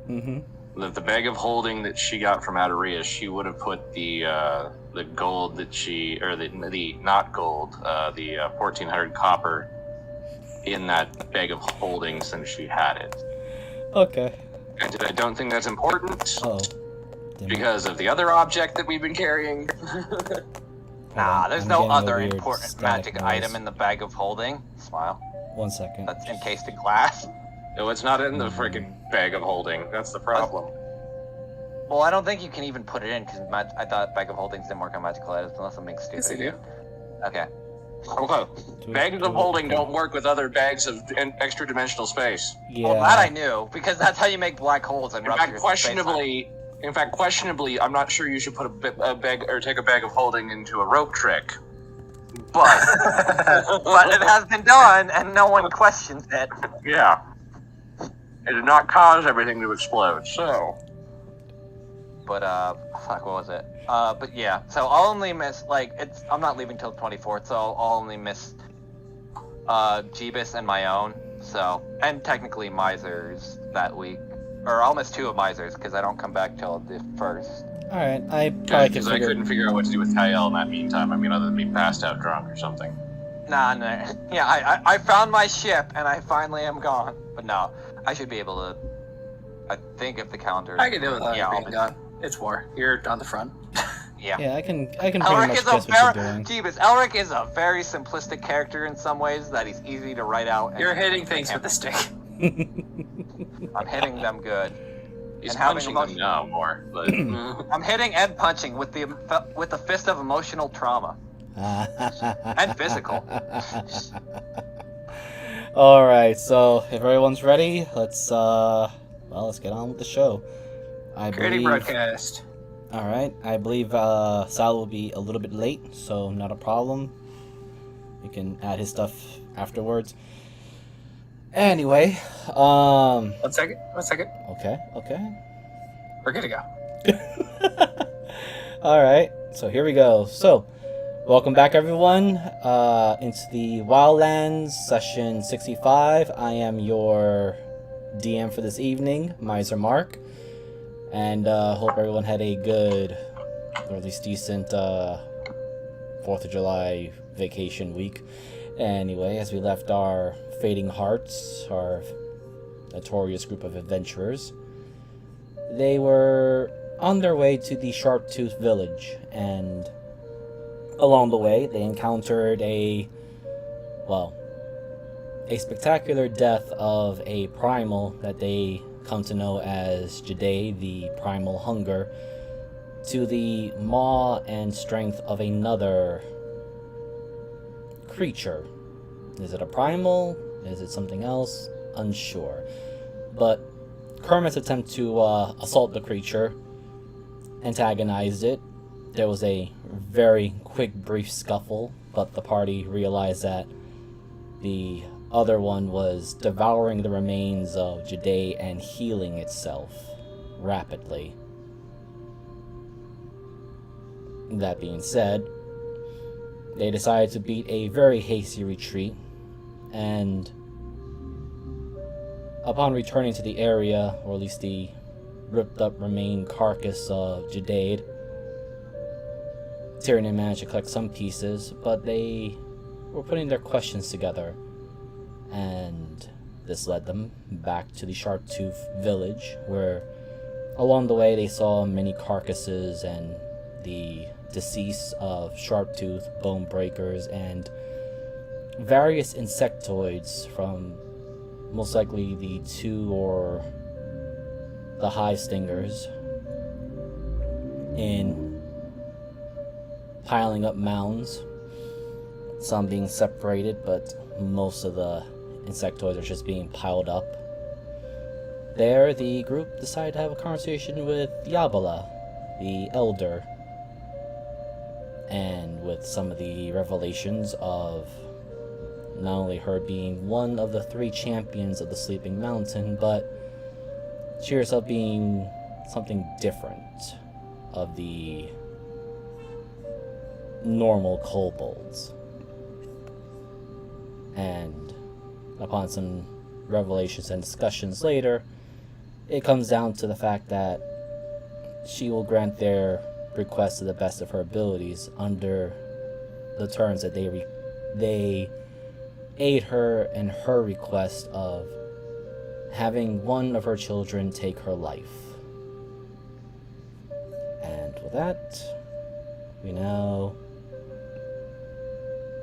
that the bag of holding that she got from Adoria, she would have put the gold that she, or the not gold, the 1400 copper in that bag of holding since she had it. Okay. And I don't think that's important. Oh. Because of the other object that we've been carrying. Nah, there's no other important magic item in the bag of holding. Smile. 1 second. That's encased in glass. No, it's not in the freaking bag of holding. That's the problem. Well, I don't think you can even put it in, because I thought bag of holdings didn't work on magical items unless I'm being stupid. Yes, they do. Okay. Okay. Bags of holding don't work with other bags of extra dimensional space. Yeah. Well, that I knew, because that's how you make black holes and rupture In fact, questionably, I'm not sure you should put a bag or take a bag of holding into a rope trick. But but it has been done, and no one questions it. Yeah. It did not cause everything to explode, so. But fuck, what was it? But yeah, so I'll only miss I'm not leaving till the 24th, so I'll only miss Jeebus and my own. So, and technically Miser's that week, or I'll miss 2 of Miser's because I don't come back till the 1st. All right, I probably because I couldn't figure out what to do with Kyle in that meantime. I mean, other than being passed out drunk or something. Nah, no. Yeah, I found my ship and I finally am gone. But no, I should be able to. I think if the calendar. I can do it without you being gone. It's war. You're on the front. Yeah. Yeah, I can pretty Elric much is guess what you're doing. Jeebus, Elric is a very simplistic character in some ways that he's easy to write out. You're hitting things with the stick. I'm hitting them good. He's and punching them now more, but I'm hitting and punching with the fist of emotional trauma and physical. All right, so if everyone's ready, let's get on with the show. Creating broadcast. All right, I believe Sal will be a little bit late, so not a problem. We can add his stuff afterwards. Anyway, 1 second. Okay. We're good to go. All right, so here we go. So, welcome back, everyone, into the Wildlands session 65. I am your DM for this evening, Miser Mark, and hope everyone had a good, or at least decent, 4th of July vacation week. Anyway, as we left our Fading Hearts, our notorious group of adventurers, they were on their way to the Sharptooth village, and along the way they encountered a spectacular death of a primal that they come to know as Jade, the primal hunger, to the maw and strength of another creature. Is it a primal? Is it something else? Unsure. But Kermit's attempt to assault the creature antagonized it. There was a very quick, brief scuffle, but the party realized that the other one was devouring the remains of Jade and healing itself rapidly. That being said, they decided to beat a very hasty retreat, and upon returning to the area, or at least the ripped up remain carcass of Jade, Tyrion managed to collect some pieces, but they were putting their questions together, and this led them back to the Sharptooth village, where along the way they saw many carcasses and the decease of Sharptooth, bone breakers, and various insectoids from most likely the 2 or the hive stingers in piling up mounds, some being separated, but most of the insectoids are just being piled up. There, the group decided to have a conversation with Yabala, the elder, and with some of the revelations of not only her being one of the 3 champions of the Sleeping Mountain, but she herself being something different of the normal kobolds. And upon some revelations and discussions later, it comes down to the fact that she will grant their request to the best of her abilities under the terms that they aid her in her request of having one of her children take her life. And with that, we now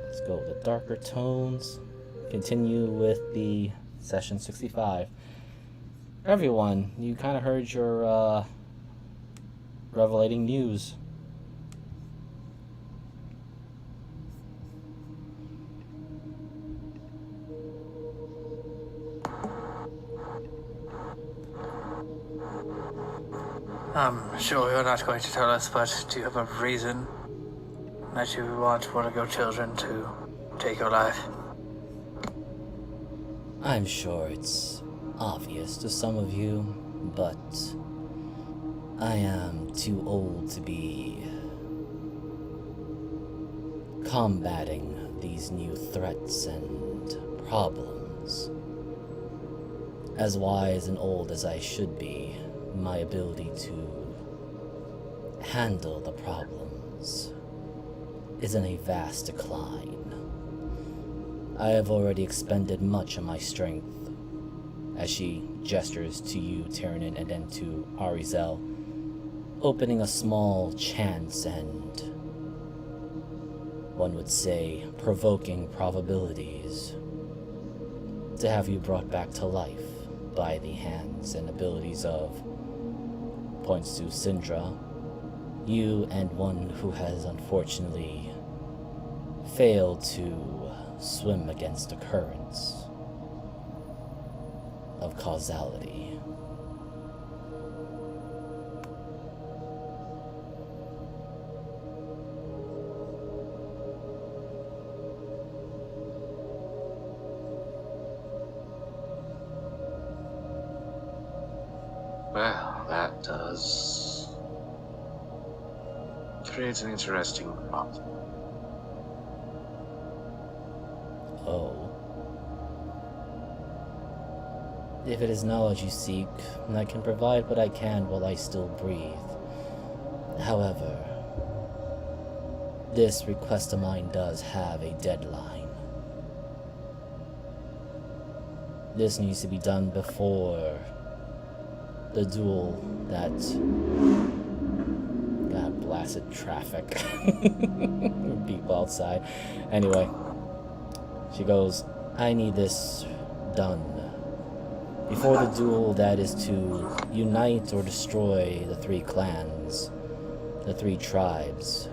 let's go with the darker tones. Continue with the session 65. Everyone, you kind of heard your revelating news. I'm sure you're not going to tell us, but do you have a reason that you want one of your children to take your life? I'm sure it's obvious to some of you, but I am too old to be combating these new threats and problems. As wise and old as I should be, my ability to handle the problems is in a vast decline. I have already expended much of my strength, as she gestures to you, Tyrannin, and then to Arizel, opening a small chance and, one would say, provoking probabilities to have you brought back to life by the hands and abilities of, points to Syndra, you and one who has unfortunately failed to swim against the currents of causality. Well, that does create an interesting problem. Oh. If it is knowledge you seek, I can provide what I can while I still breathe. However, this request of mine does have a deadline. This needs to be done before the duel that... God blasted traffic. People outside. Anyway, she goes, I need this done before the duel that is to unite or destroy the 3 clans, the 3 tribes.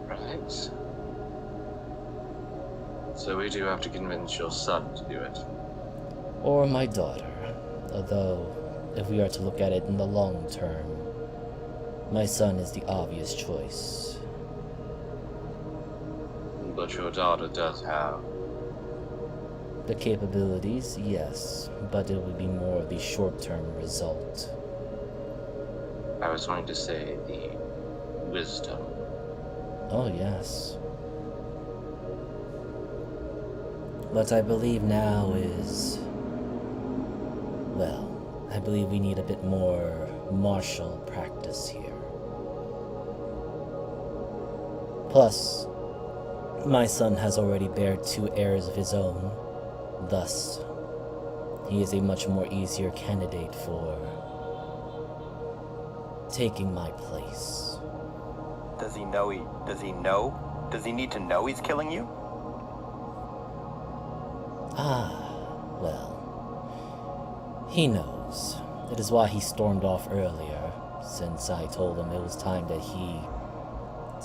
Right. So we do have to convince your son to do it. Or my daughter, although, if we are to look at it in the long term, my son is the obvious choice. But your daughter does have... The capabilities, yes, but it would be more of the short-term result. I was going to say the wisdom. Oh, yes. What I believe now is... Well, I believe we need a bit more martial practice here. Plus, my son has already bared 2 heirs of his own. Thus, he is a much more easier candidate for taking my place. Does he know? Does he need to know he's killing you? Well, he knows. It is why he stormed off earlier, since I told him it was time that he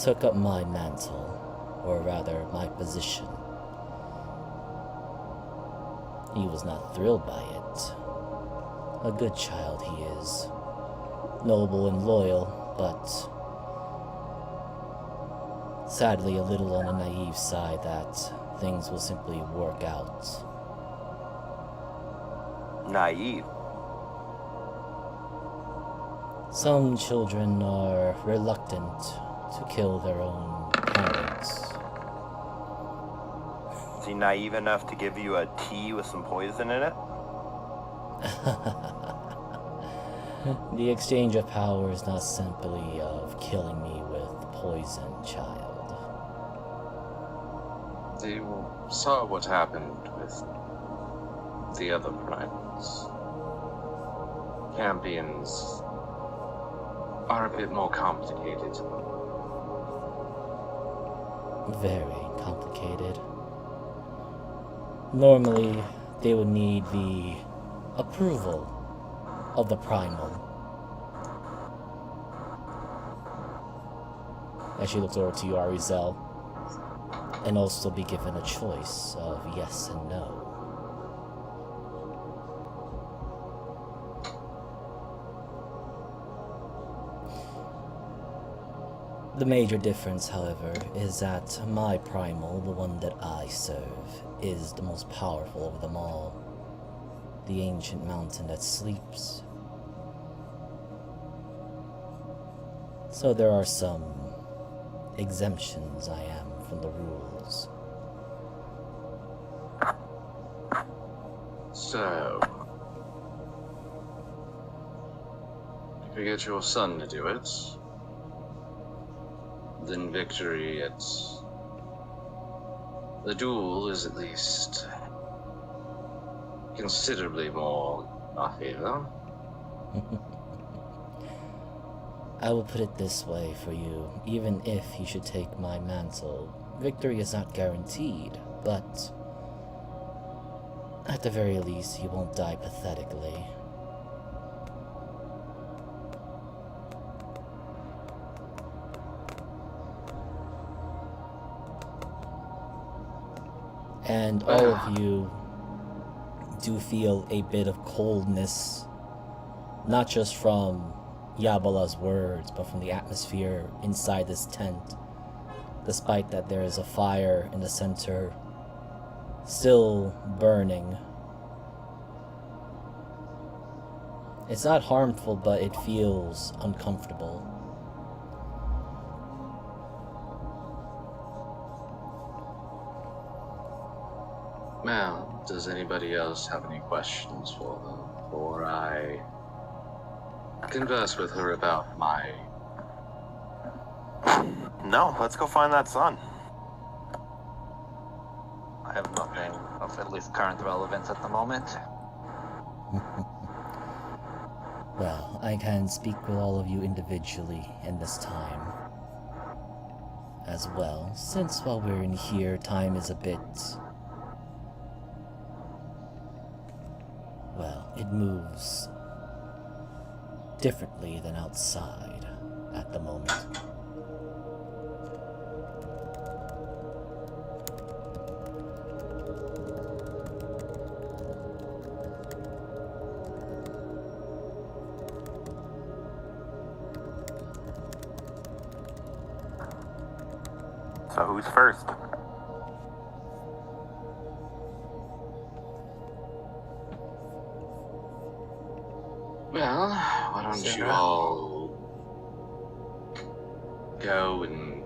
took up my mantle, or rather, my position. He was not thrilled by it. A good child he is. Noble and loyal, but sadly a little on the naive side that things will simply work out. Naive. Some children are reluctant to kill their own parents. Is he naive enough to give you a tea with some poison in it? The exchange of power is not simply of killing me with poison, child. You saw what happened with the other primates. Champions are a bit more complicated. Very complicated. Normally, they would need the approval of the primal. As she looks over to you, Arizel, and also be given a choice of yes and no. The major difference, however, is that my primal, the one that I serve, is the most powerful of them all. The ancient mountain that sleeps. So there are some exemptions I am from the rules. So, if you get your son to do it, then victory at the duel is at least considerably more our favor. I will put it this way for you. Even if he should take my mantle, victory is not guaranteed, but at the very least, he won't die pathetically. And all of you do feel a bit of coldness, not just from Yabala's words, but from the atmosphere inside this tent, despite that there is a fire in the center, still burning. It's not harmful, but it feels uncomfortable. Well, does anybody else have any questions for them before I converse with her about my... No, let's go find that son. I have nothing of at least current relevance at the moment. Well, I can speak with all of you individually in this time as well, since while we're in here, time is a bit... well, it moves differently than outside at the moment. So who's first? Well, why don't you all go and...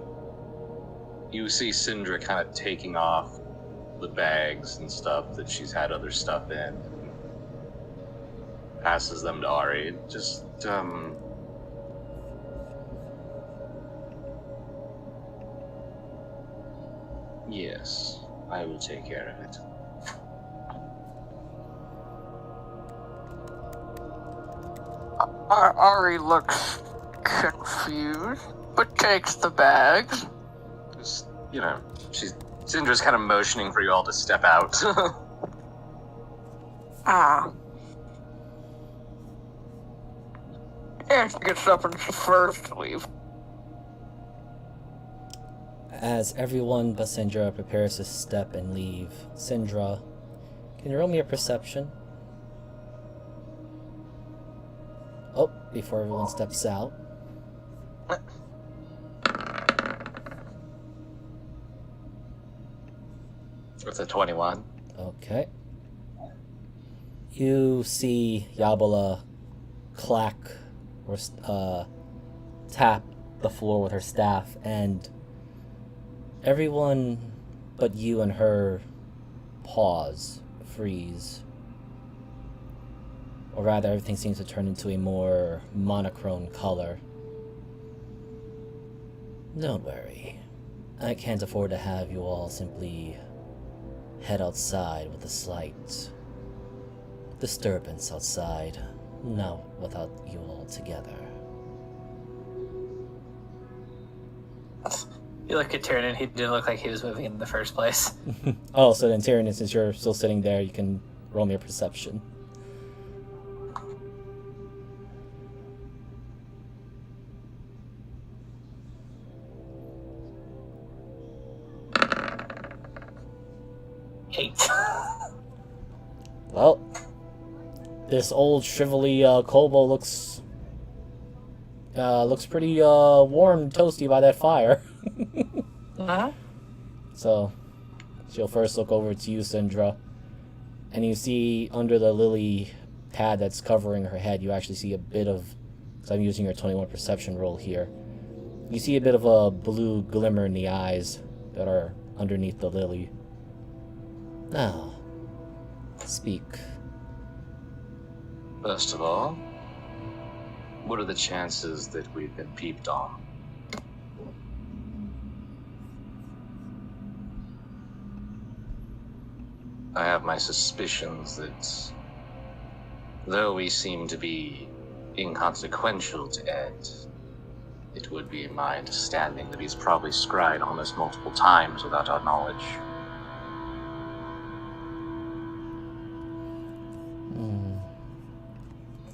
You see Syndra kind of taking off the bags and stuff that she's had other stuff in. And passes them to Ari. Just, yes, I will take care of it. Ari looks confused, but takes the bags. Just, you know, Syndra's kind of motioning for you all to step out. Ah. And she gets up and she's first to leave. As everyone but Syndra prepares to step and leave, Syndra, can you roll me a perception? Oh, before everyone steps out. With a 21. Okay. You see Yabala clack or tap the floor with her staff, and everyone but you and her pause, freeze. Or rather, everything seems to turn into a more monochrome color. Don't worry. I can't afford to have you all simply head outside with a slight disturbance outside. Not without you all together. You look at Tyrion, he didn't look like he was moving in the first place. Oh, so then Tyrion, since you're still sitting there, you can roll me a perception. Eight. Well, this old shrivelly kobold looks pretty warm and toasty by that fire. Uh-huh. So she'll first look over to you, Syndra, and you see under the lily pad that's covering her head, you actually see a bit of, because I'm using your 21 perception roll here, you see a bit of a blue glimmer in the eyes that are underneath the lily. Now, speak. First of all, what are the chances that we've been peeped on? I have my suspicions that, though we seem to be inconsequential to Ed, it would be my understanding that he's probably scryed on us multiple times without our knowledge.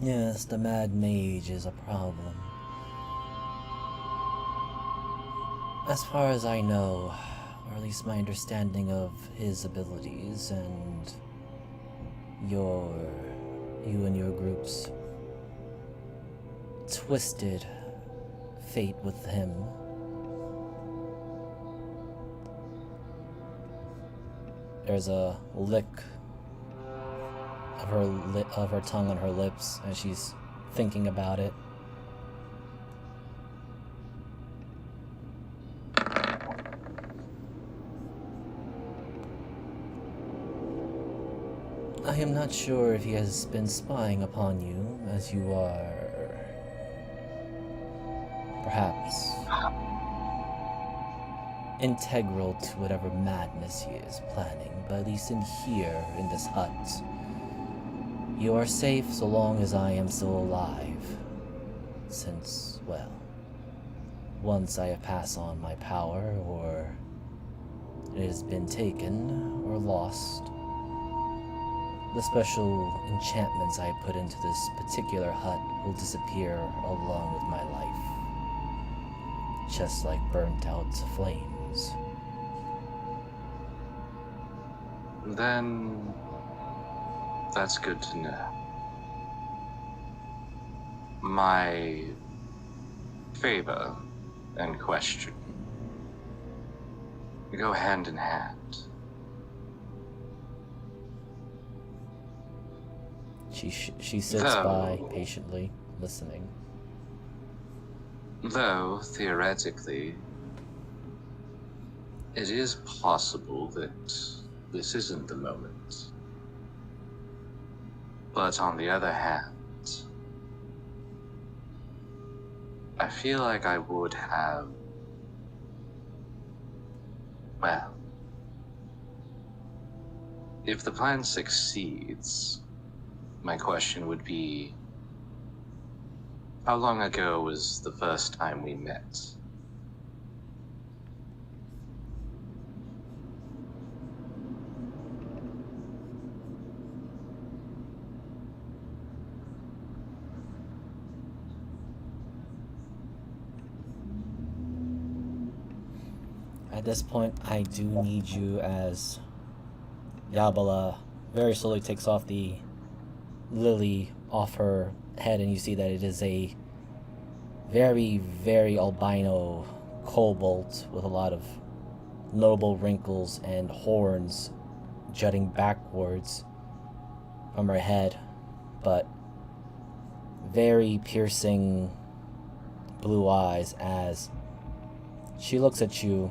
Yes, the Mad Mage is a problem. As far as I know, or at least my understanding of his abilities and you and your group's twisted fate with him, there's a lick of her tongue on her lips as she's thinking about it. I am not sure if he has been spying upon you, as you are perhaps integral to whatever madness he is planning, but at least in here, in this hut, you are safe so long as I am still alive, since, well, once I have passed on my power, or it has been taken or lost, the special enchantments I put into this particular hut will disappear along with my life, just like burnt out flames. Then that's good to know. My favor and question go hand in hand. She sits by patiently, listening. Though, theoretically, it is possible that this isn't the moment. But on the other hand, I feel like I would have, well, if the plan succeeds, my question would be, how long ago was the first time we met? At this point, I do need you, as Yabala very slowly takes off the lily off her head, and you see that it is a very, very albino kobold with a lot of notable wrinkles and horns jutting backwards from her head, but very piercing blue eyes as she looks at you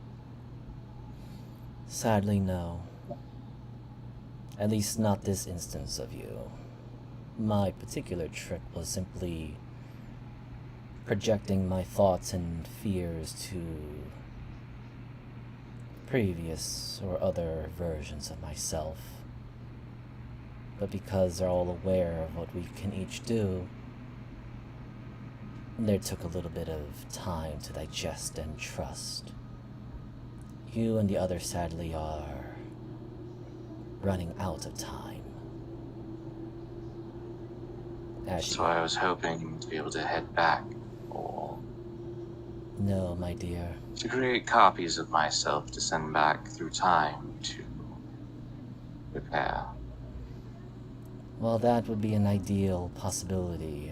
Sadly, no. At least not this instance of you. My particular trick was simply projecting my thoughts and fears to previous or other versions of myself. But because they're all aware of what we can each do, there took a little bit of time to digest and trust. You and the others sadly are running out of time. So I was hoping to be able to head back, or No, my dear. to create copies of myself to send back through time to repair. Well, that would be an ideal possibility.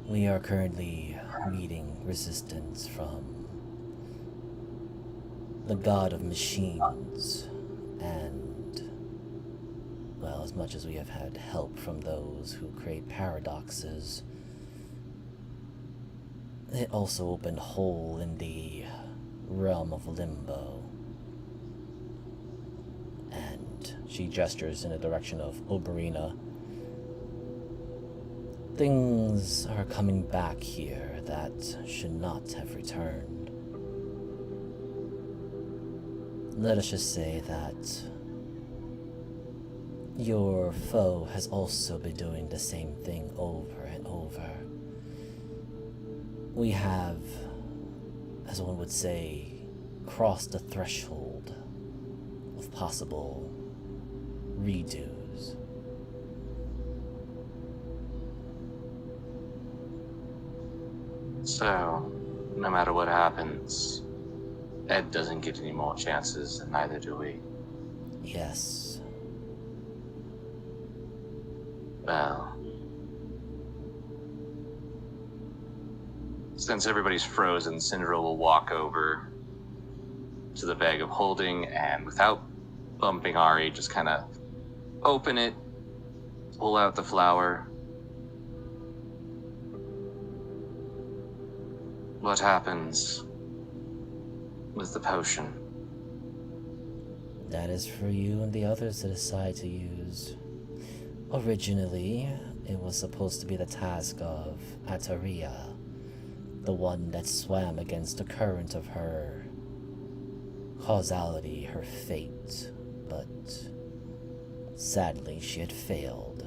We are currently meeting resistance from the god of machines, and, well, as much as we have had help from those who create paradoxes, it also opened a hole in the realm of limbo. And she gestures in the direction of Oberina. Things are coming back here that should not have returned. Let us just say that your foe has also been doing the same thing over and over. We have, as one would say, crossed the threshold of possible redos. So, no matter what happens, Ed doesn't get any more chances, and neither do we. Yes. Well, since everybody's frozen, Syndra will walk over to the bag of holding and, without bumping Ari, just kind of open it, pull out the flower. What happens with the potion? That is for you and the others to decide to use. Originally, it was supposed to be the task of Ataria, the one that swam against the current of her causality, her fate, but sadly she had failed.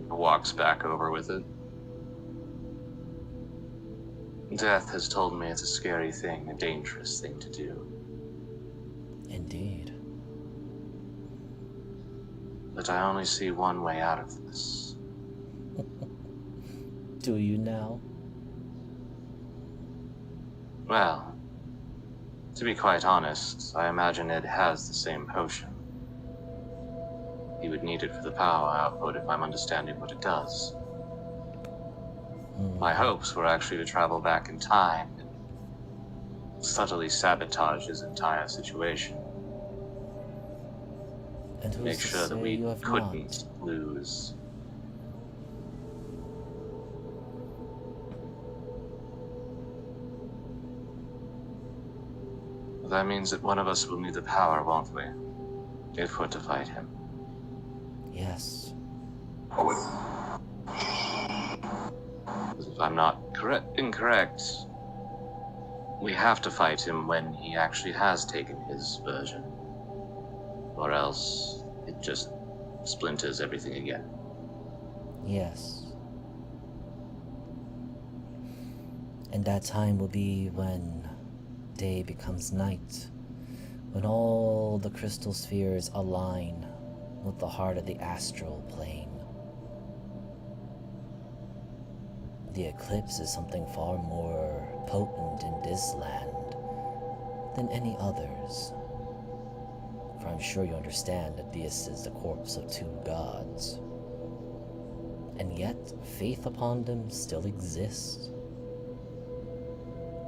Walks back over with it. Death has told me it's a scary thing, a dangerous thing to do. Indeed. But I only see one way out of this. Do you now? Well, to be quite honest, I imagine Ed has the same potion. He would need it for the power output if I'm understanding what it does. My hopes were actually to travel back in time and subtly sabotage his entire situation. And who's Make to sure that say we you have couldn't lose. That means that one of us will need the power, won't we? If we're to fight him. not? Yes. If I'm not incorrect, we have to fight him when he actually has taken his version. Or else it just splinters everything again. Yes. And that time will be when day becomes night, when all the crystal spheres align with the heart of the astral plane. The eclipse is something far more potent in this land than any others. For I'm sure you understand that this is the corpse of two gods. And yet, faith upon them still exists.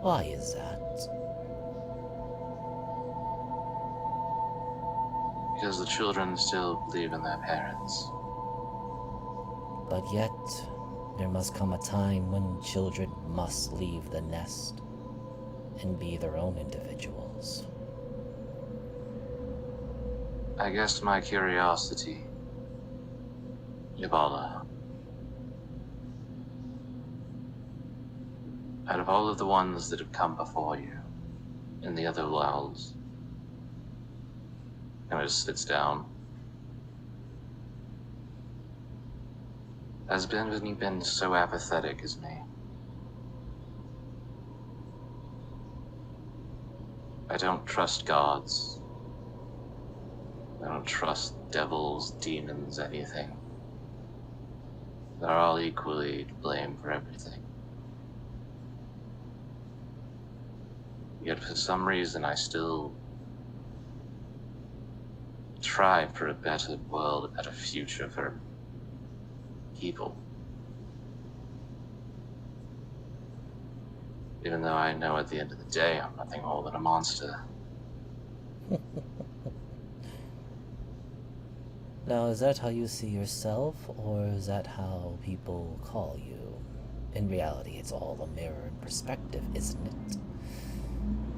Why is that? Because the children still believe in their parents. But yet, There must come a time when children must leave the nest and be their own individuals. I guess my curiosity, Yabala, out of all of the ones that have come before you in the other worlds, and just sits down, has been so apathetic as me? I don't trust gods. I don't trust devils, demons, anything. They're all equally to blame for everything. Yet for some reason I still try for a better world, a better future for people. Even though I know at the end of the day I'm nothing more than a monster. Now, is that how you see yourself, or is that how people call you? In reality, it's all a mirror and perspective, isn't it?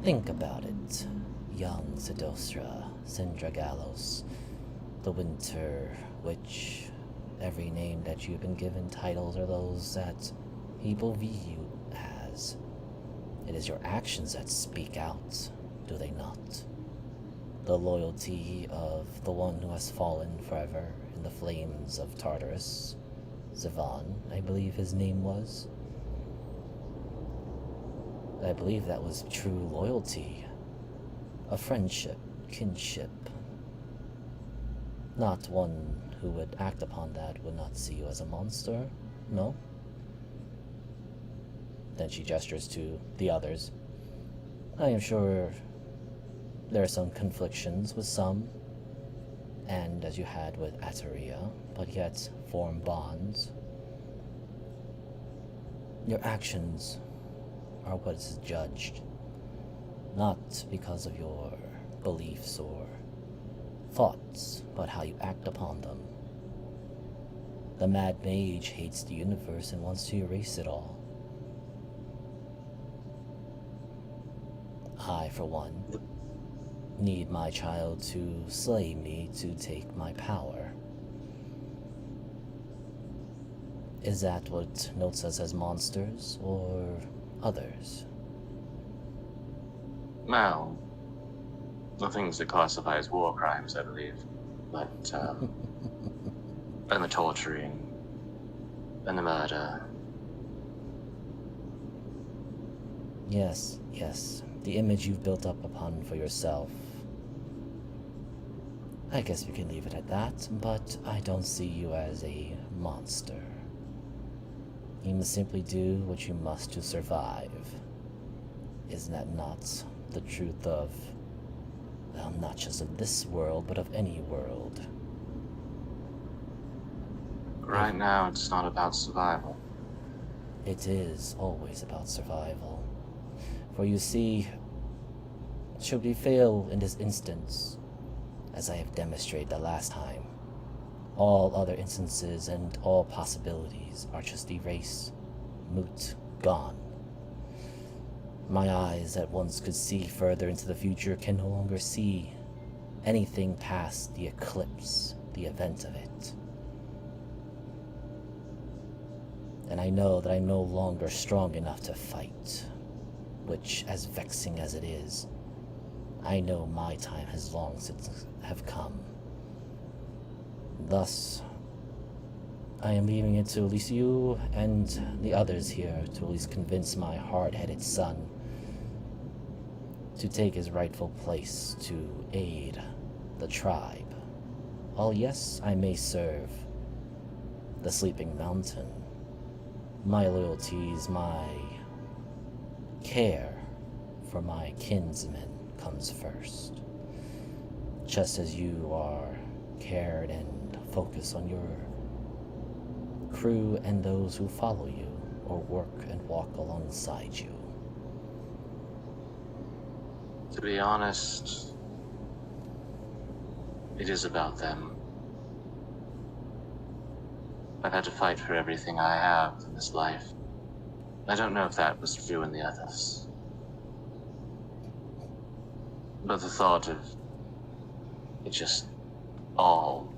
Think about it. Young Sidostra, Sindragalos, the Winter Witch. Every name that you've been given titles are those that people view you as. It is your actions that speak out, do they not? The loyalty of the one who has fallen forever in the flames of Tartarus. Zivan, I believe his name was. I believe that was true loyalty. A friendship, kinship. Not one who would act upon that would not see you as a monster, no? Then she gestures to the others. I am sure there are some conflictions with some, and as you had with Ataria, but yet form bonds. Your actions are what is judged, not because of your beliefs or thoughts, but how you act upon them. The Mad Mage hates the universe and wants to erase it all. I, for one, need my child to slay me to take my power. Is that what notes us as monsters, or others? Well, the things that classify as war crimes, I believe. But, and the torturing, and the murder. Yes, yes. The image you've built up upon for yourself. I guess we can leave it at that, but I don't see you as a monster. You must simply do what you must to survive. Isn't that not the truth of, well, not just of this world, but of any world? Right now, it's not about survival. It is always about survival. For you see, should we fail in this instance, as I have demonstrated the last time, all other instances and all possibilities are just erased, moot, gone. My eyes that once could see further into the future can no longer see anything past the eclipse, the event of it. And I know that I'm no longer strong enough to fight, which, as vexing as it is, I know my time has long since have come. Thus, I am leaving it to at least you and the others here to at least convince my hard-headed son to take his rightful place to aid the tribe. While yes, I may serve the Sleeping Mountain, my loyalties, my care for my kinsmen comes first. Just as you are cared and focused on your crew and those who follow you or work and walk alongside you. To be honest, it is about them. I've had to fight for everything I have in this life. I don't know if that was true in the others. But the thought of it just all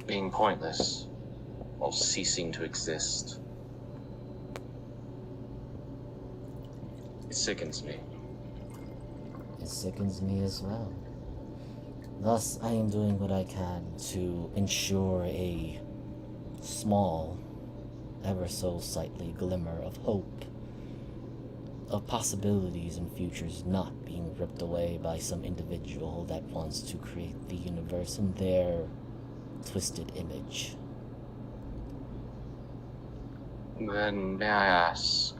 being pointless, all ceasing to exist, it sickens me. It sickens me as well. Thus, I am doing what I can to ensure a small, ever so slightly glimmer of hope, of possibilities and futures not being ripped away by some individual that wants to create the universe in their twisted image. Then may I ask,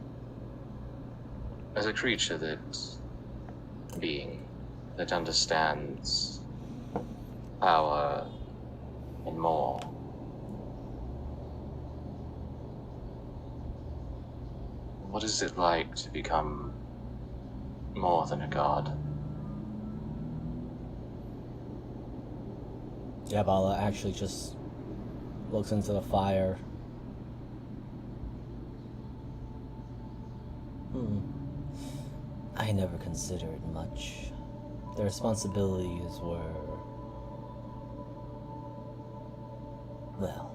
as a creature being that understands power and more, what is it like to become more than a god? Jabala actually just looks into the fire. I never considered much. The responsibilities were, well,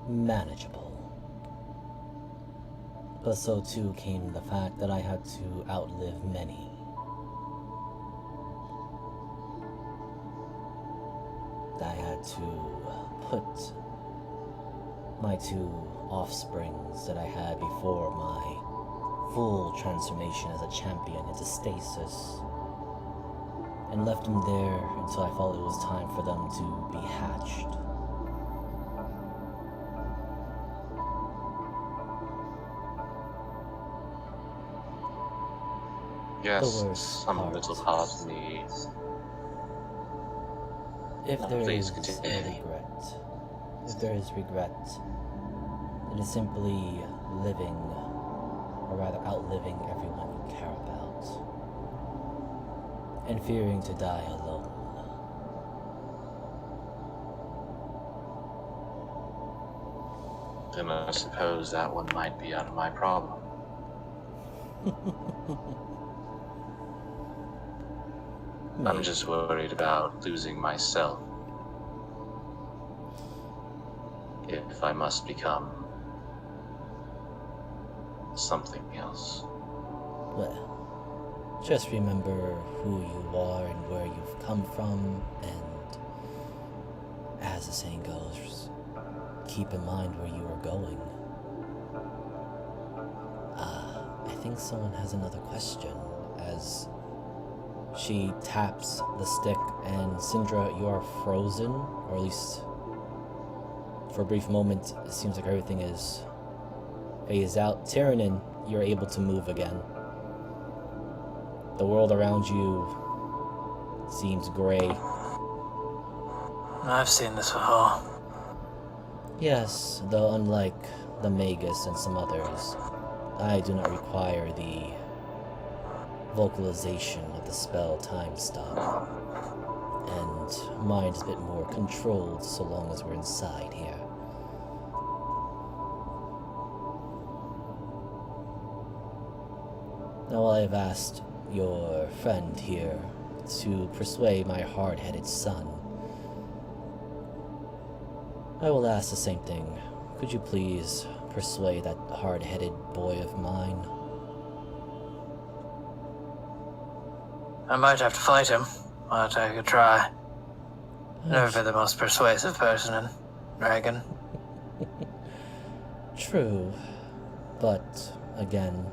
manageable. But so too came the fact that I had to outlive many. I had to put my two offsprings that I had before my full transformation as a champion into stasis, and left them there until I felt it was time for them to be hatched. Yes, The worst some part. little part of me. If there Please is continue. a regret, if there is regret, it is simply living, or rather outliving everyone you care about, and fearing to die alone. Then I suppose that one might be out of my problem. I'm just worried about losing myself. If I must become something else. Well, just remember who you are and where you've come from, and as the saying goes, keep in mind where you are going. I think someone has another question, as she taps the stick, and Syndra, you are frozen, or at least for a brief moment, it seems like everything is phased out. Tyrannin, you're able to move again. The world around you seems gray. I've seen this before. Yes, though unlike the Magus and some others, I do not require the vocalization of the spell Time Stop, and mine is a bit more controlled so long as we're inside here. Now, while I've asked your friend here to persuade my hard-headed son, I will ask the same thing. Could you please persuade that hard-headed boy of mine? I might have to fight him, but I could try. Never been the most persuasive person in Dragon. True, but again,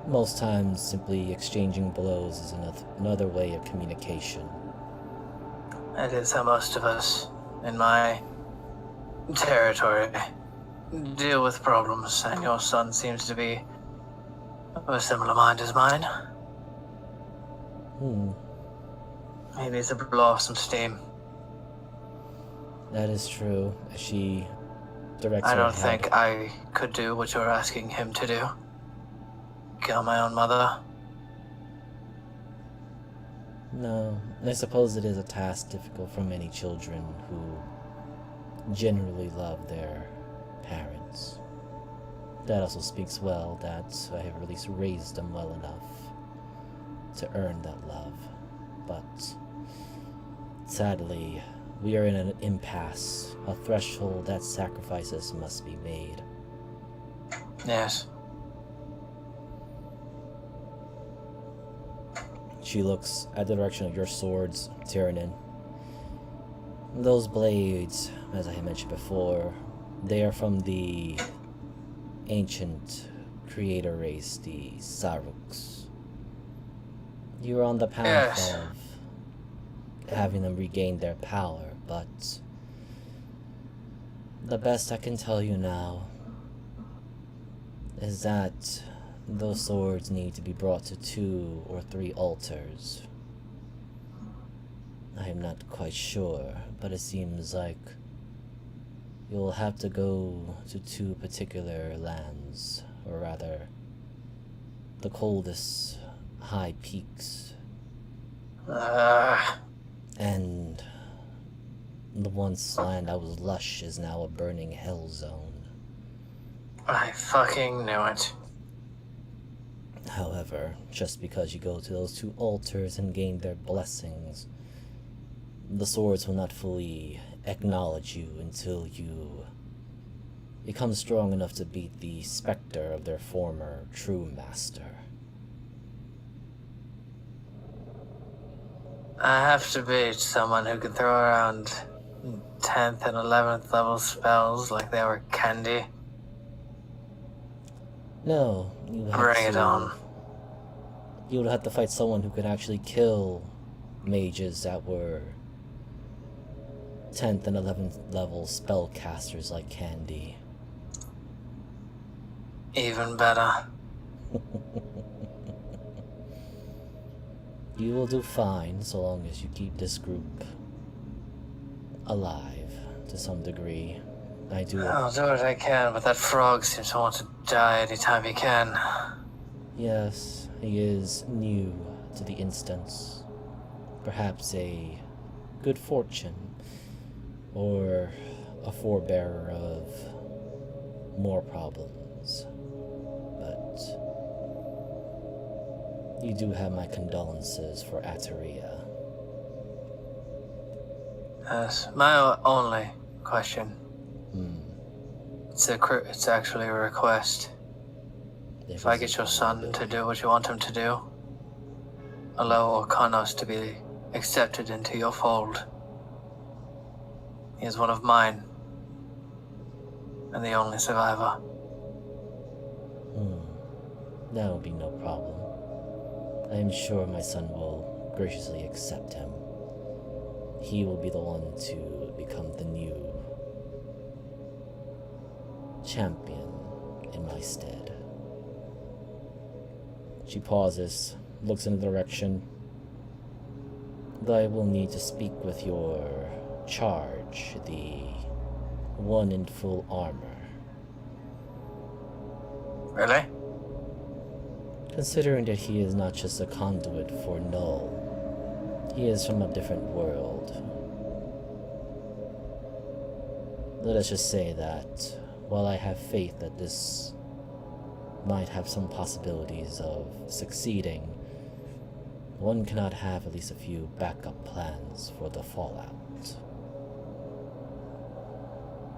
most times simply exchanging blows is another way of communication. It is how most of us in my territory deal with problems, and your son seems to be of a similar mind as mine. He needs to blow off some steam. That is true. She directs I her don't head. think I could do what you're asking him to do. Kill my own mother. No, I suppose it is a task difficult for many children who generally love their parents. That also speaks well that I have at least raised them well enough to earn that love. But sadly, we are in an impasse, a threshold that sacrifices must be made. Yes. She looks at the direction of your swords, Tyrannin. Those blades, as I had mentioned before, they are from the ancient creator race, the Saruks. You are on the path Yes. of having them regain their power, but the best I can tell you now is that those swords need to be brought to 2 or 3 altars. I am not quite sure, but it seems like you'll have to go to 2 particular lands, or rather, the coldest high peaks, and the once land that was lush is now a burning hell zone. I fucking knew it. However, just because you go to those 2 altars and gain their blessings, the swords will not fully acknowledge you until you become strong enough to beat the specter of their former true master. I have to beat someone who can throw around 10th and 11th level spells like they were candy. No, you have Bring it to... on. You would have to fight someone who could actually kill mages that were 10th and 11th level spellcasters like Candy. Even better. You will do fine so long as you keep this group alive to some degree. I do. I'll do what I can, but that frog seems to want to die anytime he can. Yes, he is new to the instance. Perhaps a good fortune, or a forebearer of more problems. But you do have my condolences for Ataria. Yes, my only question. It's actually a request. If I get your son to do what you want him to do, allow Orkanos to be accepted into your fold. He is one of mine, and the only survivor. That will be no problem. I am sure my son will graciously accept him. He will be the one to become the new champion in my stead. She pauses, looks in the direction. I will need to speak with your charge, the one in full armor. Really? Considering that he is not just a conduit for Null, he is from a different world. Let us just say that while I have faith that this might have some possibilities of succeeding, one cannot have at least a few backup plans for the fallout.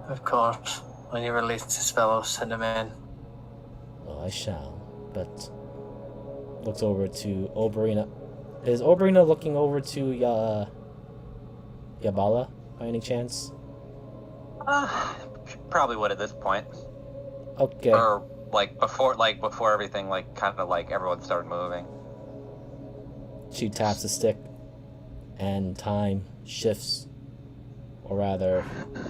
Of course. When you release the spell, I'll send him in. Well, I shall, but looks over to Oberina. Is Oberina looking over to Yabala by any chance? Probably would at this point. Okay. Or before everything kind of everyone started moving. She taps the stick, and time shifts. Or rather,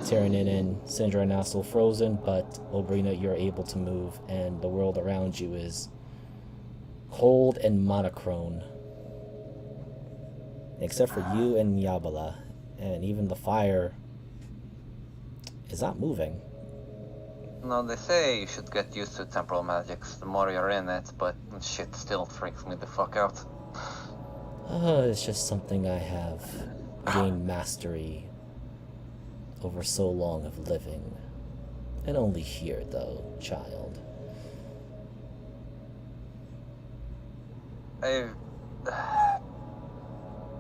Tyrannin and Syndra are now still frozen, but Obrina, you're able to move, and the world around you is cold and monochrome. Except for you and Yabala, and even the fire is not moving. No, they say you should get used to temporal magics the more you're in it, but shit still freaks me the fuck out. It's just something I have gained mastery over so long of living. And only here, though, child.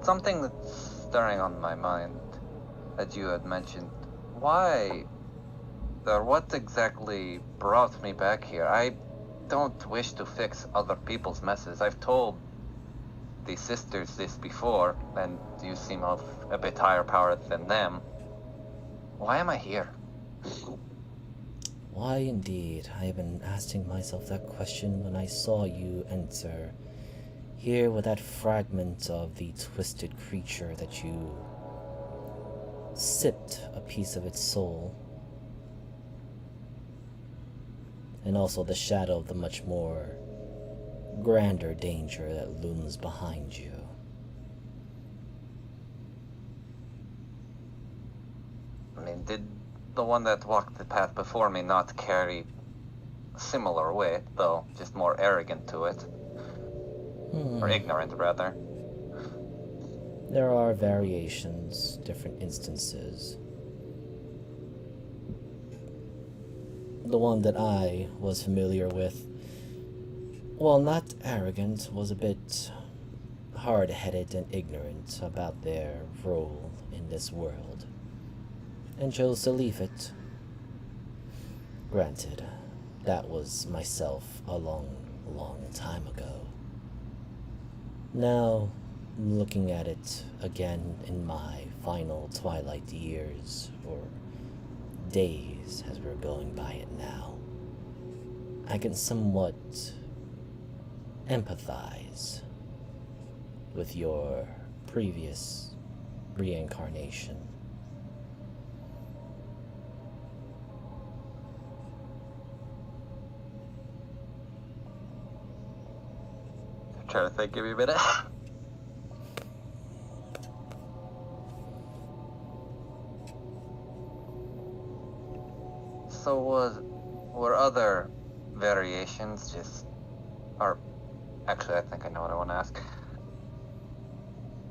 Something that's stirring on my mind that you had mentioned. Why, or what exactly brought me back here? I don't wish to fix other people's messes. I've told the sisters this before, and you seem of a bit higher power than them. Why am I here? Why indeed? I have been asking myself that question when I saw you enter here with that fragment of the twisted creature that you sipped a piece of its soul. And also the shadow of the much more grander danger that looms behind you. I mean, did the one that walked the path before me not carry a similar weight, though just more arrogant to it? Or ignorant, rather. There are variations, different instances. The one that I was familiar with, while not arrogant, was a bit hard-headed and ignorant about their role in this world, and chose to leave it. Granted, that was myself a long, long time ago. Now, looking at it again in my final twilight years, or days as we're going by it now, I can somewhat empathize with your previous reincarnation. Trying to think, give me a minute. So were other variations just, or actually I think I know what I want to ask.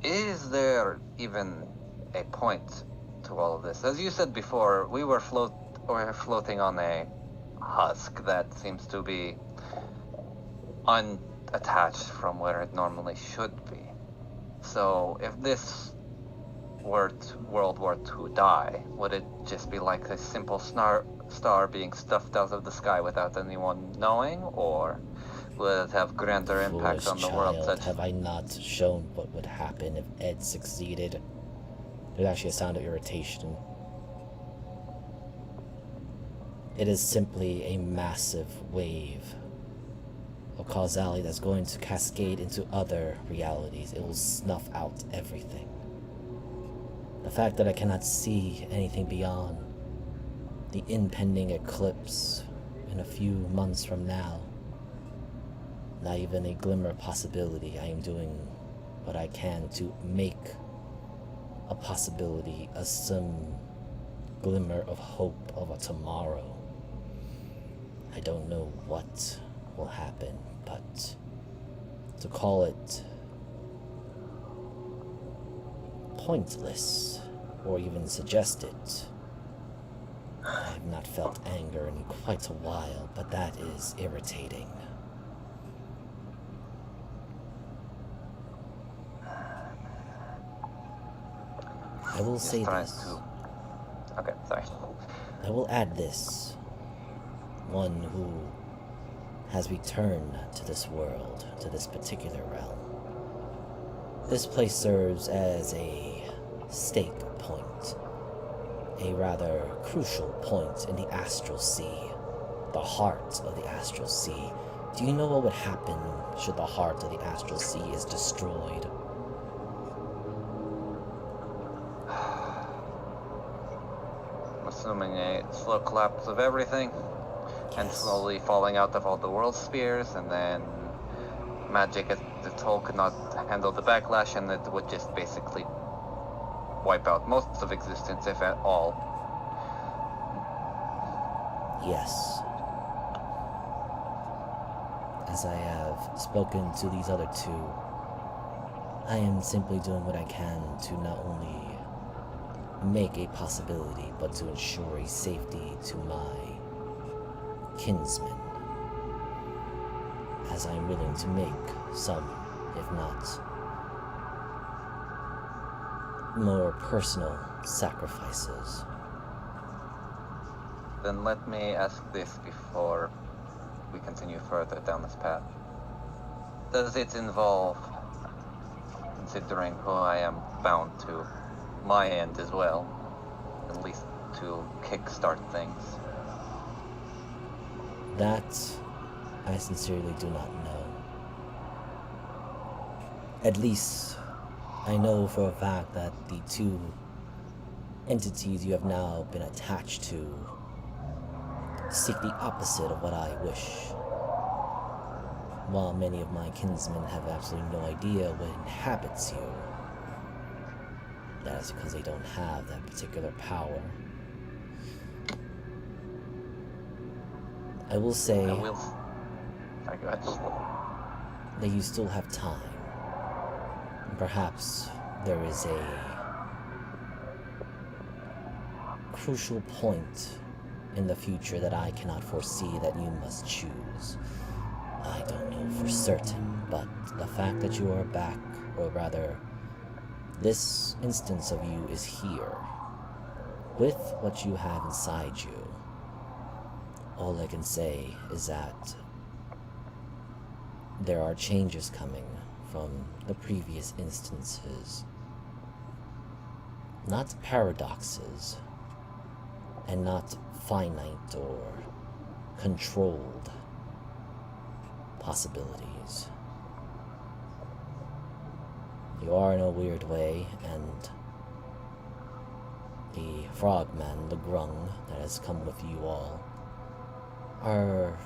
Is there even a point to all of this? As you said before, we were floating on a husk that seems to be unattached from where it normally should be. So if this were World War II die, would it just be like a simple star being stuffed out of the sky without anyone knowing, or will it have grander impacts on the world? Child, have I not shown what would happen if Ed succeeded? There's actually a sound of irritation. It is simply a massive wave of causality that's going to cascade into other realities. It will snuff out everything. The fact that I cannot see anything beyond the impending eclipse in a few months from now, not even a glimmer of possibility. I am doing what I can to make a possibility, some glimmer of hope of a tomorrow. I don't know what will happen, but to call it pointless or even suggest it, I have not felt anger in quite a while, but that is irritating. I will say this. Okay, sorry. I will add this. One who has returned to this world, to this particular realm. This place serves as a stake point, a rather crucial point in the astral sea, the heart of the astral sea. Do you know what would happen should the heart of the astral sea is destroyed? I'm assuming a slow collapse of everything, and slowly falling out of all the world spheres, and then magic as its whole could not handle the backlash, and it would just basically wipe out most of existence, if at all. Yes. As I have spoken to these other two, I am simply doing what I can to not only make a possibility, but to ensure a safety to my kinsmen, as I am willing to make some, if not more personal sacrifices. Then let me ask this before we continue further down this path. Does it involve, considering who I am bound to, my end as well, at least to kickstart things? That I sincerely do not know. At least I know for a fact that the two entities you have now been attached to seek the opposite of what I wish. While many of my kinsmen have absolutely no idea what inhabits you, that is because they don't have that particular power. I will say Sorry, go ahead. that you still have time. And perhaps there is a crucial point in the future that I cannot foresee that you must choose. I don't know for certain, but the fact that you are back, or rather, this instance of you is here, with what you have inside you, all I can say is that there are changes coming from the previous instances. Not paradoxes, and not finite or controlled possibilities. You are in a weird way, and the frogman, the grung, that has come with you all, are...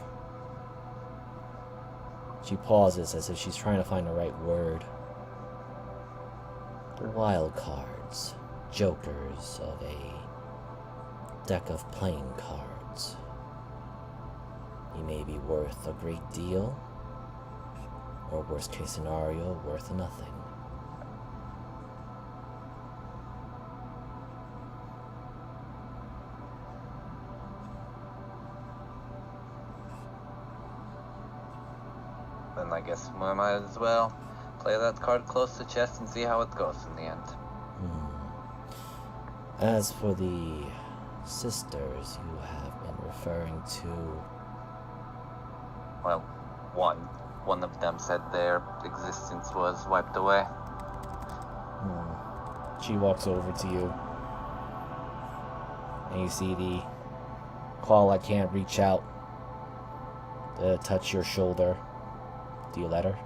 She pauses as if she's trying to find the right word. Wild cards, jokers of a deck of playing cards. You may be worth a great deal, or worst case scenario, worth nothing. Then I guess we might as well play that card close to chest and see how it goes in the end. As for the sisters you have been referring to, Well, one of them said their existence was wiped away. she walks over to you, and you see the claw that can't reach out to touch your shoulder. Do you let her?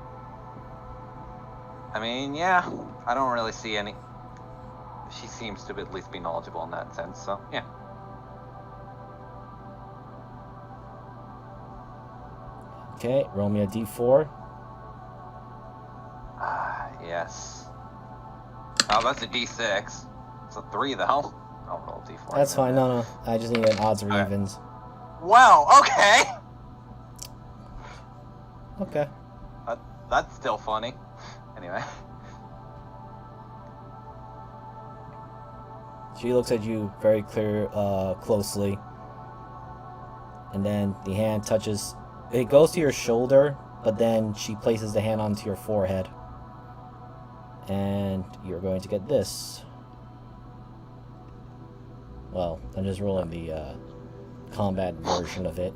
I mean, yeah, I don't really see any. She seems to at least be knowledgeable in that sense, so yeah. Okay, roll me a d4. Yes. Oh, that's a d6. It's a 3 though. I'll roll a d4. That's fine, no. I just need an odds or Okay. evens. Wow, okay! Okay. That's still funny. Anyway. She looks at you very closely. And then the hand touches... It goes to your shoulder, but then she places the hand onto your forehead. And you're going to get this. Well, I'm just rolling the combat version of it.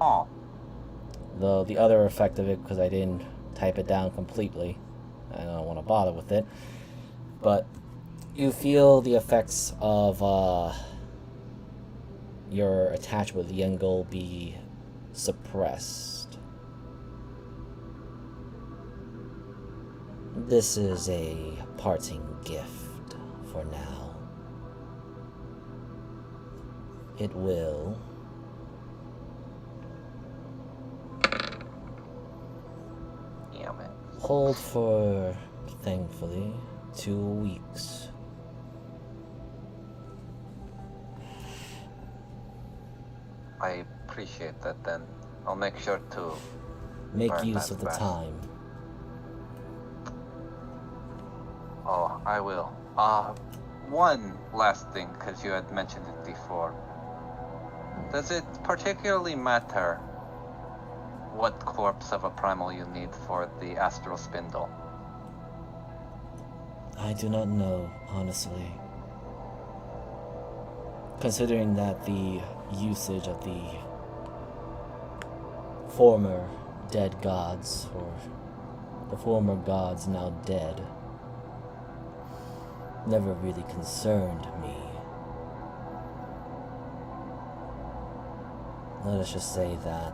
Oh. The other effect of it, because I didn't type it down completely, I don't want to bother with it, but you feel the effects of your attachment with Yengul be suppressed. This is a parting gift for now. It will hold for, thankfully, 2 weeks. I appreciate that then. I'll make sure to Make burn use that of the fast. time. I will. One last thing, because you had mentioned it before. Does it particularly matter what corpse of a primal you need for the astral spindle? I do not know, honestly. Considering that the usage of the former dead gods, or the former gods now dead, never really concerned me. Let us just say that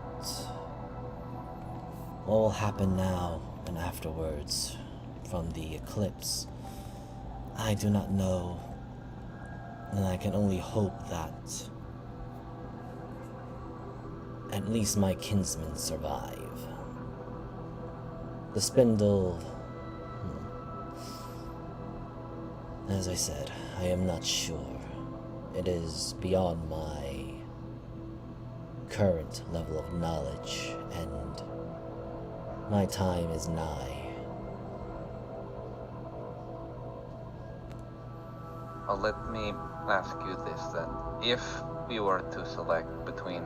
what will happen now and afterwards from the eclipse, I do not know, and I can only hope that at least my kinsmen survive. The spindle, as I said, I am not sure. It is beyond my current level of knowledge, and my time is nigh. Well, let me ask you this then. If we were to select between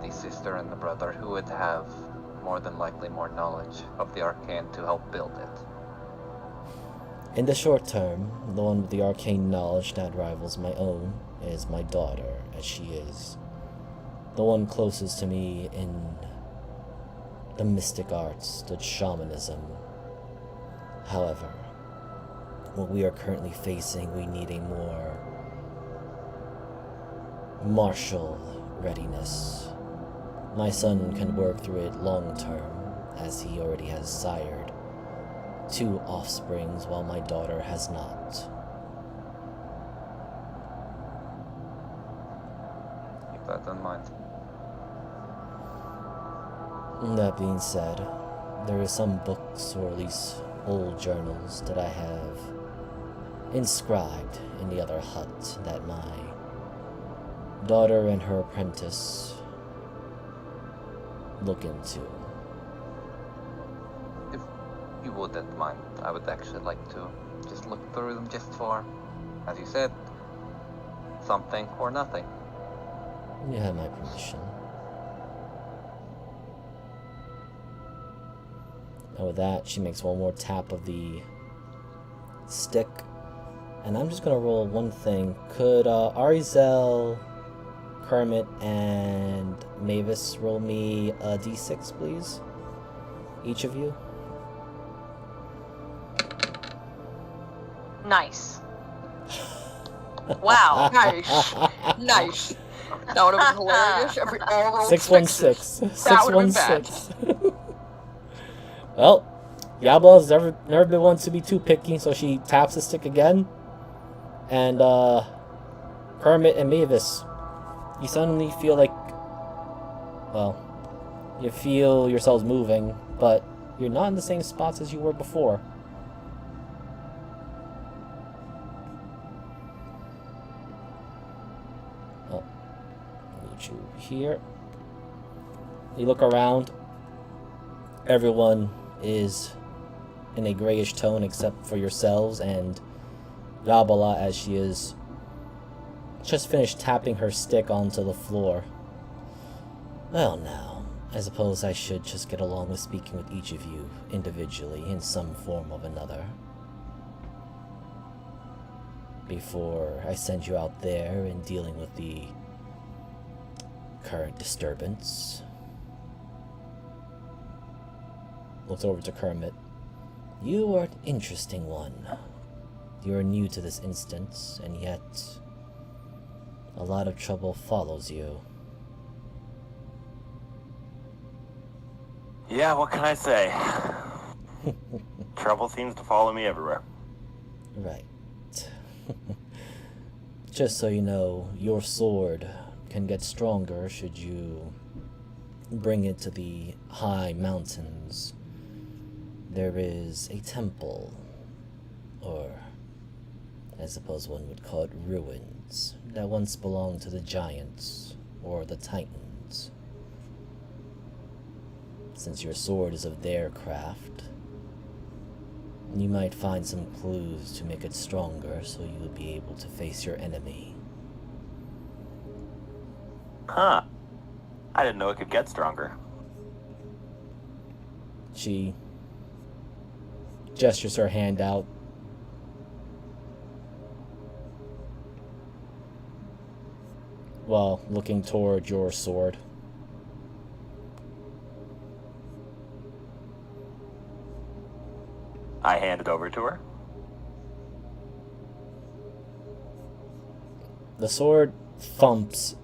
the sister and the brother, who would have more than likely more knowledge of the arcane to help build it? In the short term, the one with the arcane knowledge that rivals my own is my daughter, as she is the one closest to me in the mystic arts, the shamanism. However, what we are currently facing, we need a more martial readiness. My son can work through it long term, as he already has sired 2 offsprings, while my daughter has not. Keep that in mind. That being said, there are some books, or at least old journals, that I have inscribed in the other hut that my daughter and her apprentice look into. If you wouldn't mind, I would actually like to just look through them just for, as you said, something or nothing. You have my permission. And with that, she makes one more tap of the stick. And I'm just gonna roll one thing. Could Arizel, Kermit, and Mavis roll me a d6, please? Each of you? Nice. Wow. Nice. Nice. That would have been hilarious. Every all rolled 616. That would have been bad. 616. Well, Diablo's never been one to be too picky, so she taps the stick again. And Kermit and Mavis, you suddenly feel like, well, you feel yourselves moving, but you're not in the same spots as you were before. Oh, move you here. You look around. Everyone is in a grayish tone except for yourselves and Yabala, as she is just finished tapping her stick onto the floor. Well now, I suppose I should just get along with speaking with each of you individually in some form of another, before I send you out there and dealing with the current disturbance. Looks over to Kermit. You are an interesting one. You are new to this instance, and yet a lot of trouble follows you. Yeah, what can I say? Trouble seems to follow me everywhere. Right. Just so you know, your sword can get stronger should you bring it to the high mountains. There is a temple, or I suppose one would call it ruins, that once belonged to the giants, or the titans. Since your sword is of their craft, You might find some clues to make it stronger so you'll be able to face your enemy. Huh. I didn't know it could get stronger. She gestures her hand out. While looking toward your sword. I hand it over to her. The sword thumps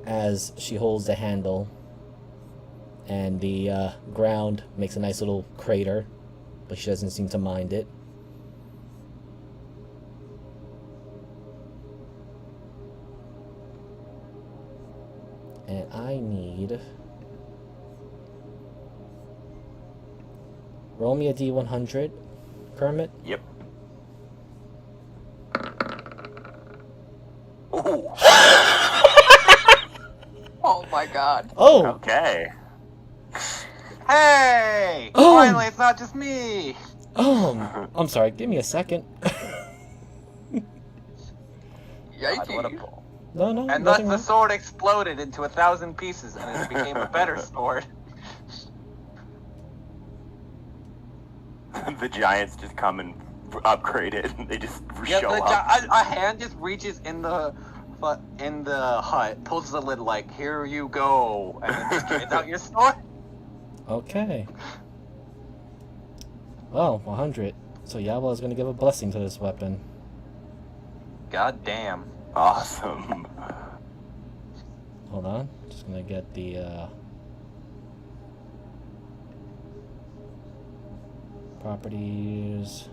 as she holds the handle, and the ground makes a nice little crater, but she doesn't seem to mind it. And I need... Roll me a D100, Kermit. Yep. Ooh. Oh my god. Oh! Okay. Hey! Oh. Finally, it's not just me! I'm sorry, give me a second. God, what a Yikes. pull. No, And thus nothing the wrong. sword exploded into 1,000 pieces and it became a better sword. The giants just come and upgrade it, and they just Yeah, show up. a hand just reaches in the hut, pulls the lid like, here you go, and then just trades out your sword. Okay. Well, 100. So Yawa is going to give a blessing to this weapon. God damn. Awesome. Hold on. Just going to get the properties.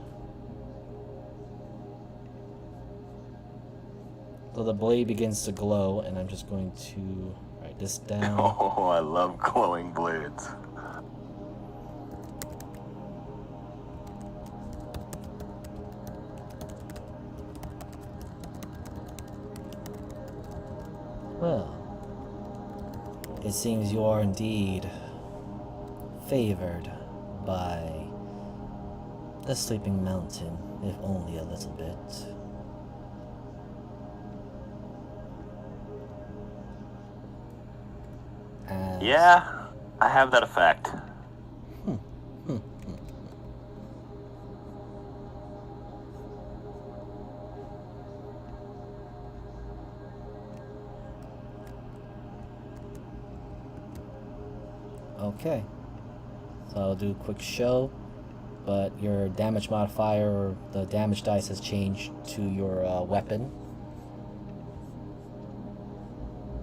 So the blade begins to glow, and I'm just going to write this down. Oh, I love glowing blades. Well, it seems you are indeed favored by the Sleeping Mountain, if only a little bit. As Yeah, I have that effect. Okay. So I'll do a quick show, but your damage modifier, or the damage dice, has changed to your weapon.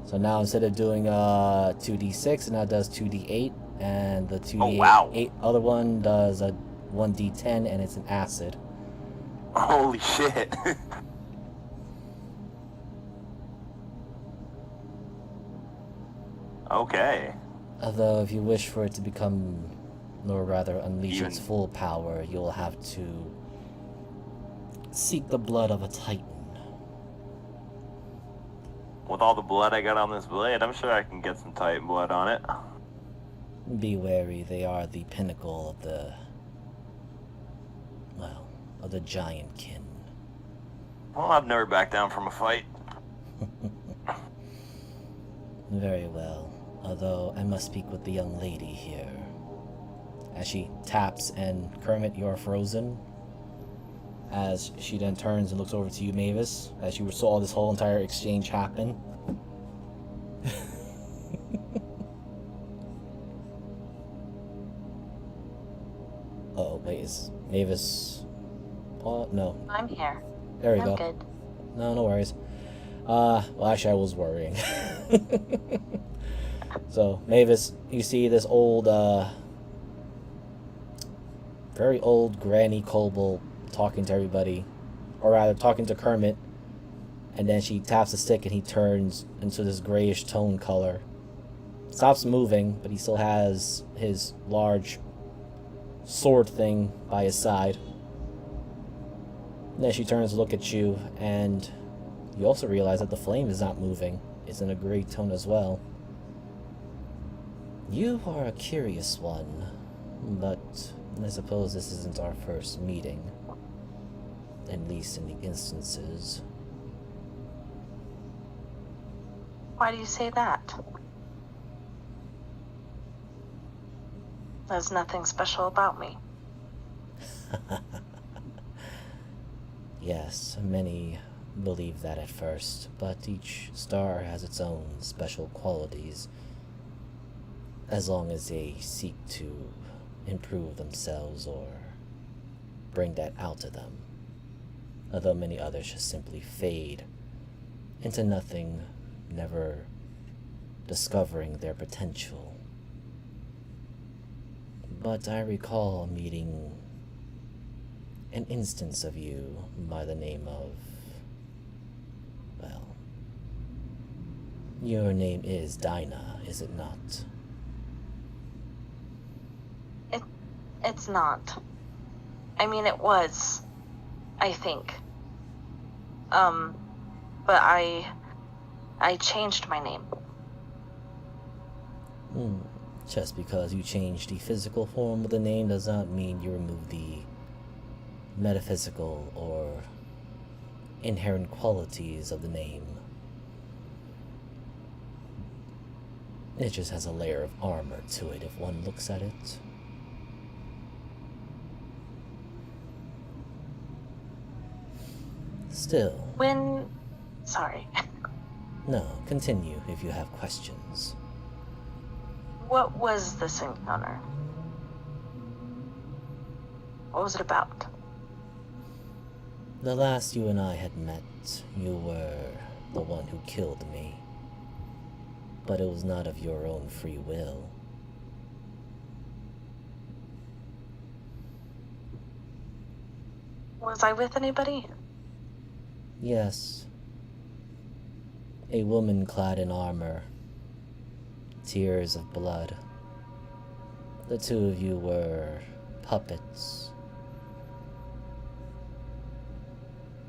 So now instead of doing 2d6, it now does 2d8, and the 2d8 Oh, wow. other one does a 1d10, and it's an acid. Holy shit. Okay. Although if you wish for it to become, or rather unleash its Even- full power, you'll have to seek the blood of a titan. With all the blood I got on this blade, I'm sure I can get some titan blood on it. Be wary, they are the pinnacle of the... well, of the giant kin. Well, I've never backed down from a fight. Very well. Although I must speak with the young lady here. As she taps, and Kermit, you are frozen. As she then turns and looks over to you, Mavis, as you saw this whole entire exchange happen. Oh, wait, is Mavis... oh, no. I'm here. There we I'm go. good. No, no worries. Well, actually, I was worrying. So, Mavis, you see this old, very old granny kobold talking to everybody, or rather, talking to Kermit, and then she taps a stick and he turns into this grayish tone color. Stops moving, but he still has his large sword thing by his side. And then she turns to look at you, and you also realize that the flame is not moving. It's in a gray tone as well. You are a curious one, but I suppose this isn't our first meeting. At least in the instances. Why do you say that? There's nothing special about me. Yes, many believe that at first, but each star has its own special qualities, as long as they seek to improve themselves or bring that out of them, although many others just simply fade into nothing, never discovering their potential. But I recall meeting an instance of you by the name of, well, your name is Dinah, is it not? It's not. I mean, it was, I think. But I changed my name. Just because you changed the physical form of the name does not mean you remove the metaphysical or inherent qualities of the name. It just has a layer of armor to it if one looks at it. Still. Sorry. No, continue if you have questions. What was this encounter? What was it about? The last you and I had met, you were the one who killed me. But it was not of your own free will. Was I with anybody? Yes. A woman clad in armor. Tears of blood. The two of you were puppets.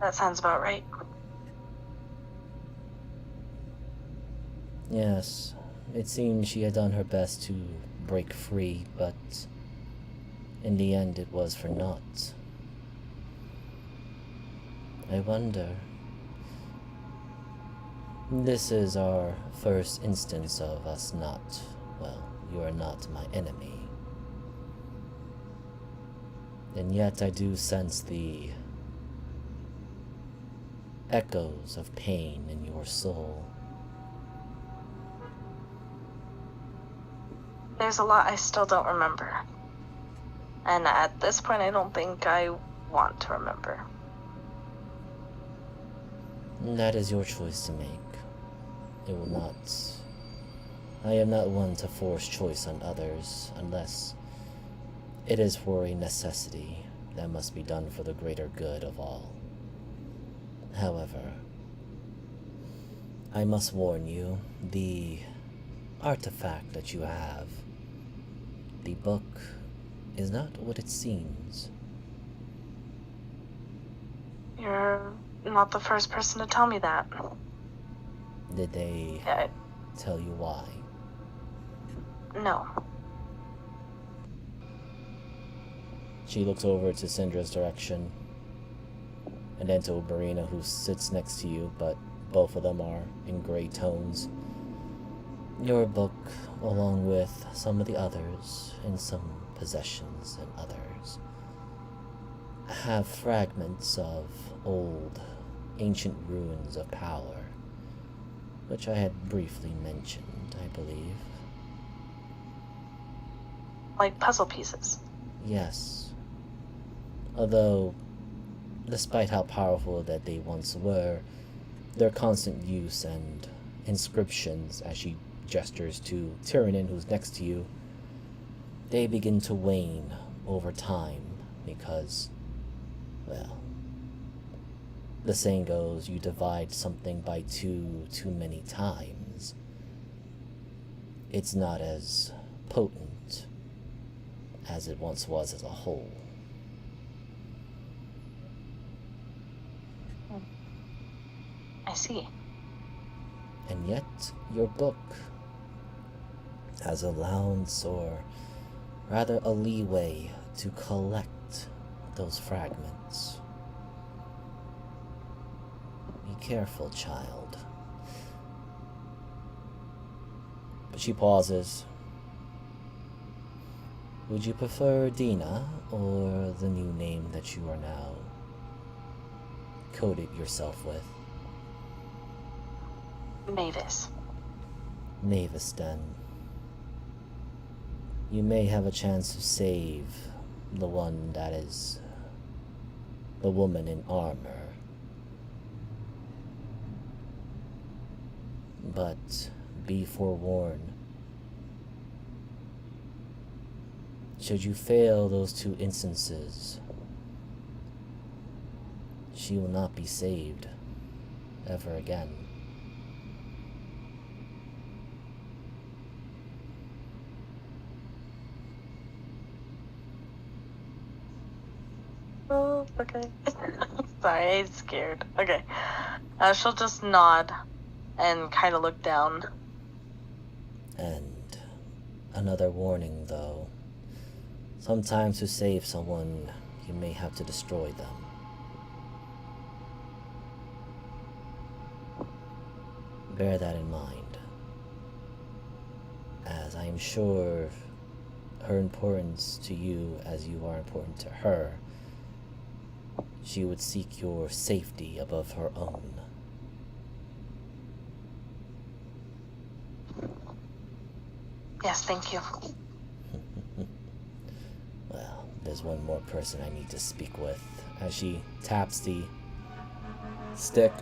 That sounds about right. Yes, it seemed she had done her best to break free, but in the end it was for naught. I wonder. This is our first instance of us not, well, you are not my enemy. And yet I do sense the echoes of pain in your soul. There's a lot I still don't remember. And at this point, I don't think I want to remember. That is your choice to make. It will not. I am not one to force choice on others, unless it is for a necessity that must be done for the greater good of all. However, I must warn you, the artifact that you have, the book, is not what it seems. You're not the first person to tell me that. Did they tell you why? No. She looks over to Syndra's direction, and then to Marina, who sits next to you, but both of them are in gray tones. Your book, along with some of the others, and some possessions and others, have fragments of old, ancient ruins of power, which I had briefly mentioned, I believe. Like puzzle pieces. Yes. Although, despite how powerful that they once were, their constant use and inscriptions, as she gestures to Tyrannin, who's next to you, they begin to wane over time because, well, the saying goes, you divide something by too many times. It's not as potent as it once was as a whole. I see. And yet, your book has allowance, or rather a leeway, to collect those fragments. Be careful, child. But she pauses. Would you prefer Dina or the new name that you are now coded yourself with? Mavis. Mavis, then. You may have a chance to save the one that is the woman in armor. But be forewarned. Should you fail those 2 instances, she will not be saved ever again. Oh, okay. Sorry, I'm scared. Okay. She'll just nod and kind of look down. And another warning, though. Sometimes to save someone, you may have to destroy them. Bear that in mind, as I am sure her importance to you as you are important to her, she would seek your safety above her own. Yes, thank you. Well, there's one more person I need to speak with, as she taps the stick.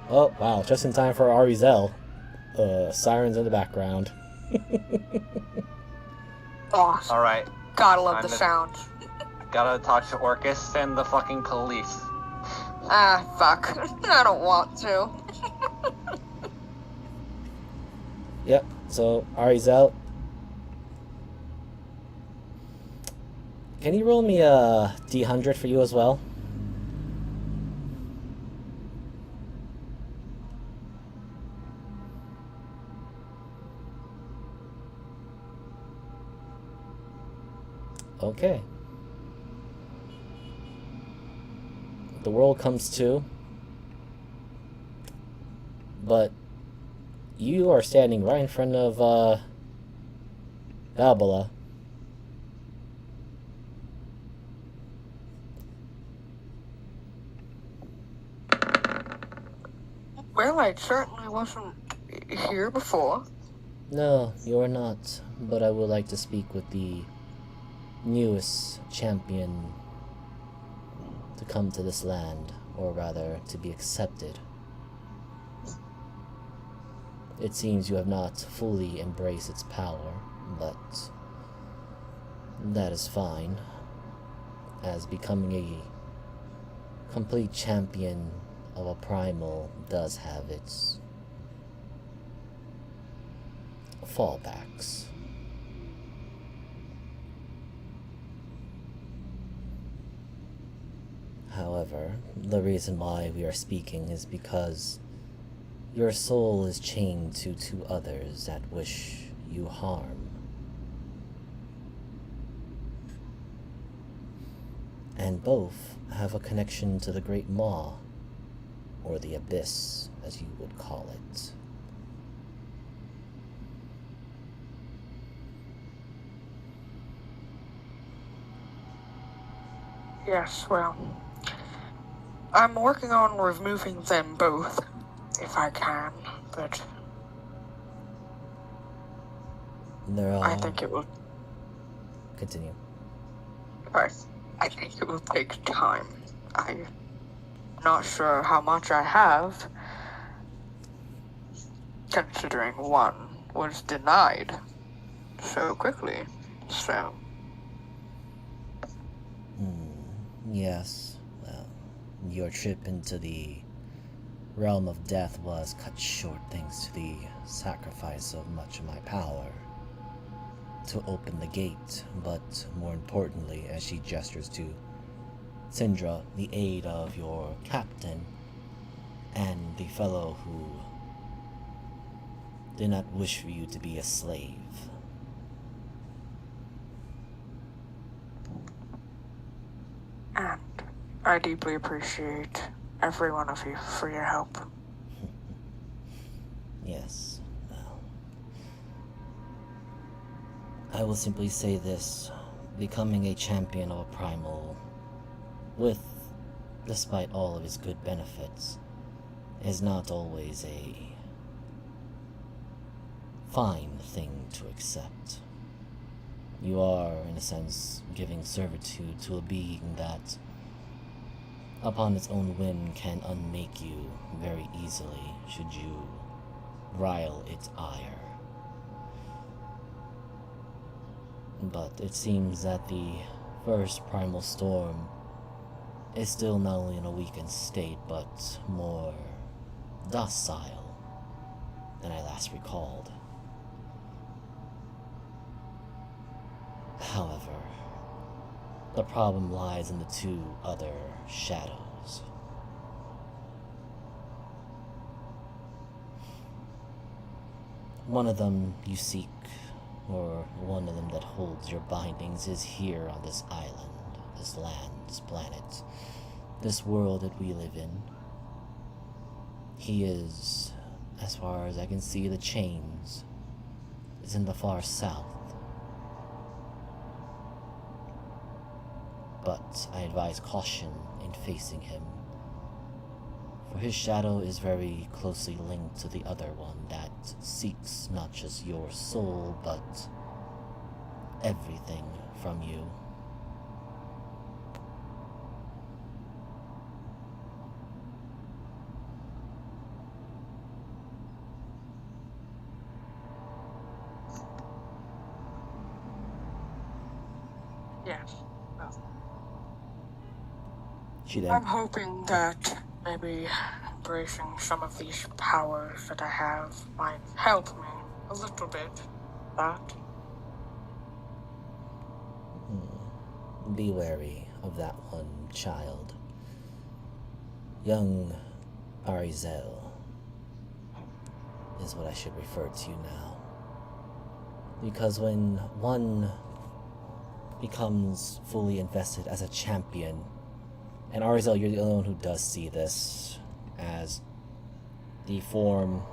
Oh, wow, just in time for Arizel. Sirens in the background. Awesome. Alright, Gotta love I'm the the- sound. gotta talk to Orcus and the fucking police. Ah, fuck. I don't want to. Yep, so Arizel. Can you roll me a D100 for you as well? Okay. The world comes to, but you are standing right in front of Babala. Well, I certainly wasn't here before. No, you are not, but I would like to speak with the newest champion to come to this land, or rather, to be accepted. It seems you have not fully embraced its power, but that is fine, as becoming a complete champion of a primal does have its fallbacks. However, the reason why we are speaking is because your soul is chained to 2 others that wish you harm. And both have a connection to the Great Maw, or the Abyss, as you would call it. Yes, well, I'm working on removing them both, if I can, but They're all... I think it will. Continue. I think it will take time. I'm not sure how much I have, considering one was denied so quickly. So, Yes, well, your trip into the realm of death was cut short thanks to the sacrifice of much of my power to open the gate, but more importantly, as she gestures to Syndra, the aid of your captain and the fellow who did not wish for you to be a slave. I deeply appreciate every one of you for your help. Yes. Well, I will simply say this. Becoming a champion of a primal, despite all of his good benefits, is not always a fine thing to accept. You are, in a sense, giving servitude to a being that, upon its own whim, can unmake you very easily should you rile its ire. But it seems that the first primal storm is still not only in a weakened state, but more docile than I last recalled. However, the problem lies in the two other shadows. One of them you seek, or one of them that holds your bindings, is here on this island, this land, this planet, this world that we live in. He is, as far as I can see, the chains is in the far south. But I advise caution in facing him, for his shadow is very closely linked to the other one that seeks not just your soul, but everything from you. Yes. She then I'm hoping that maybe embracing some of these powers that I have might help me a little bit. That. Be wary of that one, child. Young Arizel is what I should refer to now. Because when one becomes fully invested as a champion, and Arizel, you're the only one who does see this, as the form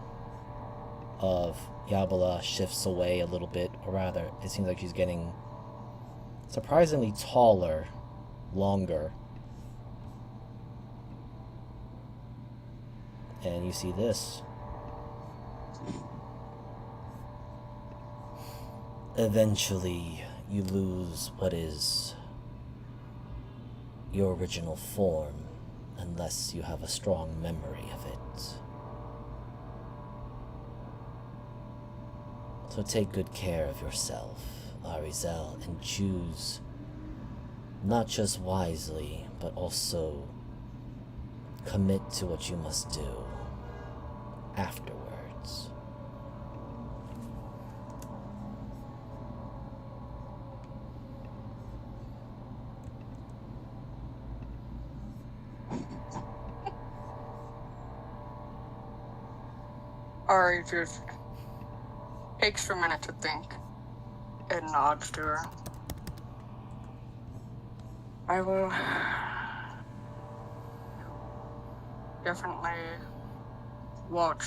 of Yabala shifts away a little bit, or rather, it seems like she's getting surprisingly taller, longer. And you see this. Eventually, you lose what is your original form, unless you have a strong memory of it. So take good care of yourself, Arizel, and choose not just wisely, but also commit to what you must do afterwards. Ari just takes a minute to think and nods to her. I will definitely watch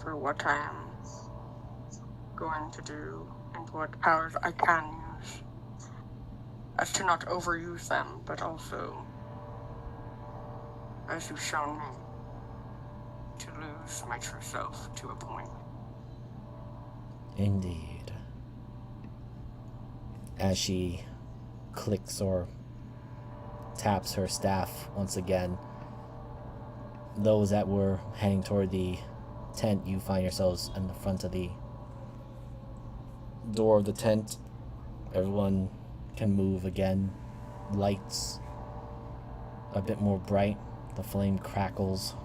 for what I am going to do and what powers I can use, as to not overuse them, but also, as you've shown me, to lose my true self to a point. Indeed. As she clicks or taps her staff once again, those that were heading toward the tent, you find yourselves in the front of the door of the tent. Everyone can move again. Lights a bit more bright. The flame crackles.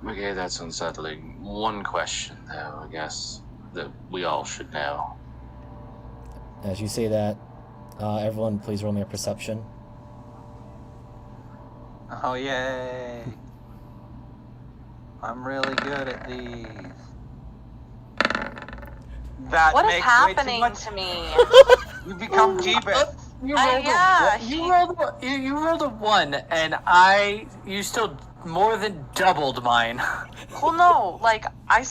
Okay, that's unsettling. One question, though, I guess, that we all should know. As you say that, everyone please roll me a perception. Oh, yay! I'm really good at these. That What is makes happening way too to me? much. You become Jeebus. You yeah, you rolled a 1, and you still more than doubled mine. Well, no, like I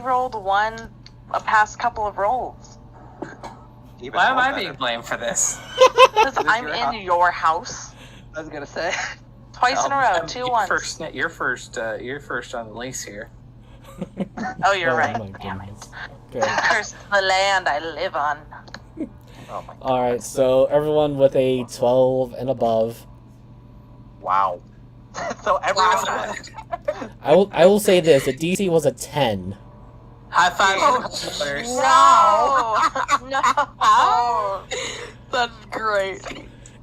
rolled a past couple of rolls Even Why am roll I better. being blamed for this? because It was I'm your in house. your house I was gonna say. twice in a row, 2 You're ones. you're first on the lease here. Oh, you're Oh right. my Damn it. goodness. Okay. Curse the land I live on. Oh my. All right. So everyone with a 12 and above. Wow. So everyone. I will say this: the DC was a 10. High five Oh, to the listeners. No. That's great.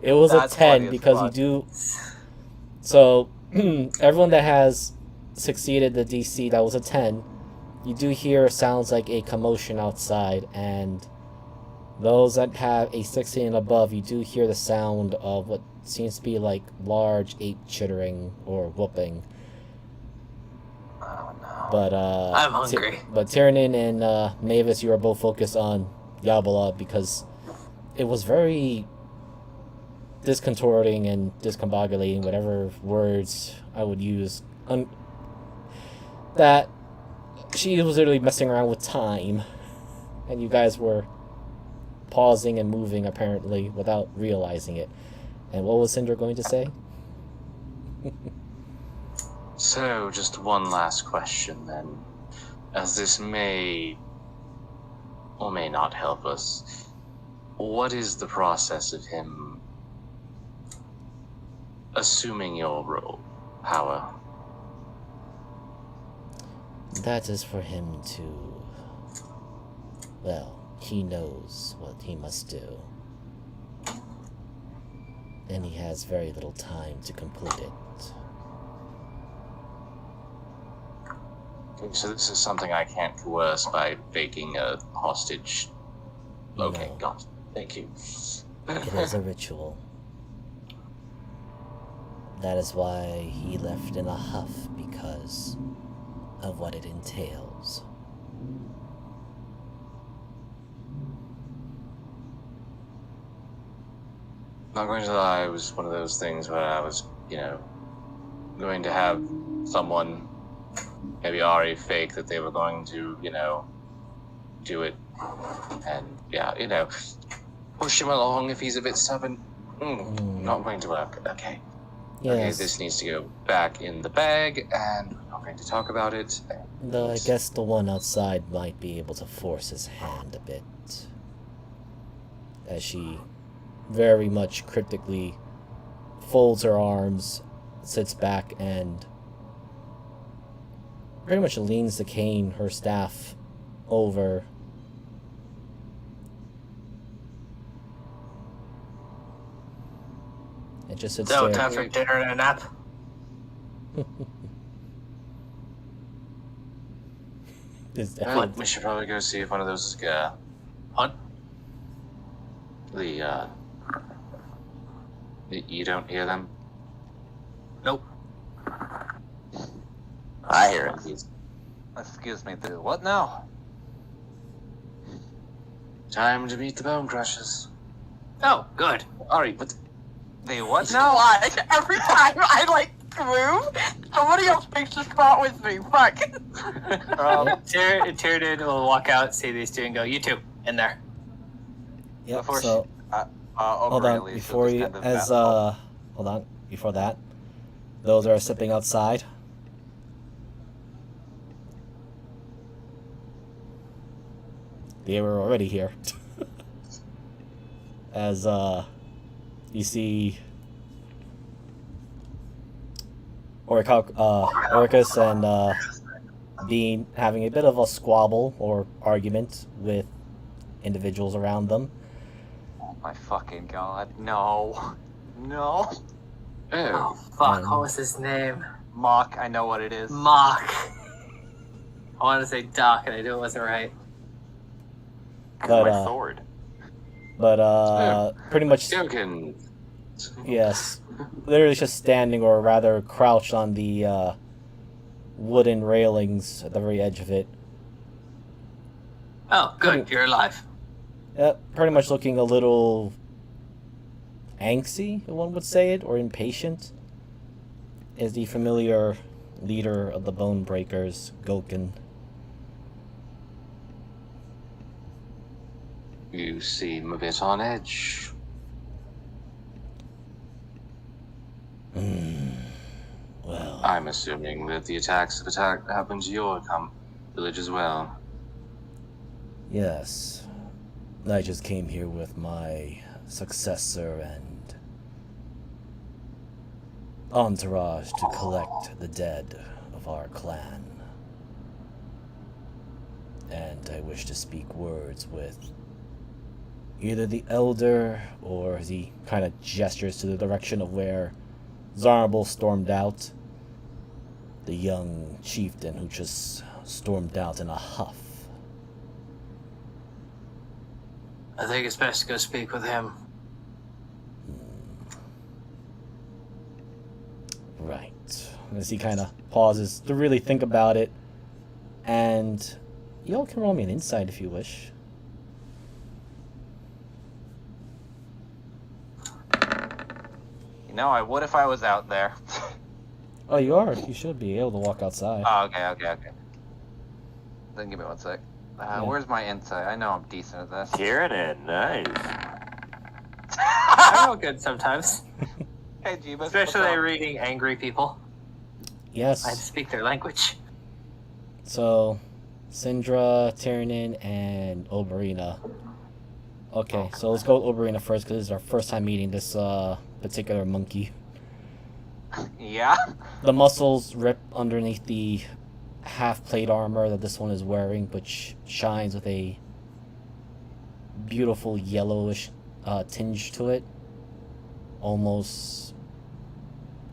It was That's a 10 funny as because you fuck. do. So everyone that has succeeded the DC that was a 10, you do hear sounds like a commotion outside, and those that have a 16 and above, you do hear the sound of what seems to be like large ape chittering or whooping. Oh no. But I'm hungry. But Tyrannin and Mavis, you are both focused on Yabala because it was very discontorting and discombobulating, whatever words I would use. That she was literally messing around with time, and you guys were pausing and moving apparently without realizing it. And what was Cinder going to say? So, just one last question then. As this may or may not help us, what is the process of him assuming your role, power? That is for him to... Well, he knows what he must do. And he has very little time to complete it. Okay, so this is something I can't coerce by faking a hostage. Okay, No. got it. Thank you. It is a ritual. That is why he left in a huff, because of what it entails. Not going to lie, it was one of those things where I was, going to have someone, maybe Ari, fake that they were going to, do it. And, yeah, push him along if he's a bit stubborn. Not going to work. Okay. Okay, Yes, this needs to go back in the bag, and we're not going to talk about it. though I guess the one outside might be able to force his hand a bit. As she very much cryptically folds her arms, sits back, and pretty much leans the cane, her staff, over. It just sits So, there. time for dinner and a nap. Is that- Well, we should probably go see if one of those is What? You don't hear them? Nope. I hear it. Excuse me, dude. What now? Time to meet the bone crushers. Oh, good. Ari, but The what No, now? every time I move, somebody else takes the spot with me. Fuck. Tyrannin will walk out, see these two, and go, "You two, in there." Yep, Before so... Hold on, Overly, before this you, kind of as, battle. hold on, before that, those are stepping outside. They were already here. As, you see Orcus and, Bean having a bit of a squabble or argument with individuals around them. Oh my fucking god. No. No. Oh, fuck. Um, What was his name? Mock, I know what it is. Mock. I wanted to say Doc, and I knew it wasn't right. But, My sword. pretty much, Jokin. yes, literally just standing, or rather crouched on the, wooden railings at the very edge of it. Oh, good. You're alive. Yep, pretty much looking a little angsty, if one would say it, or impatient, is the familiar leader of the Bone Breakers, Gulkin. You seem a bit on edge. Well, I'm assuming that the attacks have happened to your village as well. yes. I just came here with my successor and entourage to collect the dead of our clan. And I wish to speak words with either the elder, or as he kind of gestures to the direction of where Zarnable stormed out, the young chieftain who just stormed out in a huff. I think it's best to go speak with him. Right. As he kind of pauses to really think about it, and y'all can roll me an insight if you wish. You know, I would if I was out there. Oh, you are. You should be able to walk outside. Oh, okay. Then give me 1 sec. Yeah. Where's my insight? I know I'm decent at this. Kieran, nice. I roll good sometimes, Hey, Jeebus. especially reading angry people. Yes. I speak their language. So, Syndra, Tiernan, and Oberina. Okay, so let's go with Oberina first, because this is our first time meeting this particular monkey. Yeah? The muscles rip underneath the half-plate armor that this one is wearing, which shines with a beautiful yellowish tinge to it. Almost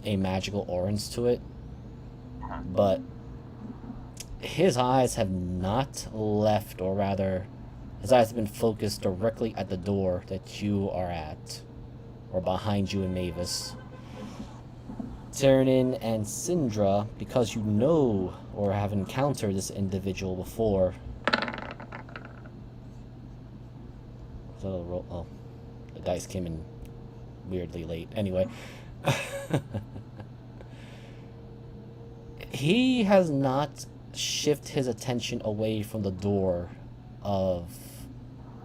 a magical orange to it. But his eyes have not left, or rather, his eyes have been focused directly at the door that you are at, or behind you and Mavis. Tiernan and Syndra, because you know or have encountered this individual before. So, oh, the dice came in weirdly late. Anyway. He has not shifted his attention away from the door of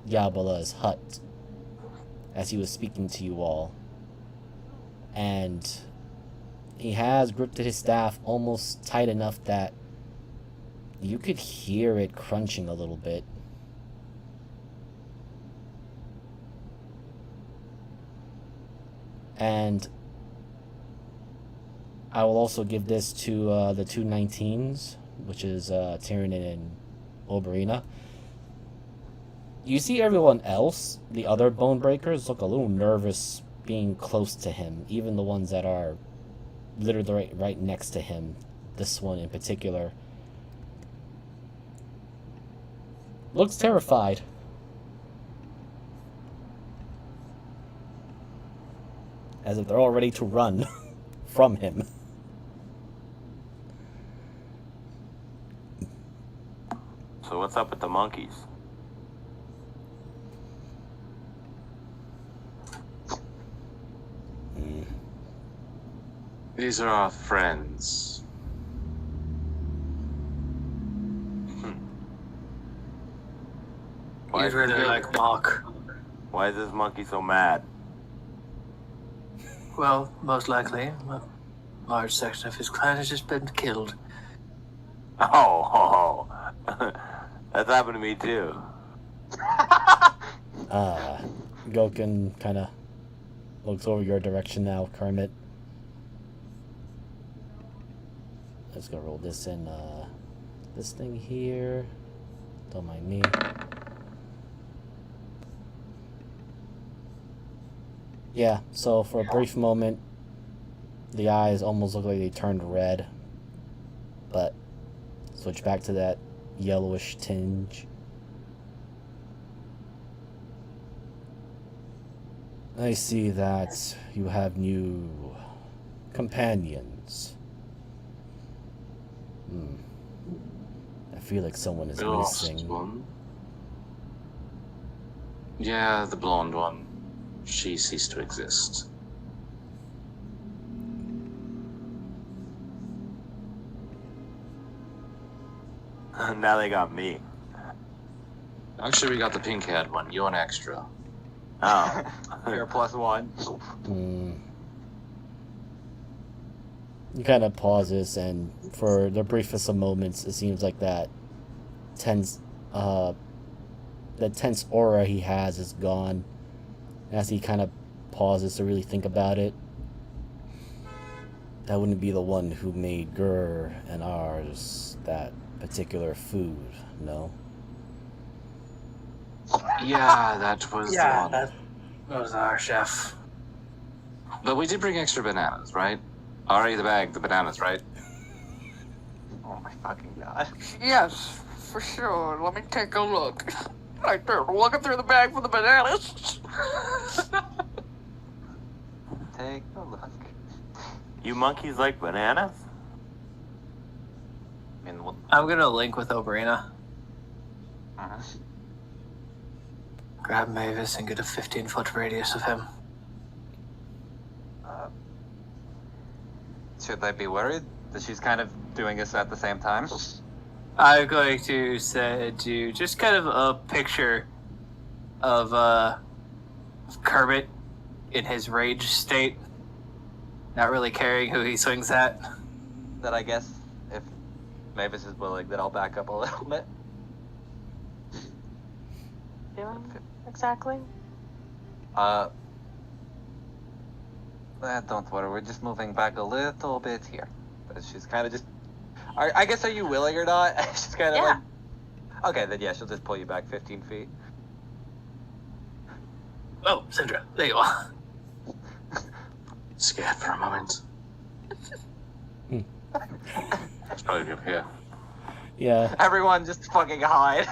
Yabala's hut as he was speaking to you all. And he has gripped his staff almost tight enough that you could hear it crunching a little bit. And I will also give this to the two 19s, which is Tiernan and Oberina. You see everyone else, the other bone breakers, look a little nervous being close to him, even the ones that are literally right next to him. This one in particular looks terrified. As if they're all ready to run from him. So what's up with the monkeys? These are our friends. Why You'd is, really like Mark. why is this monkey so mad? Well, most likely, a large section of his clan has just been killed. Oh, that's happened to me too. Gulkin kind of looks over your direction now, Kermit. Let's go roll this in, this thing here. Don't mind me. Yeah, so for a brief moment, the eyes almost look like they turned red, but switch back to that yellowish tinge. I see that you have new companions. I feel like someone is The lost missing. one. Yeah, the blonde one. she ceased to exist. Now they got me. Actually, we got the pink-haired one. You an extra. Oh. You're +1. He kind of pauses, and for the briefest of moments, it seems like that tense aura he has is gone. As he kind of pauses to really think about it, that wouldn't be the one who made Gur and ours that particular food, no? Yeah, that was the one. that was our chef. But we did bring extra bananas, right? Already the bag, the bananas, right? Oh my fucking god. Yes, for sure. Let me take a look. I start looking through the bag for the bananas. Take a look. You monkeys like bananas? I mean, I'm gonna link with Oberina, grab Mavis, and get a 15-foot radius of him. should they be worried that she's kind of doing this at the same time? I'm going to do just kind of a picture of Kermit in his rage state, not really caring who he swings at. That I guess if Mavis is willing, then I'll back up a little bit. Doing exactly? Don't worry, we're just moving back a little bit here. But she's kind of just... I guess, are you willing or not? She's kind of Yeah. like... Okay, then yeah, she'll just pull you back 15 feet. Oh, Syndra, there you are. Scared for a moment. It's probably up here. Yeah. Everyone just fucking hide.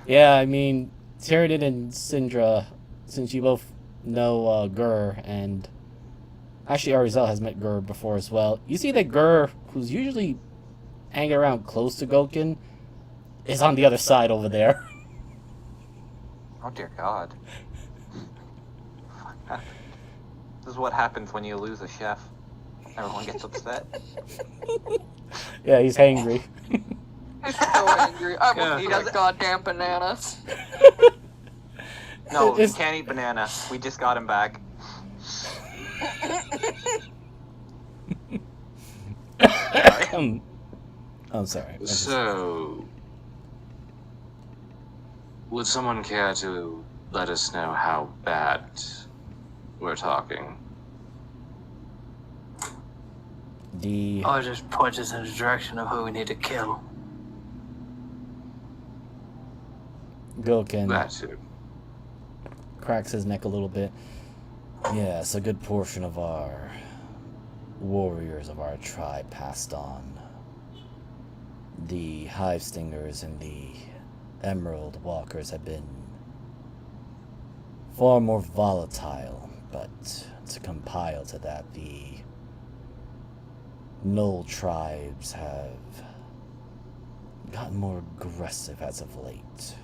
Yeah, I mean, Tyranid and Syndra, since you both know Gur, and actually Arizel has met Gur before as well, you see that Gur, who's usually hanging around close to Gokin, is on the other side over there. Oh dear God. This is what happens when you lose a chef. Everyone gets upset. Yeah, he's hangry. He's so angry. I Yeah. want He these doesn't- goddamn bananas. No, he It's- can't eat banana. We just got him back. I'm sorry. So, would someone care to let us know how bad we're talking? Or just point us in the direction of who we need to kill. Gokin That too. cracks his neck a little bit. Yes, a good portion of our warriors of our tribe passed on. The Hive Stingers and the Emerald Walkers have been far more volatile, but to compile to that, the Knoll tribes have gotten more aggressive as of late.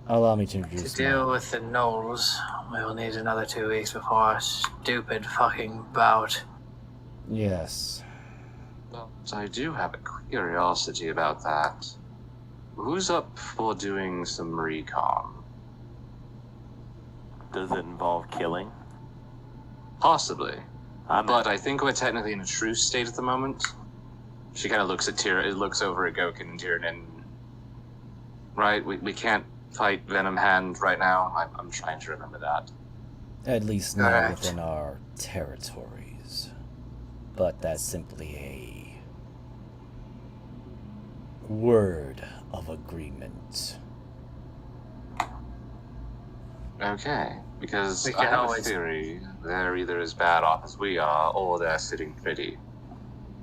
Allow me to To introduce deal with the Knolls, we will need another 2 weeks before our stupid fucking bout. Yes. Well, I do have a curiosity about that. Who's up for doing some recon? Does it involve killing? Possibly. I'm But I think we're technically in a truce state at the moment. She kind of looks at looks over at Gokin and Tyranid. Right? We can't fight Venom Hand right now. I'm trying to remember that. At least not Correct. within our territories. But that's simply a word of agreement. Okay, because We I can have always- a theory. They're either as bad off as we are, or they're sitting pretty.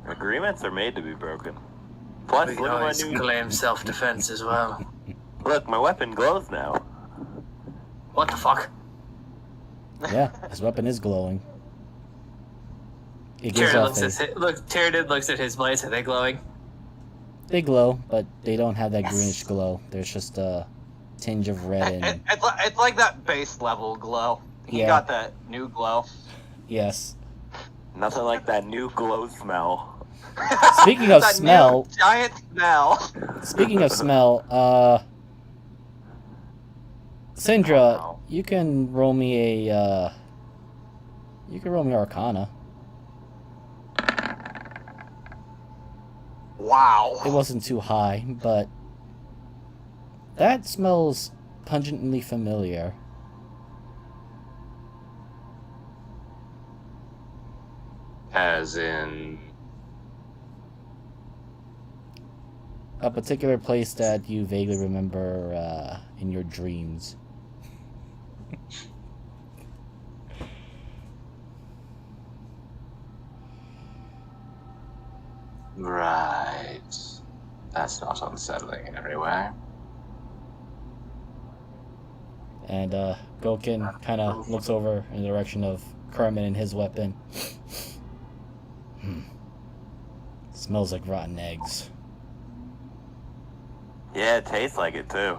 Agreements are made to be broken. Plus, We can look at my always new... claim self-defense as well. Look, my weapon glows now. What the fuck? Yeah, his weapon is glowing. It gives Tyranid off looks at Tyranid looks at his blades. Are they glowing? They glow, but they don't have that greenish glow. There's just a tinge of red and... It's like that base level glow. He Yeah. got that new glow. Yes. Nothing like that new glow smell. Speaking of That smell... new giant smell. Speaking of smell, Syndra, Oh, you can roll me a, you can roll me Arcana. wow. It wasn't too high, but that smells pungently familiar. As in, A particular place that you vaguely remember in your dreams. right. That's not unsettling in every way. And Gokin kind of looks over in the direction of Kermit and his weapon. Smells like rotten eggs. Yeah, it tastes like it too.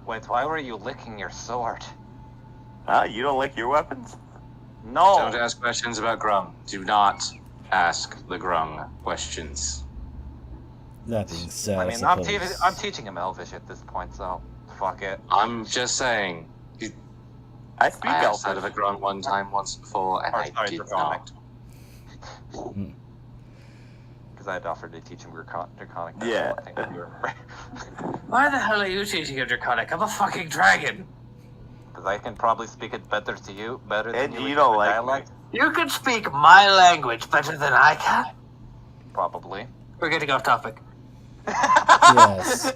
Wait, why were you licking your sword? Huh? You don't lick your weapons? No. Don't ask questions about Grung. Do not ask the Grung questions. That being said, I mean, suppose... I'm teaching him Elvish at this point, so fuck it. I'm just saying. I speak I asked out of Elvish. a Grung once before, and Or, I sorry, did Draconic. not. Because I had offered to teach him Draconic. Yeah. I think you remember. Why the hell are you teaching a Draconic? I'm a fucking dragon. Because I can probably speak it better than And you. you in don't your like dialect. You can speak my language better than I can. Probably. We're getting off topic. Yes.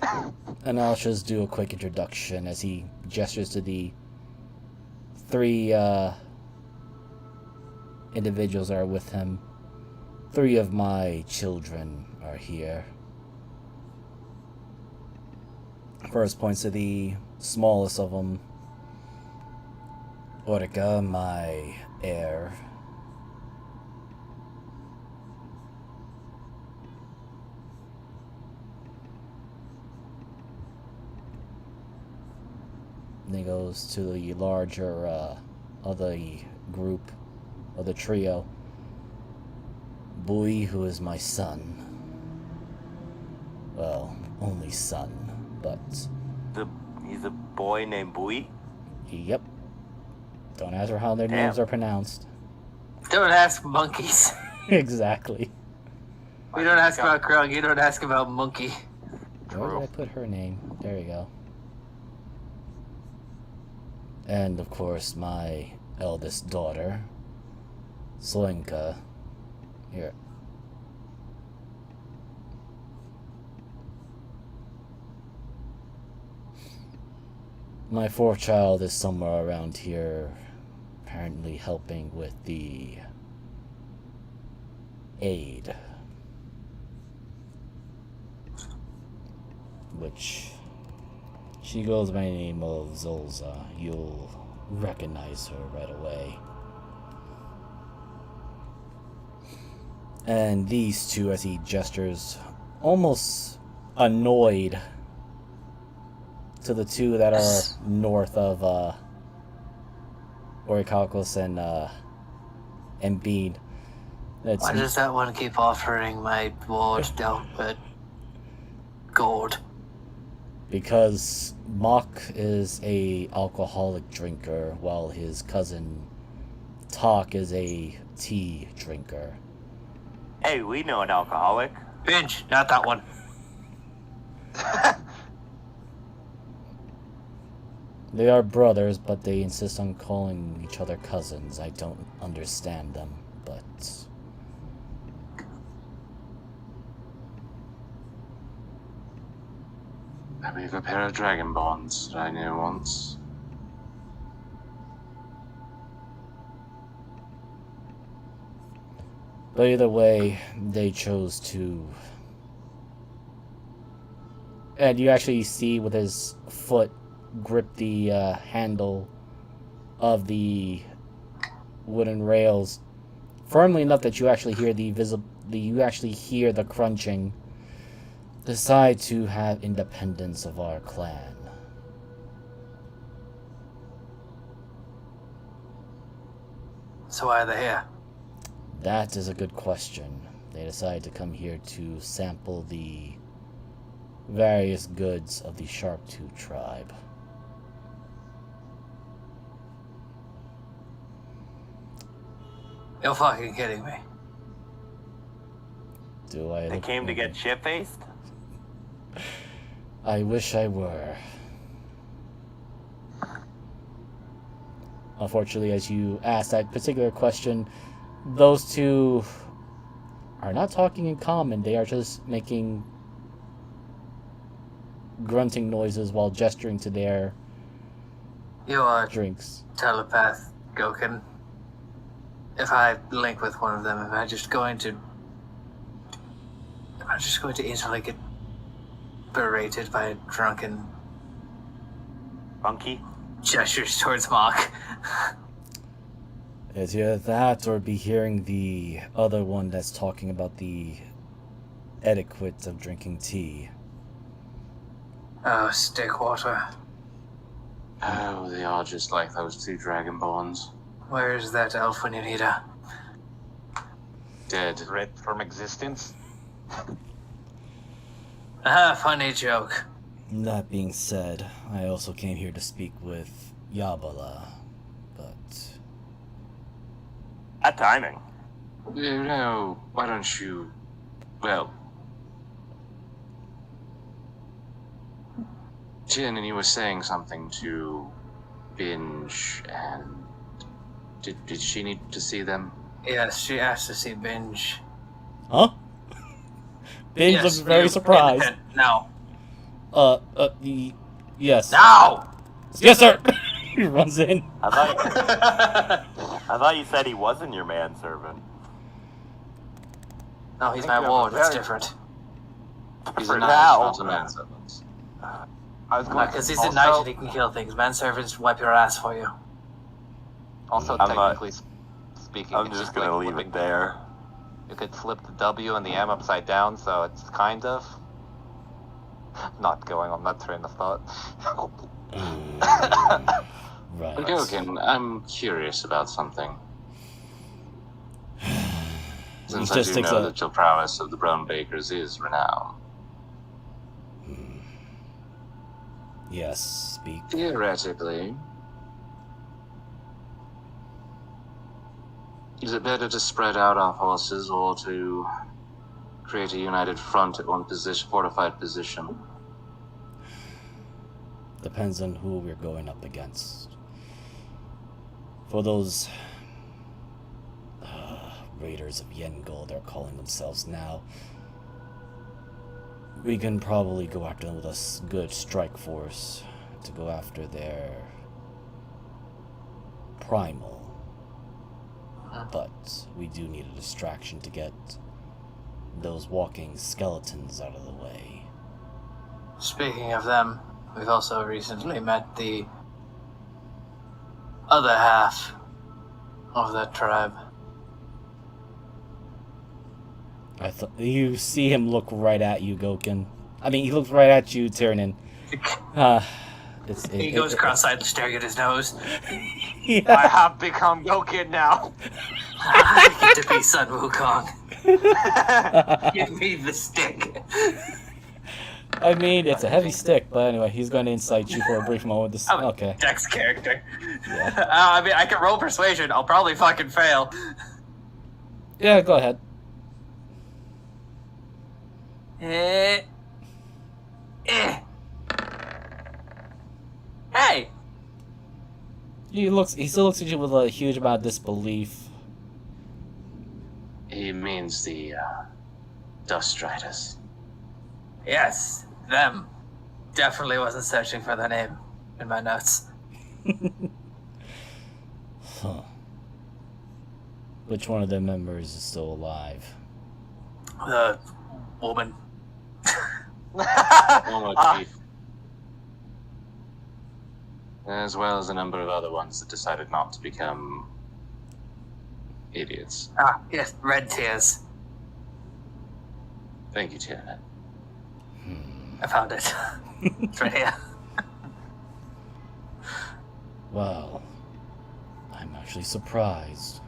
And I'll just do a quick introduction as he gestures to the three individuals that are with him. 3 of my children are here. First points to the smallest of them. Orica, my heir. Then he goes to the larger of the group, of the trio. Bui, who is my son. Well, only son, but... He's a boy named Bui. Yep. Don't ask her how their Damn. names are pronounced. Don't ask monkeys. Exactly. We don't ask about Krung, you don't ask about monkey. Where did I put her name? There you go. And, of course, my eldest daughter, Slinka. Here. My 4th child is somewhere around here, apparently helping with the aid. Which, she goes by the name of Zolza. You'll recognize her right away. And these 2, as he gestures, almost annoyed, to the 2 that are north of Orichalcos and Bean. Why does that one keep offering my ward gold? Because Mock is a alcoholic drinker, while his cousin Talk is a tea drinker. Hey, we know an alcoholic. Binge, not that one. They are brothers, but they insist on calling each other cousins. I don't understand them, but... Maybe a pair of dragonborns that I knew once. But either way, they chose to... And you actually see with his foot grip the handle of the wooden rails firmly enough that you actually hear the crunching decide to have independence of our clan. So why are they here? That is a good question. They decided to come here to sample the various goods of the Sharptooth tribe. You're fucking kidding me. Do I? They came to get shit-faced? I wish I were. Unfortunately, as you asked that particular question, those two are not talking in common. They are just making grunting noises while gesturing to their You are drinks. telepath, Goken. If I link with one of them, am I just going to instantly get berated by a drunken Funky? gestures towards Mock? It's either that or be hearing the other one that's talking about the etiquette of drinking tea. Oh, stick water. Oh, they are just like those two dragonborns. Where is that elf when you need her? Dead. Ripped from existence. Ah, funny joke. That being said, I also came here to speak with Yabala, but That timing. You know, why don't you... Well... Jin, and you were saying something to Binge, and... Did she need to see them? Yes, she asked to see Binge. huh? Binge Yes, looks very you- surprised. No. Yes. No! Yes, sir. He runs in. I thought you said he wasn't your manservant. No, he's I think my you have ward. a That's very- different. He's For a knight, now. not a manservant. I was going Because to he's a knight and he can kill things. Manservants wipe your ass for you. Also, I'm not- technically speaking, I'm it's just like gonna leave flipping it there. You could flip the W and the M upside down, so it's kind of not going on that train of thought. Right. Goken, I'm curious about something. Since I just do takes know a- that your prowess of the Brown Bakers is renowned. Yes, speak. Theoretically, is it better to spread out our forces or to create a united front at one position, fortified position? Depends on who we're going up against. For those Raiders of Yengold, they're calling themselves now, we can probably go after them with a good strike force to go after their primal. But we do need a distraction to get those walking skeletons out of the way. Speaking of them, we've also recently met the other half of that tribe. I thought you see him look right at you, Goken. I mean, he looks right at you, Tiernan. He goes cross-eyed staring at his nose. Yeah. I have become Gokin now. I get to be Sun Wukong. Give me the stick. I mean, it's a heavy stick, but anyway, he's going to incite you for a brief moment. I'm a Okay. Dex character. Yeah. I mean, I can roll persuasion. I'll probably fucking fail. Yeah, go ahead. Eh. Hey! He still looks at you with a huge amount of disbelief. He means the Dust Riders. Yes, them. Definitely wasn't searching for the name in my notes. Huh. Which one of their members is still alive? The woman. Former chief. As well as a number of other ones that decided not to become idiots. Ah, yes, red tears. Thank you, Tiernan. I found it. It's right here. Well, I'm actually surprised.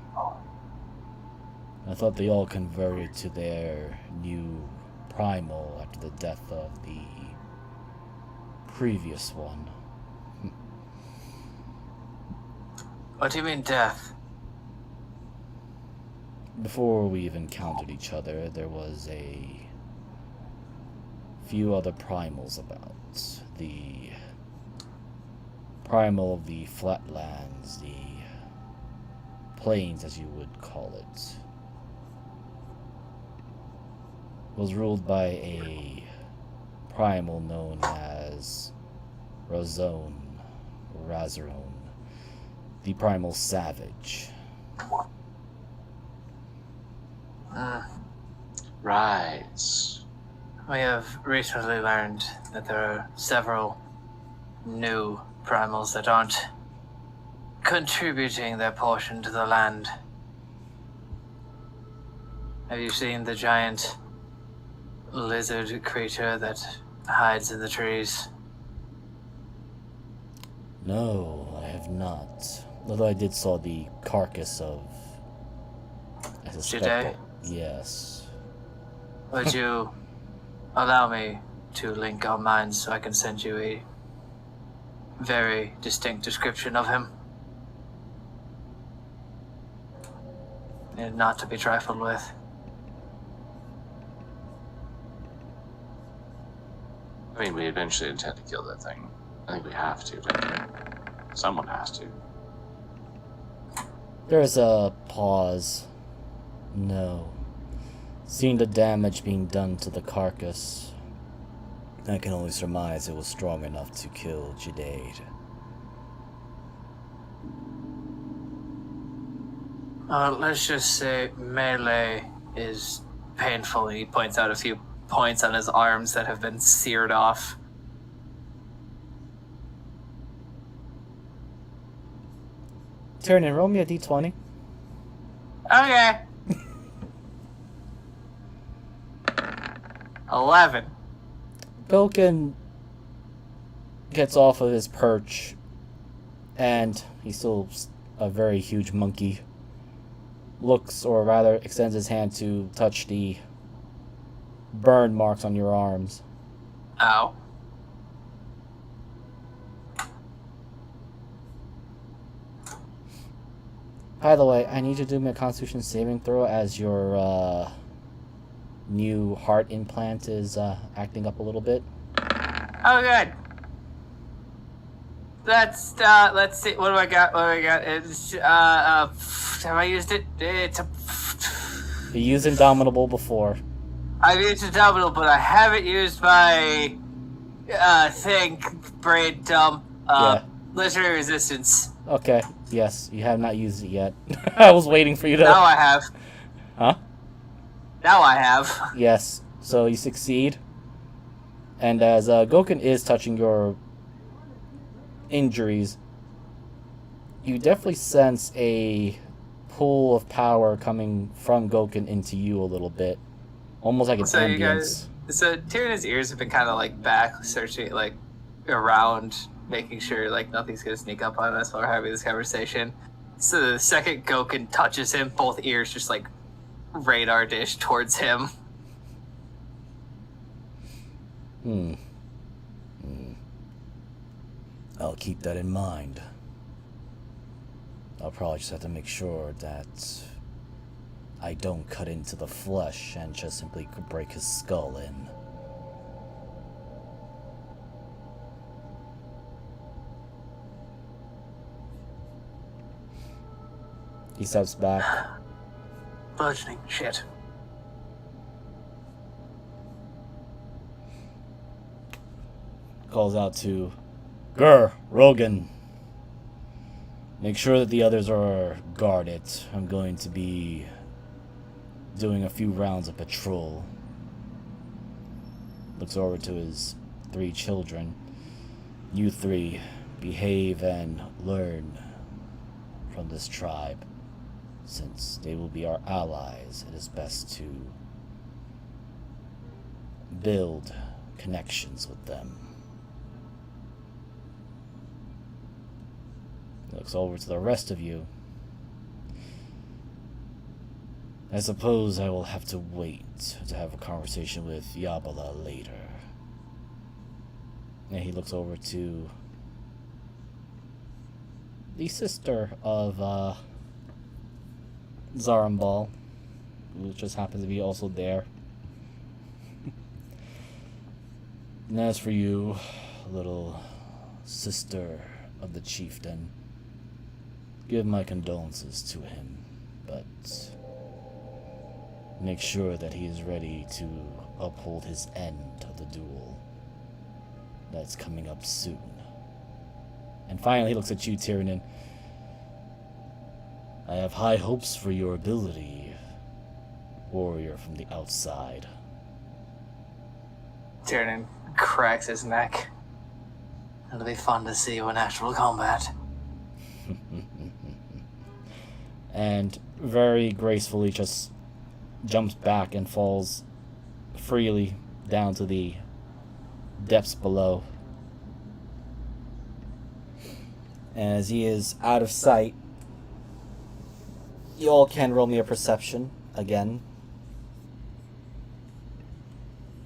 I thought they all converted to their new primal after the death of the previous one. What do you mean death? Before we even encountered each other, there was a few other primals about. The primal of the flatlands, the plains as you would call it, was ruled by a primal known as Razone, the primal savage. Right. We have recently learned that there are several new primals that aren't contributing their portion to the land. Have you seen the giant lizard creature that hides in the trees? No, I have not. Although I did saw the carcass of... I suspect Today? that- Yes. Would you allow me to link our minds so I can send you a very distinct description of him? And not to be trifled with. I mean, we eventually intend to kill that thing. I think we have to, don't we? Someone has to. There's a pause. No. Seeing the damage being done to the carcass, I can only surmise it was strong enough to kill Jade. Let's just say melee is painful. He points out a few points on his arms that have been seared off. Tyrion, roll me a d20. Okay. 11. Bilkin gets off of his perch, and he's still a very huge monkey. Looks, or rather extends his hand to touch the burn marks on your arms. Ow. By the way, I need to do my Constitution saving throw as your new heart implant is acting up a little bit. Oh, good. Let's see. What do I got? It's, have I used it? It's a... You used Indomitable before. I've used Indomitable, but I haven't used my, brain dump, Yeah. literary resistance. Okay, yes, you have not used it yet. I was waiting for you to... Now I have. Huh? Now I have. Yes, so you succeed. And as Goken is touching your injuries, you definitely sense a pull of power coming from Goken into you a little bit. Almost like an So you ambience. So Tyrion's ears have been kind of like back, searching like around, making sure like nothing's gonna sneak up on us while we're having this conversation. So the second Goken touches him, both ears just like radar dish towards him. I'll keep that in mind. I'll probably just have to make sure that I don't cut into the flesh and just simply break his skull in. He steps back. Bludgeoning. Shit. Calls out to Gur, Rogan. Make sure that the others are guarded. I'm going to be doing a few rounds of patrol. Looks over to his 3 children. You 3, behave and learn from this tribe. Since they will be our allies, it is best to build connections with them. Looks over to the rest of you. I suppose I will have to wait to have a conversation with Yabala later. And he looks over to the sister of Zarambal, who just happens to be also there. And as for you, little sister of the chieftain, give my condolences to him, but make sure that he is ready to uphold his end of the duel that's coming up soon. And finally, he looks at you, Tyrion. I have high hopes for your ability, warrior from the outside. Tyrion cracks his neck. It'll be fun to see you in actual combat. And very gracefully just jumps back and falls freely down to the depths below. As he is out of sight, you all can roll me a perception again.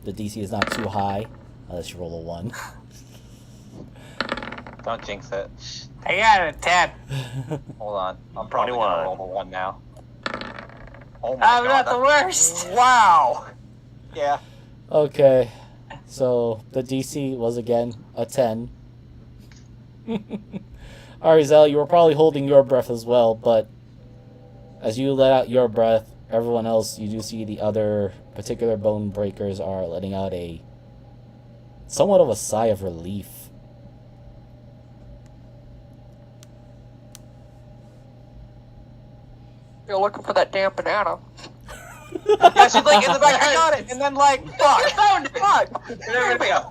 The DC is not too high, unless you roll a 1. Don't jinx it. I got a 10. Hold on. I'm probably 21. gonna roll the 1 now. Oh my I'm god. not the worst. Wow! Yeah. Okay, so the DC was again a 10. Arizel, you were probably holding your breath as well, but as you let out your breath, everyone else, you do see the other particular bone breakers are letting out a somewhat of a sigh of relief. You're looking for that damn banana. Yeah, she's like, in the back, I got it! And then like, fuck! Found it! Fuck! There we go.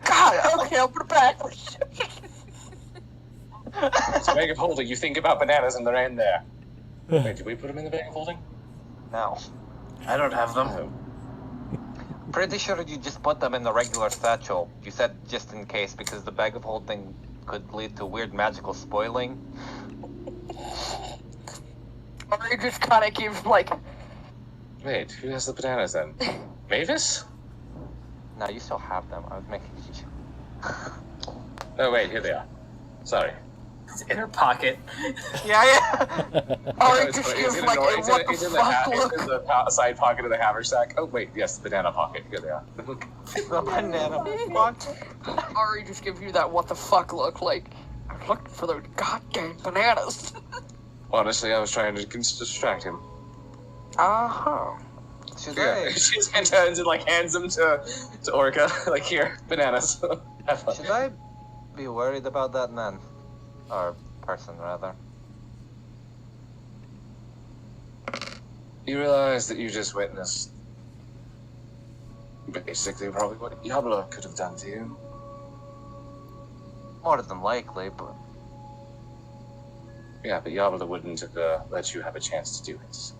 God, okay, I'll put it back. It's a bag of holding. You think about bananas and they're in there. Wait, did we put them in the bag of holding? No. I don't have them. No. Pretty sure you just put them in the regular satchel. You said just in case because the bag of holding could lead to weird magical spoiling. Or you just kind of give, like... Wait, who has the bananas then? Mavis? No, you still have them. I was making No, wait, here they are. Sorry. It's in her pocket. Yeah. Or you It's just in give, the like, nor- a it's what in- it's the in the fuck ha- look. It's in the side pocket of the haversack. Oh, wait, yes, the banana pocket. Here they are. The banana. Fuck. Or just give you that what the fuck look, like, I'm looking for those goddamn bananas. Honestly, I was trying to distract him. Uh-huh. Should Yeah, I? she just turns and like hands them to Orca. Like, here, bananas. Have fun. Should I be worried about that man? Or person, rather. You realize that you just witnessed basically probably what Diablo could have done to you. More than likely, but... Yeah, but Diablo wouldn't have let you have a chance to do it.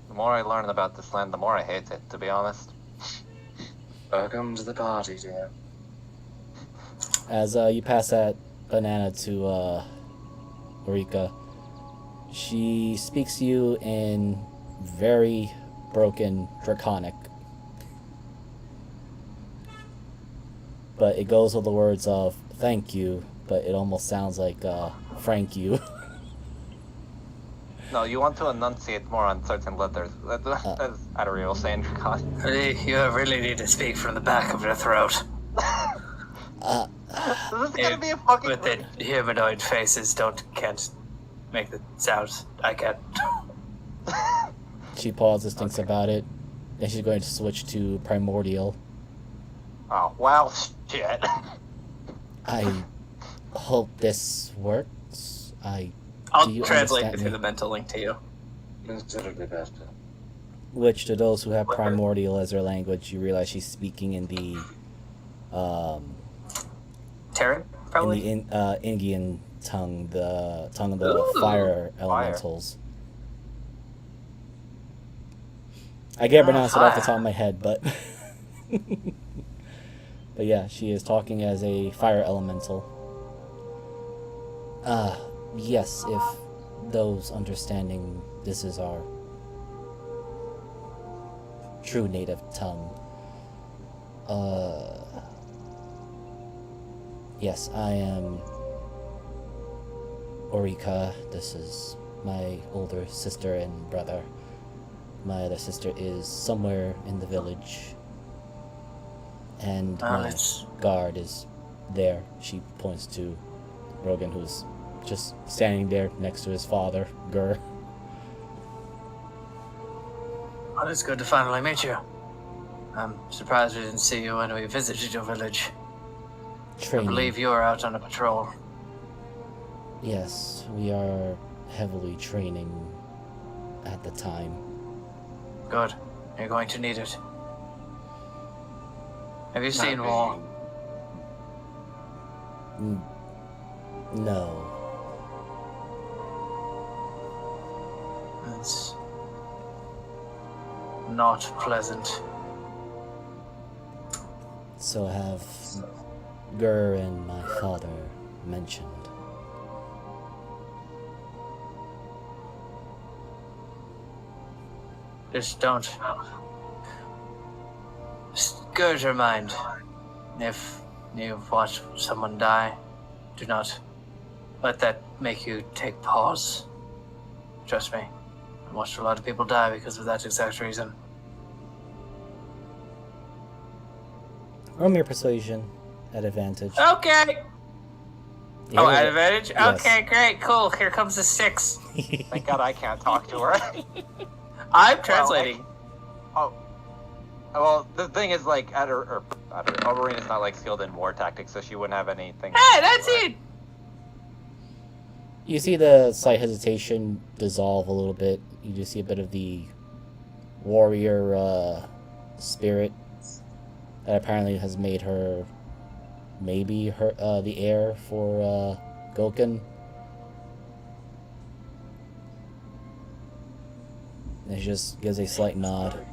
The more I learn about this land, the more I hate it, to be honest. Welcome to the party, dear. As you pass that banana to Eureka, she speaks to you in very broken Draconic. But it goes with the words of thank you, but it almost sounds like Frank you. No, you want to enunciate more on certain letters. That's not a real saying, God. You really need to speak from the back of your throat. This is gonna be a fucking... With the humanoid faces can't make the sounds. I can. She pauses, thinks about it, then she's going to switch to Primordial. Oh, well, shit. I hope this works. I'll Do you translate it understand through me? the mental link to you. Considerably better. Which, to those who have Primordial as their language, you realize she's speaking in the Terran, probably? in the Indian tongue, the tongue of the Ooh, fire elementals. I can't pronounce it off the fire. top of my head, but but yeah, she is talking as a fire elemental. Yes, if those understanding this is our true native tongue. Yes, I am Orika. This is my older sister and brother. My other sister is somewhere in the village. And my It's guard is there. She points to Rogan, who's just standing there next to his father, Gur. well, it's good to finally meet you. I'm surprised we didn't see you when we visited your village. I Training. believe you are out on a patrol. Yes, we are heavily training at the time. Good. You're going to need it. Have you seen war? No. It's not pleasant. So have Gur and my father mentioned. Just don't. Gird your mind. If you've watched someone die, do not let that make you take pause. Trust me, I've watched a lot of people die because of that exact reason. Roll me your persuasion at advantage. Okay. Oh, Yeah. at advantage? Yes. Okay, great, cool. Here comes the 6. Thank God I can't talk to her. I'm translating. Well, the thing is, like, Oberina's not like skilled in war tactics, so she wouldn't have anything. Hey, that's it. You see the slight hesitation dissolve a little bit. You just see a bit of the warrior spirit that apparently has made her maybe the heir for Gulkin. And she just gives a slight nod.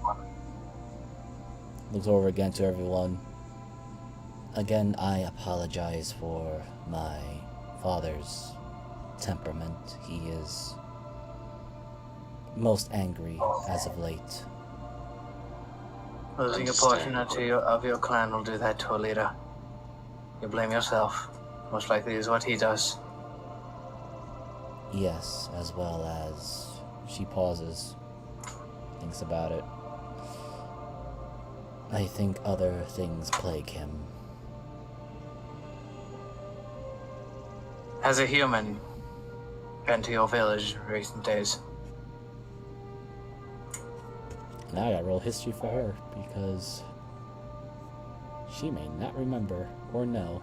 Looks over again to everyone. Again, I apologize for my father's temperament. He is most angry as of late. Losing a portion of your clan will do that to a leader. You blame yourself. Most likely is what he does. Yes, as well as she pauses, thinks about it. I think other things plague him. Has a human been to your village in recent days? Now I gotta roll history for her, because she may not remember or know.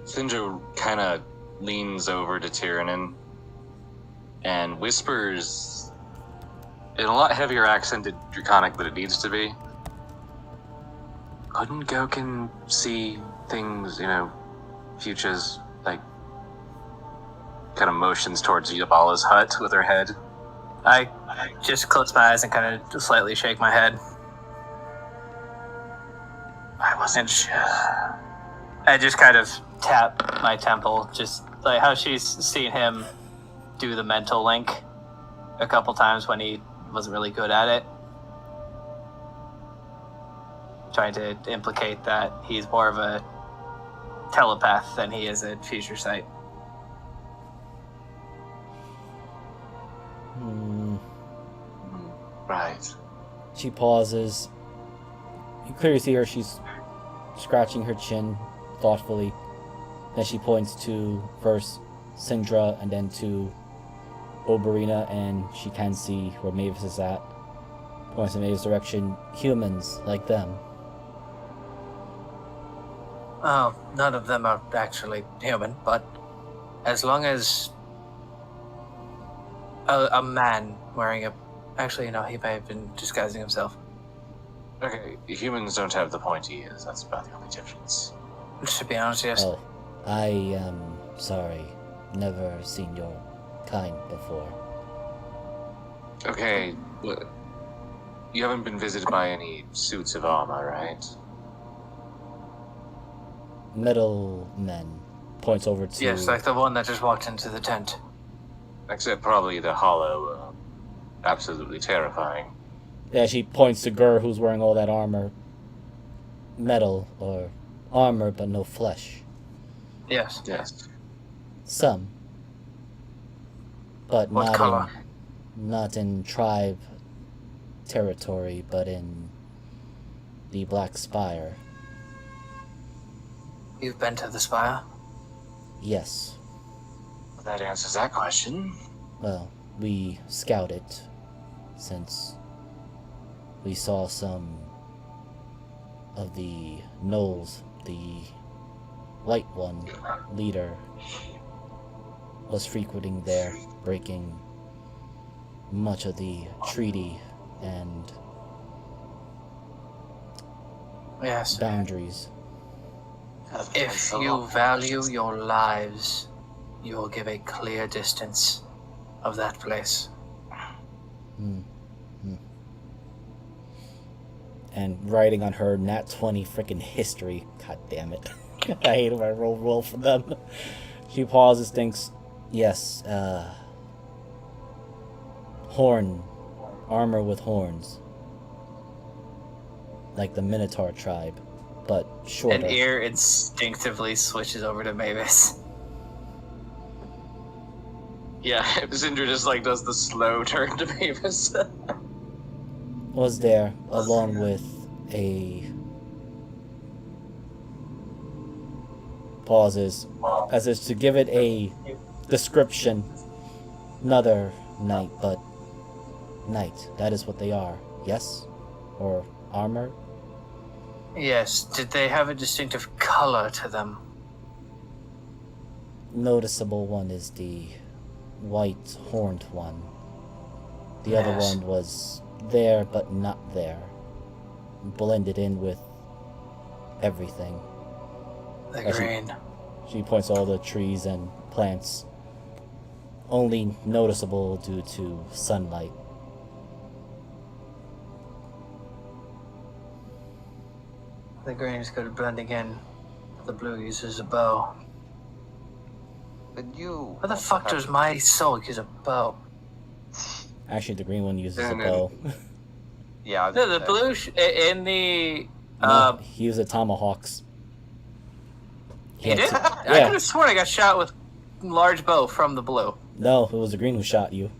Sinjo kind of leans over to Tyrannin and whispers in a lot heavier accented Draconic than it needs to be. Couldn't Gokin see things, futures, like, kind of motions towards Yabala's hut with her head? I just close my eyes and kind of slightly shake my head. I wasn't sure. I just kind of tap my temple, just like how she's seen him do the mental link a couple times when he wasn't really good at it. Trying to implicate that he's more of a telepath than he is a future sight. Right. She pauses. You clearly see her, she's scratching her chin thoughtfully. Then she points to first Syndra and then to Oberina, and she can see where Mavis is at. Points in Mavis' direction. Humans like them. Oh, none of them are actually human, but as long as a man wearing a... Actually, no, he may have been disguising himself. Okay, humans don't have the pointy ears. That's about the only difference. To be honest, yes. Oh, I am sorry. Never seen your kind before. Okay, well, you haven't been visited by any suits of armor, right? Metal men. Points over to. Yes, like the one that just walked into the tent. Except probably the hollow, absolutely terrifying. Yeah, she points to Gur, who's wearing all that armor. Metal, or armor, but no flesh. Yes. Yes. Some. But What color? Not in tribe territory, but in the Black Spire. You've been to the spire? Yes. That answers that question. Well, we scouted since we saw some of the gnolls. The White One leader was frequenting there, breaking much of the treaty and Yes. boundaries. If you value your lives, you will give a clear distance of that place. And writing on her nat 20 freaking history. God damn it. I hate when I roll for them. She pauses, thinks, yes, horn. Armor with horns. Like the Minotaur tribe, but shorter. An ear instinctively switches over to Mavis. Yeah, Zindra just like does the slow turn to Mavis. Was there, along with a pauses, as if to give it a description. Another knight, but knight, that is what they are, yes? Or armor? Yes. Did they have a distinctive color to them? Noticeable one is the white horned one. The other Yes. one was there but not there. Blended in with everything. The As she- green. She points to all the trees and plants. Only noticeable due to sunlight. The green is good at blending in. The blue uses a bow. But you. Where the fuck does my soul use a bow? Actually, the green one uses a No. bow. Yeah. I was No, gonna the say. blue in the. No, he uses tomahawks. He did? had I to- yeah. could have sworn I got shot with large bow from the blue. No, it was the green who shot you.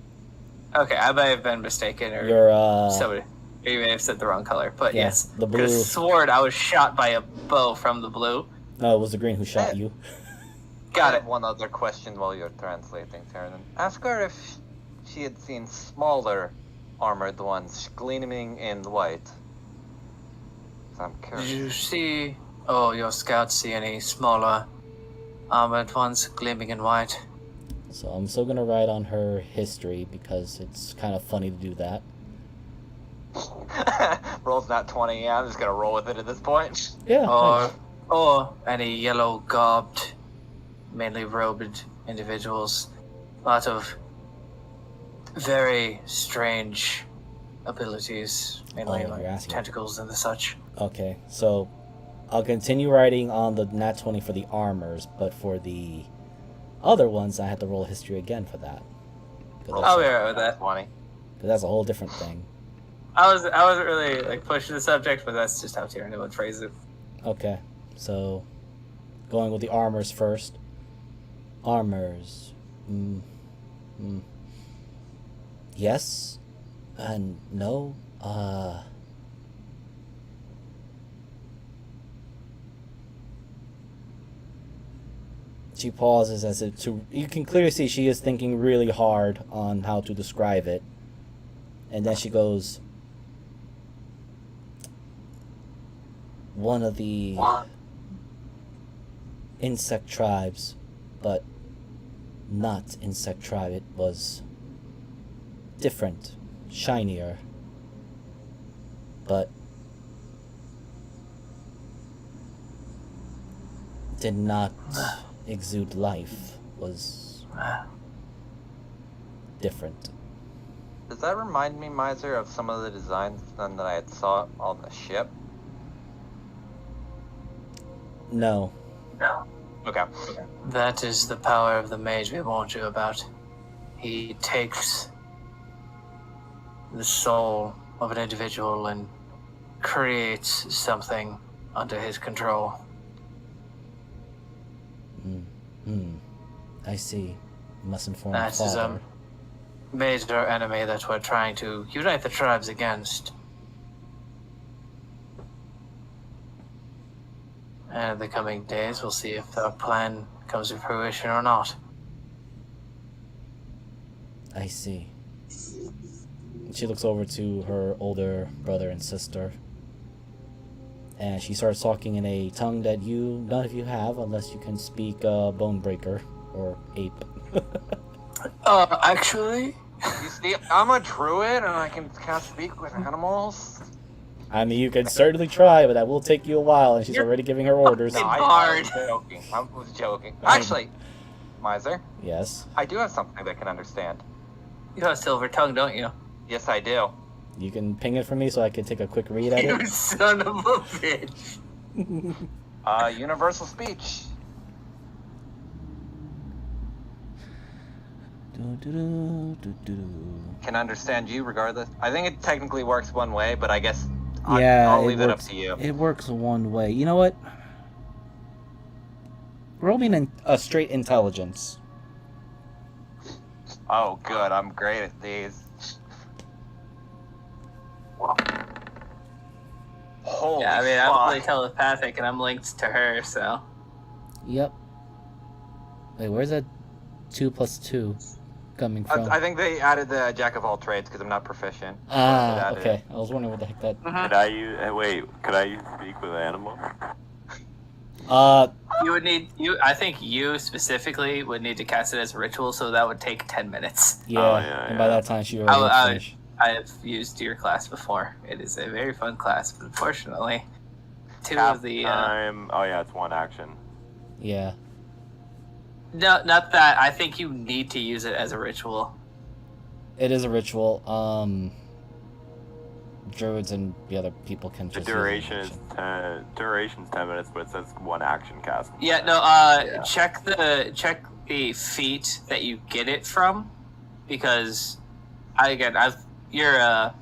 Okay, I may have been mistaken, or Your somebody. You may have said the wrong color, but yeah, yes. the Could have blue. sworn I was shot by a bow from the blue. No, it was the green who shot you. I Got have it. one other question while you're translating, Taryn. Ask her if she had seen smaller armored ones gleaming in white. 'Cause I'm Did curious. you see? Oh, your scouts see any smaller armored ones gleaming in white? So I'm still gonna write on her history because it's kind of funny to do that. Roll's not 20. Yeah, I'm just gonna roll with it at this point. Yeah. nice. Or any yellow garbed, mainly robed individuals. Lot of very strange abilities, mainly Oh, you're asking. tentacles and the such. Okay, so I'll continue writing on the nat 20 for the armors, but for the other ones, I had to roll history again for that. 'Cause I'll be that's, right with that. 20. 'cause that's a whole different thing. I wasn't really like pushing the subject, but that's just how Tyranny would phrase it. Okay, so going with the armors first. Armors. Yes and no. She pauses as if to. You can clearly see she is thinking really hard on how to describe it. And then she goes, one of the insect tribes, but not insect tribe. It was different, shinier, but did not exude life. Was different. Does that remind me, Miser, of some of the designs then that I had saw on the ship? No. Okay. That is the power of the mage we warned you about. He takes the soul of an individual and creates something under his control. I see. Must inform That is father. major enemy that we're trying to unite the tribes against. And in the coming days, we'll see if our plan comes to fruition or not. I see. She looks over to her older brother and sister. And she starts talking in a tongue that none of you have, unless you can speak Bonebreaker or Ape. Actually? You see, I'm a druid and I can't speak with animals. I mean, you can certainly try, but that will take you a while, and she's already giving her orders. No, I was joking. I was joking. Actually, Miser, Yes. I do have something that can understand. You have a silver tongue, don't you? Yes, I do. You can ping it for me so I can take a quick read at You it. son of a bitch. Universal speech. Can understand you regardless. I think it technically works one way, but I guess I'll leave it up to you. It works one way. You know what? Roll me a straight intelligence. Oh, good. I'm great at these. Holy Yeah, I mean, fuck. I'm really telepathic and I'm linked to her, so. Yep. Wait, where's that 2 + 2 coming from? I think they added the jack of all trades because I'm not proficient. Ah, okay. I was wondering what the heck that. Could I use? Wait, could I speak with animals? You would need I think you specifically would need to cast it as a ritual, so that would take 10 minutes. Yeah. Oh, yeah, And by yeah. that time, she already finished. I have used your class before. It is a very fun class, but unfortunately, two Half of the Oh yeah, it's one action. Yeah. no, not that. I think you need to use it as a ritual. It is a ritual. Druids and the other people can The just. duration duration's 10 minutes, but it says one action cast. Yeah, no. Yeah. Check the feat that you get it from, because you're a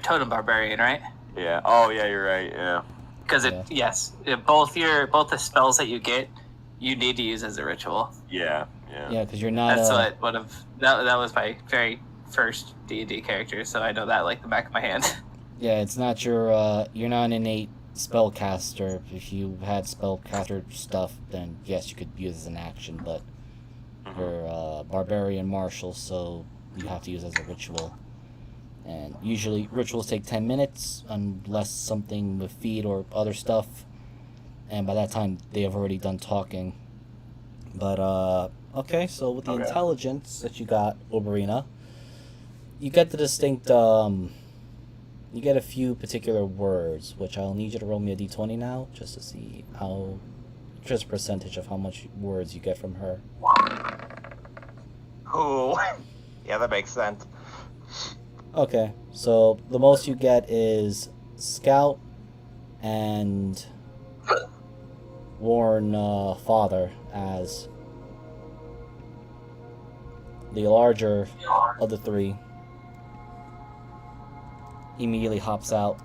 totem barbarian, right? Yeah. Oh yeah, you're right. Yeah. Because both the spells that you get, you need to use as a ritual. Yeah. Yeah. Yeah, because you're not. That's what one of that was my very first D&D character, so I know that like the back of my hand. Yeah, it's not your. You're not an innate spellcaster. If you had spellcaster stuff, then yes, you could use it as an action. But you're barbarian martial, so you have to use it as a ritual. And usually rituals take 10 minutes, unless something with feed or other stuff. And by that time, they have already done talking. But, okay, so with the intelligence that you got, Oberina, you get the distinct, you get a few particular words, which I'll need you to roll me a d20 now, just to see just a percentage of how much words you get from her. Ooh. Yeah, that makes sense. Okay, so the most you get is Scout and Warn Father, as the larger of the three immediately hops out.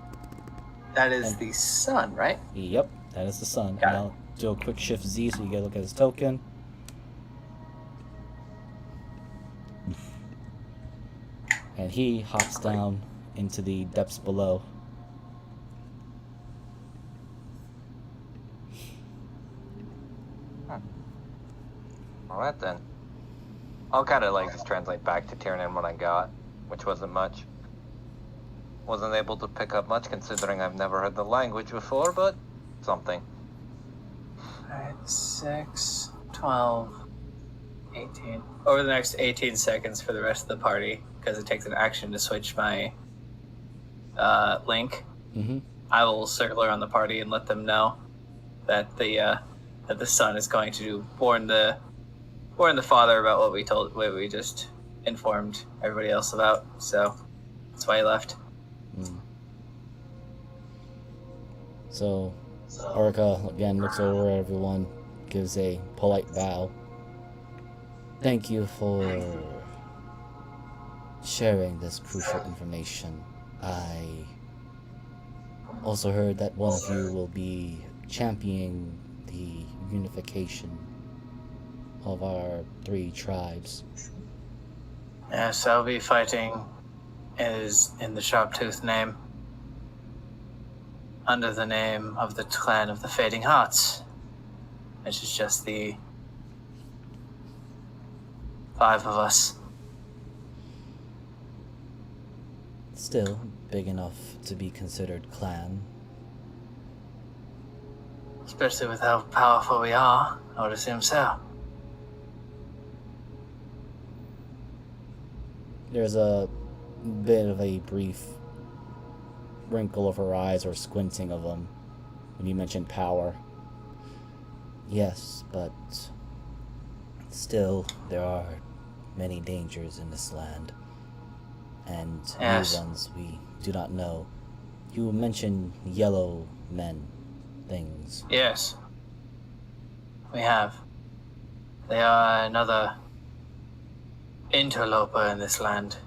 That is the sun, right? Yep, that is the sun. Got And I'll do a quick shift Z so you get a look at his token. And he hops down into the depths below. Alright then. I'll kind of like just translate back to Tyrion what I got, which wasn't much. Wasn't able to pick up much considering I've never heard the language before, but something. Alright, 6, 12, 18. Over the next 18 seconds for the rest of the party, because it takes an action to switch my link, I will circle around the party and let them know that the son is going to warn the father about what we just informed everybody else about, so that's why he left. So, Orica again looks over at everyone, gives a polite bow. Thank you for sharing this crucial information. I also heard that one of you will be championing the unification of our 3 tribes. Yes, I'll be fighting is in the Sharptooth name, under the name of the clan of the Fading Hearts, which is just the 5 of us. Still big enough to be considered clan. Especially with how powerful we are, I would assume so. There's a bit of a brief wrinkle of her eyes or squinting of them when you mentioned power. Yes, but still there are many dangers in this land, and Yes. new ones we do not know. You mentioned yellow men things. Yes. We have. They are another interloper in this land,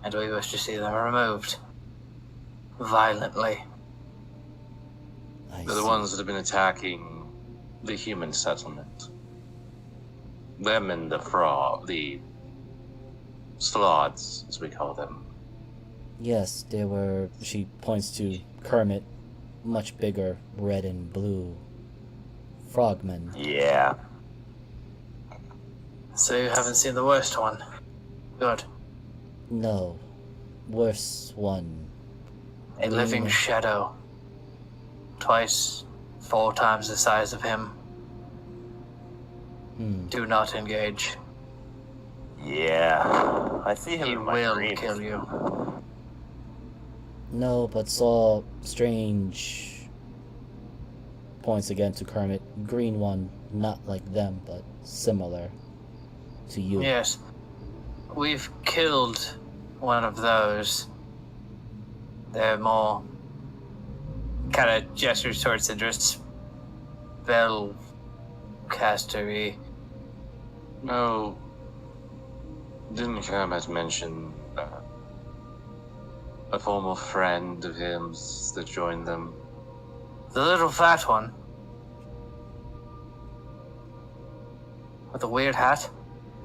and we wish to see them removed. Violently. I They're the see. ones that have been attacking the human settlement. Them and the sloths, as we call them. Yes, they were. She points to Kermit, much bigger, red and blue frogmen. Yeah. So you haven't seen the worst one? Good. No, worse one. A living shadow. Twice, 4 times the size of him. Do not engage. Yeah. I see him He in my will dreams. kill you. No, but saw strange. Points again to Kermit. Green one, not like them, but similar to you. Yes. We've killed one of those. They're more kind of gestures towards Citrus. Spellcastery. No. Didn't Kermit mention a former friend of his that joined them? The little fat one. With a weird hat.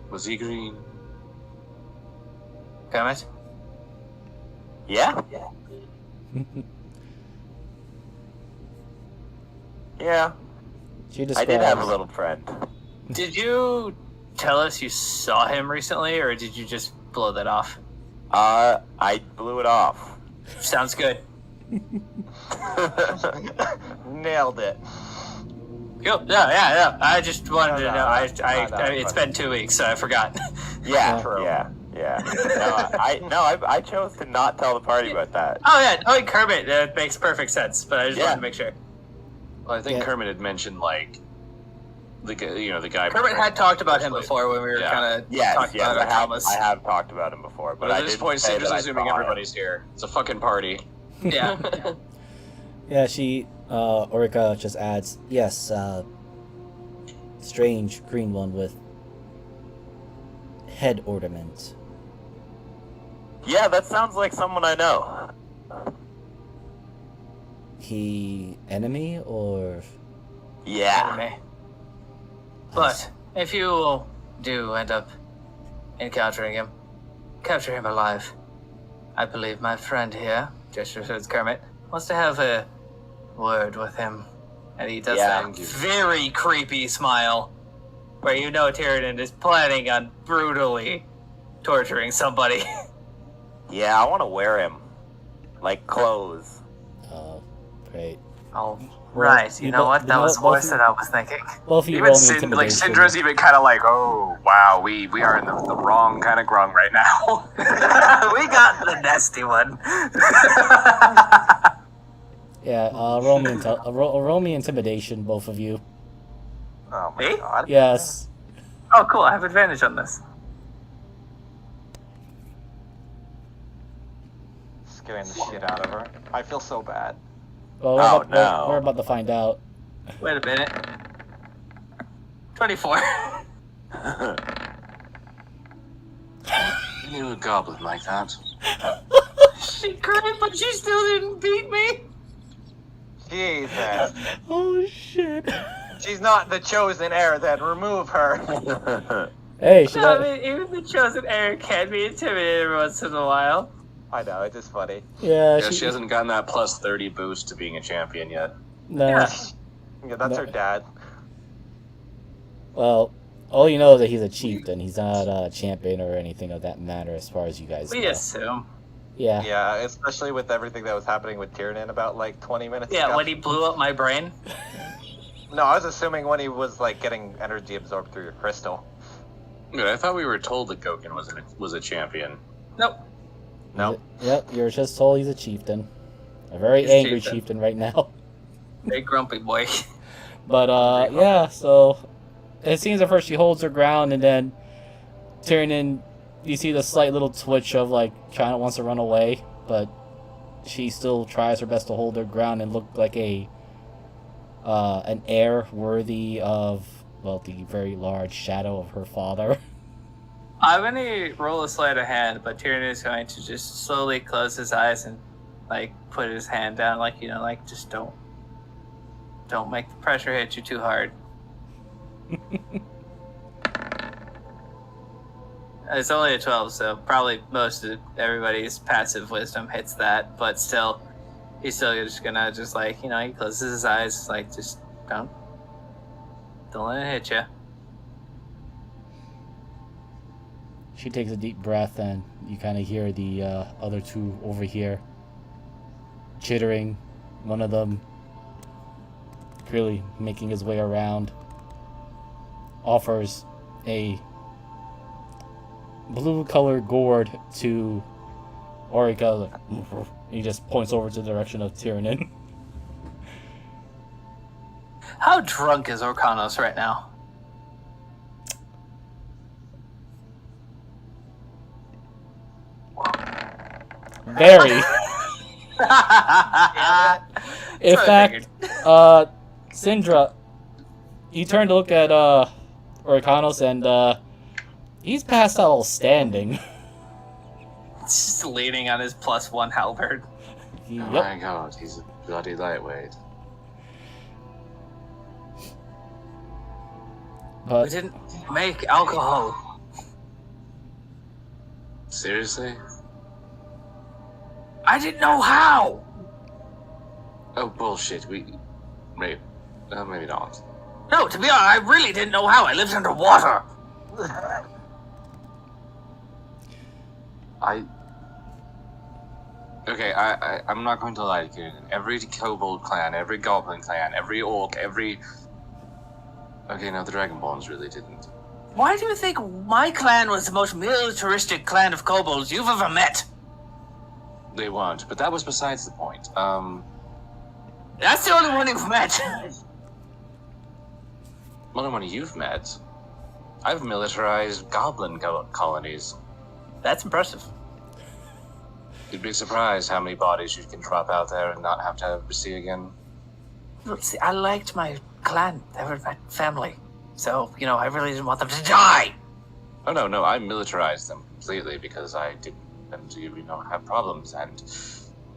Was he green? Kermit? Yeah? Yeah. She I describes, did have a little friend. Did you tell us you saw him recently, or did you just blow that off? I blew it off. Sounds good. Nailed it. Cool. Yeah. I just wanted to know. No, It's been 2 weeks, so I forgot. Yeah, True. yeah. I chose to not tell the party about that. Oh yeah, Kermit. That makes perfect sense. But I just Yeah. wanted to make sure. Well, I think Yeah. Kermit had mentioned the guy. Kermit had talked about him before when we were Yeah. kind of Yes, talking yes, about Thomas. I have talked about him before, but But I at this didn't point, say Citrus that I assuming saw him. everybody's here. It's a fucking party. Yeah. Yeah, she, Orica just adds, yes, strange green one with head ornament. Yeah, that sounds like someone I know. He enemy or? Yeah. Anime. But if you do end up encountering him, capture him alive. I believe my friend here, gestures towards Kermit, wants to have a word with him. And he does Yeah. that very creepy smile where you know Tyrion is planning on brutally torturing somebody. Yeah, I want to wear him. Like clothes. Great. Oh, Well, right. You know what? That was both worse than I was thinking. Both of you Even roll me intimidation. Syndra's even kind of like, oh wow, we are in the wrong kind of grung right now. We got the nasty one. Yeah, roll me intimidation, both of you. Oh my Me? god. Yes. Oh, cool. I have advantage on this. scaring the shit out of her. I feel so bad. Well, Oh, no. we're about to find out. Wait a minute. 24. You knew a goblin like that. She cried, but she still didn't beat me. Jesus. Oh shit. She's not the chosen heir, then remove her. Hey, she No, got, I mean, even the chosen heir can be intimidated every once in a while. I know, it's just funny. yeah, Yeah, she hasn't gotten that plus 30 boost to being a champion yet. nah. Yeah. Yeah, that's her dad. Well, all you know is that he's a chieftain. He's not a champion or anything of that matter, as far as you guys We know. assume. Yeah. Yeah, especially with everything that was happening with Tiernan about like 20 minutes Yeah, ago. when he blew up my brain. No, I was assuming when he was like getting energy absorbed through your crystal. Dude, I thought we were told that Gokin was a champion. Nope. No. Yep, you're just told he's a chieftain. A very He's a angry chieftain. chieftain right now. Big grumpy boy. But, yeah, so it seems at first she holds her ground, and then Tiernan, you see the slight little twitch of, like, China wants to run away, but she still tries her best to hold her ground and look like an heir worthy of, well, the very large shadow of her father. I'm gonna roll a sleight of hand, but Tyrion is going to just slowly close his eyes and, like, put his hand down, like, you know, like, just don't make the pressure hit you too hard. It's only a 12, so probably most of everybody's passive wisdom hits that, but still, he's still just gonna like, you know, he closes his eyes, like, just don't let it hit you. She takes a deep breath, and you kind of hear the other two over here chittering. One of them clearly making his way around offers a blue-colored gourd to Orica. He just points over to the direction of Tiernan. How drunk is Orkanos right now? Very. In That's what I fact, figured. Syndra, you turn to look at Orkanos, and he's passed out all standing. Just leaning on his +1 halberd. Oh Yep. my god, he's a bloody lightweight. We But didn't make alcohol. Seriously? I didn't know how. Oh, bullshit. Maybe not. No, to be honest, I really didn't know how. I lived underwater. Okay, I'm not going to lie to you. Every kobold clan, every goblin clan, every orc, every... Okay, no, the Dragonborns really didn't. Why do you think my clan was the most militaristic clan of kobolds you've ever met? They weren't, but that was besides the point. That's the only one you've met. Only one you've met. I've militarized goblin colonies. That's impressive. You'd be surprised how many bodies you can drop out there and not have to ever see again. Look, see, I liked my clan. They were my family. So, you know, I really didn't want them to die. Oh, no, I militarized them completely because I didn't want them to, have problems, and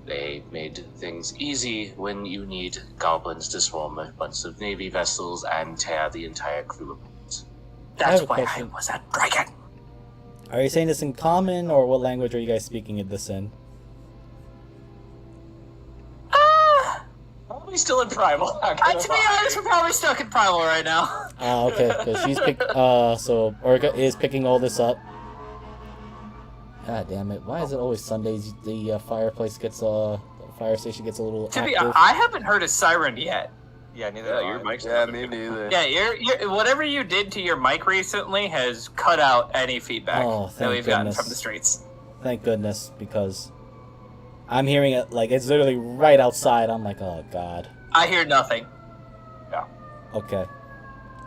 they made things easy when you need goblins to swarm a bunch of navy vessels and tear the entire crew apart. I have That's a why I question. was a dragon. are you saying this in common, or what language are you guys speaking this in? Probably still in primal. To be honest, we're probably stuck in primal right now. Okay, because she's so Orica is picking all this up. God damn it! Why is it always Sundays? The fireplace gets the fire station gets a little To be active. I haven't heard a siren yet. Yeah, neither Yeah, do your I. mic's Yeah, not- me neither. Yeah, you're whatever you did to your mic recently has cut out any feedback Oh, that thank we've gotten goodness. from the streets. Thank goodness, because I'm hearing it like it's literally right outside. I'm like, oh god. I hear nothing. Okay,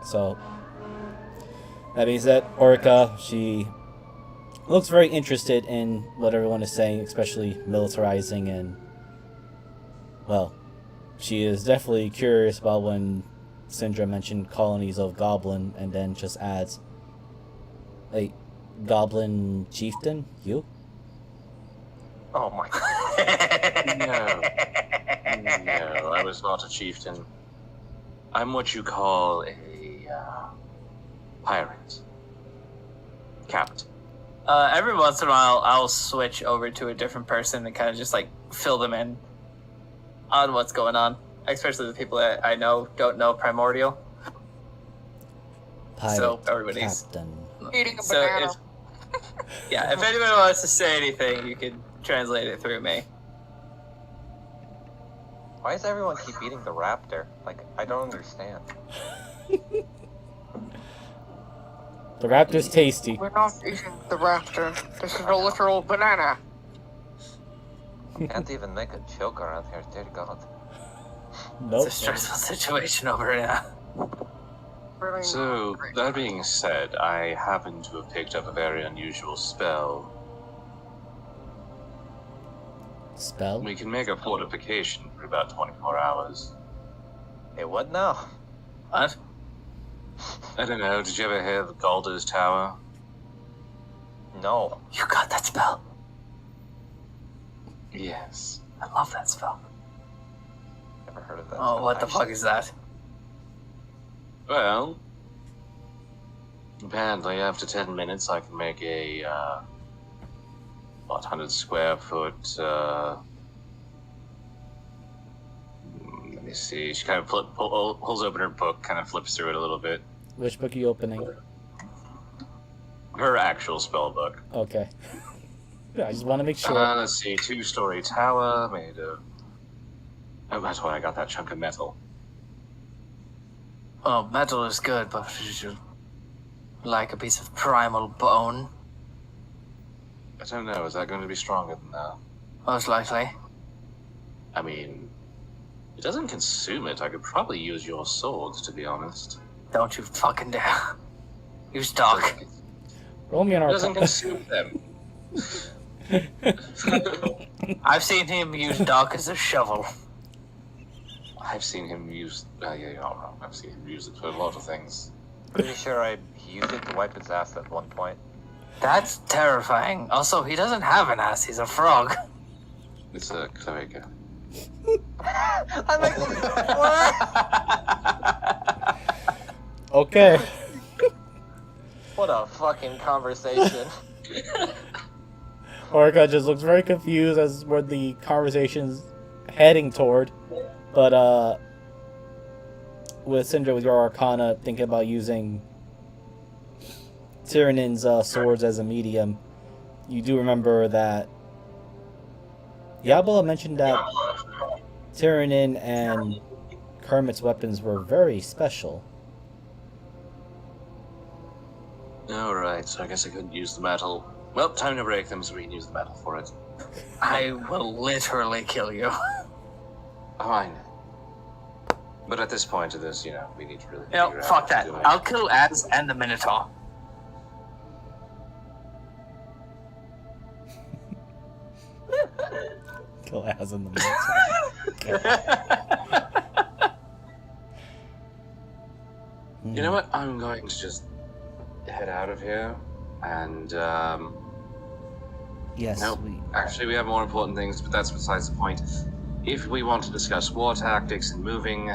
so that being said, Orica, she looks very interested in what everyone is saying, especially militarizing and, well, she is definitely curious about when Syndra mentioned colonies of goblin, and then just adds, "Hey, goblin chieftain, you?" Oh my. No. No, I was not a chieftain. I'm what you call a pirate. Captain. Every once in a while, I'll switch over to a different person and kind of just like fill them in on what's going on, especially the people that I know don't know Primordial. Pirate So everybody's captain. Eating a so banana. if anyone wants to say anything, you can translate it through me. Why does everyone keep eating the raptor? Like, I don't understand. The raptor's tasty. We're not eating the raptor. This is a literal banana. Can't even make a joke around here, dear God. Nope. It's a stressful situation over here. Really So, great. that being said, I happen to have picked up a very unusual spell. Spell? We can make a fortification for about 24 hours. Hey, what now? What? I don't know, did you ever hear of Galder's Tower? No. You got that spell? Yes. I love that spell. Never heard of that. Oh, spell, what the fuck actually. is that? Well, apparently after 10 minutes I can make a, 100 square foot, let me see, she kind of pulls open her book, kind of flips through it a little bit. Which book are you opening? Her actual spell book. Okay. I just want to make sure. Let's see, 2-story tower made of... Oh, that's why I got that chunk of metal. Oh, metal is good, but would you like a piece of primal bone? I don't know, is that going to be stronger than that? Most likely. I mean, it doesn't consume it. I could probably use your swords, to be honest. Don't you fucking dare. Use Doc. Roll me an It doesn't arcana. consume them. I've seen him use Doc as a shovel. I've seen him use... yeah, you're not wrong. I've seen him use it for a lot of things. Pretty sure I used it to wipe his ass at one point. That's terrifying. Also, he doesn't have an ass, he's a frog. It's a cleric. I'm like, what? Okay. What a fucking conversation. Orca just looks very confused as where the conversation's heading toward. But, with Syndra, with your arcana, thinking about using Tyrannin's swords as a medium, you do remember that Diablo mentioned that Tyrannin and Kermit's weapons were very special. Alright, so I guess I couldn't use the metal. Well, time to break them so we can use the metal for it. I will literally kill you. Oh, I know. But at this point of this, we need to really No, figure out fuck what that. to do. I'll kill Az and the Minotaur. Kill as in the mix. You know what? I'm going to just head out of here. And, Yes. no, actually we have more important things, but that's besides the point. If we want to discuss war tactics and moving,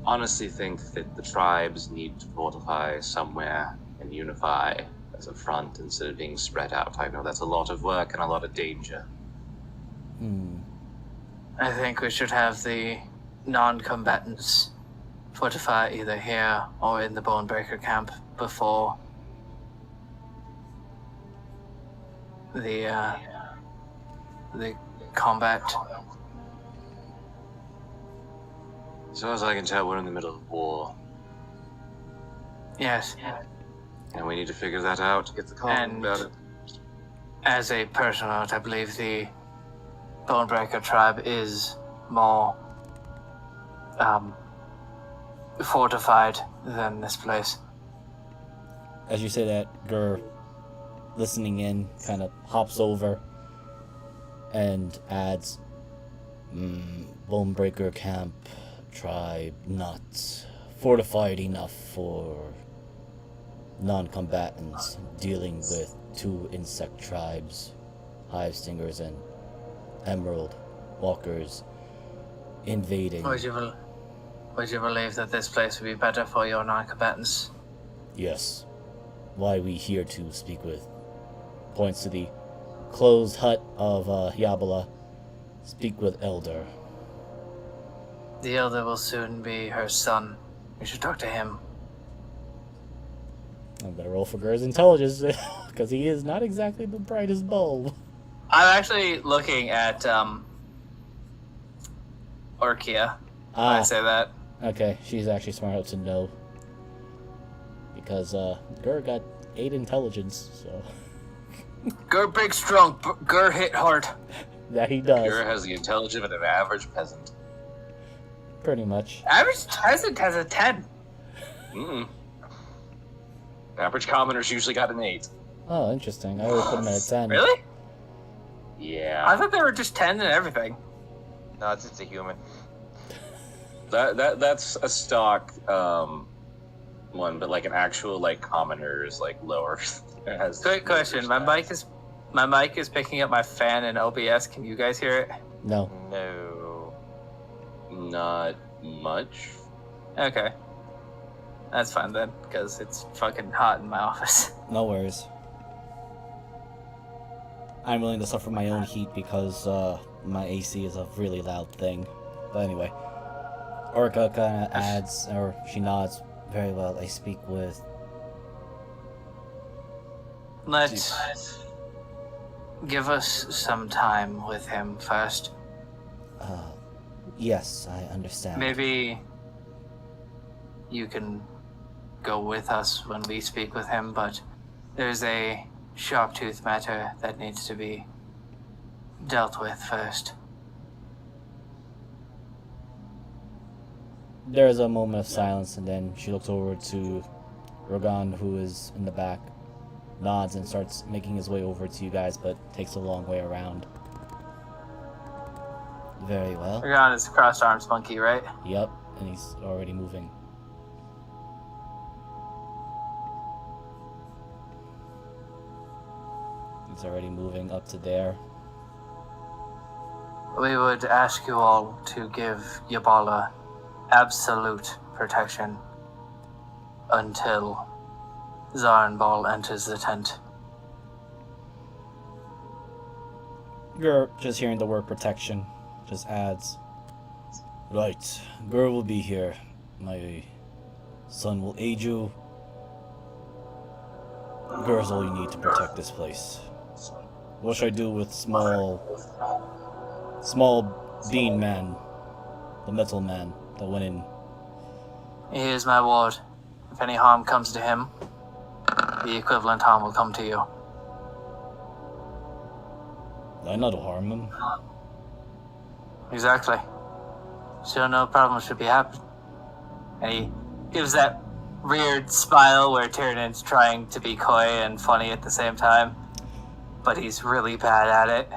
honestly think that the tribes need to fortify somewhere and unify as a front instead of being spread out. I know that's a lot of work and a lot of danger. I think we should have the non-combatants fortify either here or in the Bonebreaker camp before the combat. As far as I can tell, we're in the middle of war, Yes, and we need to figure that out. Get the call And- about it. as a personal note, I believe the Bonebreaker tribe is more fortified than this place. As you say that, Gur listening in, kind of hops over and adds, Bonebreaker camp, tribe not fortified enough for non-combatants, dealing with 2 insect tribes, hive stingers and emerald walkers, invading. Would you believe that this place would be better for your non-combatants? Yes. Why we here to speak with. Points to the closed hut of Yabala. Speak with Elder. The elder will soon be her son. We should talk to him. I'm gonna roll for Gur's intelligence, because he is not exactly the brightest bulb. I'm actually looking at Orkia when I say that. Okay, she's actually smart enough to know. Because Gur got 8 intelligence, so. Gur big strong, Gur hit hard. That he does. Gur has the intelligence of an average peasant. Pretty much. Average peasant has a 10. Average commoners usually got an 8. Oh, interesting. I would put him at a 10. Really? Yeah. I thought they were just 10 and everything. No, it's just a human. That's a stock one, but like an actual like commoner is like lower. It has Quick question. My mic is picking up my fan in OBS. Can you guys hear it? No. No. Not much. Okay. That's fine then, because it's fucking hot in my office. No worries. I'm willing to suffer my own heat because my AC is a really loud thing. But anyway, Orca kind of adds, or she nods. Very well. I speak with. Let's give us some time with him first. Yes, I understand. Maybe you can go with us when we speak with him, but there's a sharp-tooth matter that needs to be dealt with first. There's a moment of silence, and then she looks over to Rogan, who is in the back, nods, and starts making his way over to you guys, but takes a long way around. Very well. We're on his crossed arms monkey, right? Yep, and he's already moving. He's already moving up to there. We would ask you all to give Yabala absolute protection until Zarenbal enters the tent. Gur, just hearing the word protection, just adds, right, Gur will be here. My son will aid you. Gur's all you need to protect this place. What should I do with small bean man, the metal man that went in? He is my ward. If any harm comes to him, the equivalent harm will come to you. I not harm him. Exactly. So no problem should be happening. And he gives that weird smile where Tyrannid's trying to be coy and funny at the same time, but he's really bad at it.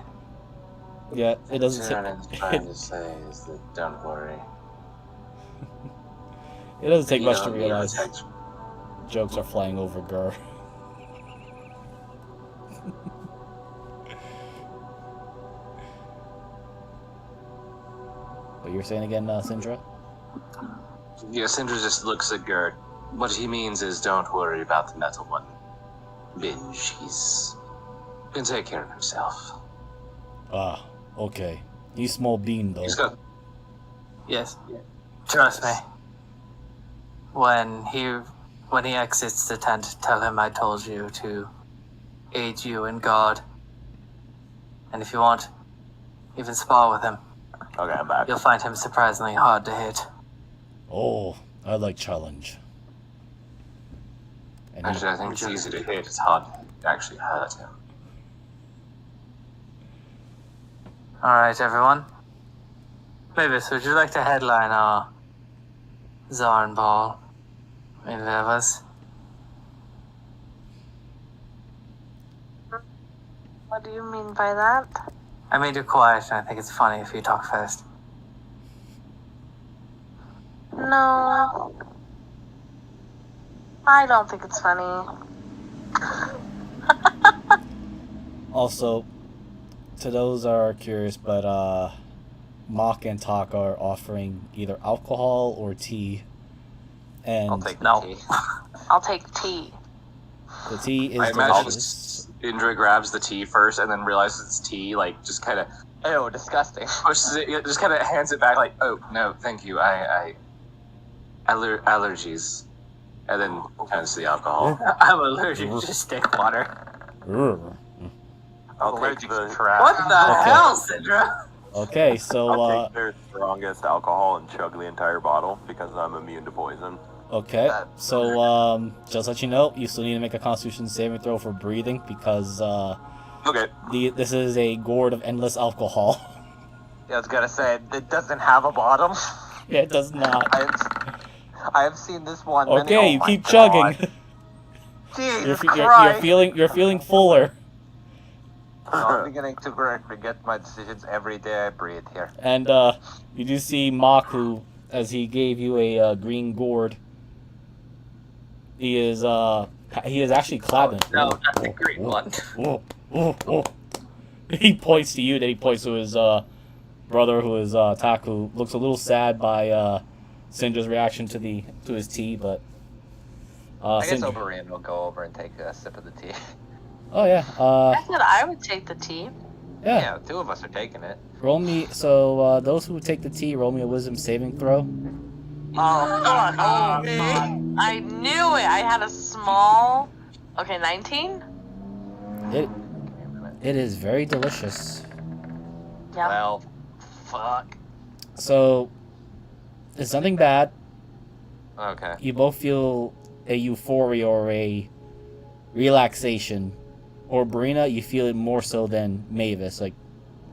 Yeah, it doesn't. Tyrannid's trying to say is that don't worry. It doesn't take You much know, to realize text- jokes are flying over Gur. What you were saying again, Sindra? Yeah, Sindra just looks at Gerd. What he means is don't worry about the metal one. Binge, he's can take care of himself. Ah, okay. He's small bean though. He's got Yes. Trust me. When he exits the tent, tell him I told you to aid you in God. And if you want, even spar with him. Okay, I'm back. You'll find him surprisingly hard to hit. Oh, I like challenge. And he- actually I think it's easy to hit, it's hard to actually hurt him. Alright, everyone. Mavis, would you like to headline our Zarenbal in Vevas? What do you mean by that? I made you quiet, and I think it's funny if you talk first. No. I don't think it's funny. Also, to those that are curious, but Mock and Talk are offering either alcohol or tea. And I'll take No. the tea. I'll take tea. the tea is I imagine delicious. Indra grabs the tea first and then realizes it's tea, like just kind of Ew, disgusting. pushes it, just kind of hands it back, like, "Oh no, thank you. I allergies," and then hands the alcohol. I'm allergic to stick water. I'll take Allergic to the. crap. What the Okay. hell, Syndra? Okay, so I'll take their strongest alcohol and chug the entire bottle because I'm immune to poison. okay, so just let you know, you still need to make a Constitution saving throw for breathing because Okay. this is a gourd of endless alcohol. Yeah, I was gonna say it doesn't have a bottom. Yeah, it does not. I have seen this one. Okay, many, you oh keep my chugging. God. Jesus You're Christ! feeling fuller, I'm beginning to forget my decisions every day I breathe here. and you do see Mock, who, as he gave you a green gourd, he is actually clad in. No, not the green one. He points to you, then he points to his brother, who is Taku. Looks a little sad by Syndra's reaction to his tea, but I guess Syndra. Oberyn will go over and take a sip of the tea. Oh yeah, I said I would take the tea. yeah. Yeah, two of us are taking it. Roll me. So those who take the tea, roll me a wisdom saving throw. Oh, fuck. Oh, fuck. I knew it. I had a small. Okay, 19? It is very delicious. Yeah. Well, fuck. So it's nothing bad. Okay. You both feel a euphoria or a relaxation. Or Brina, you feel it more so than Mavis. Like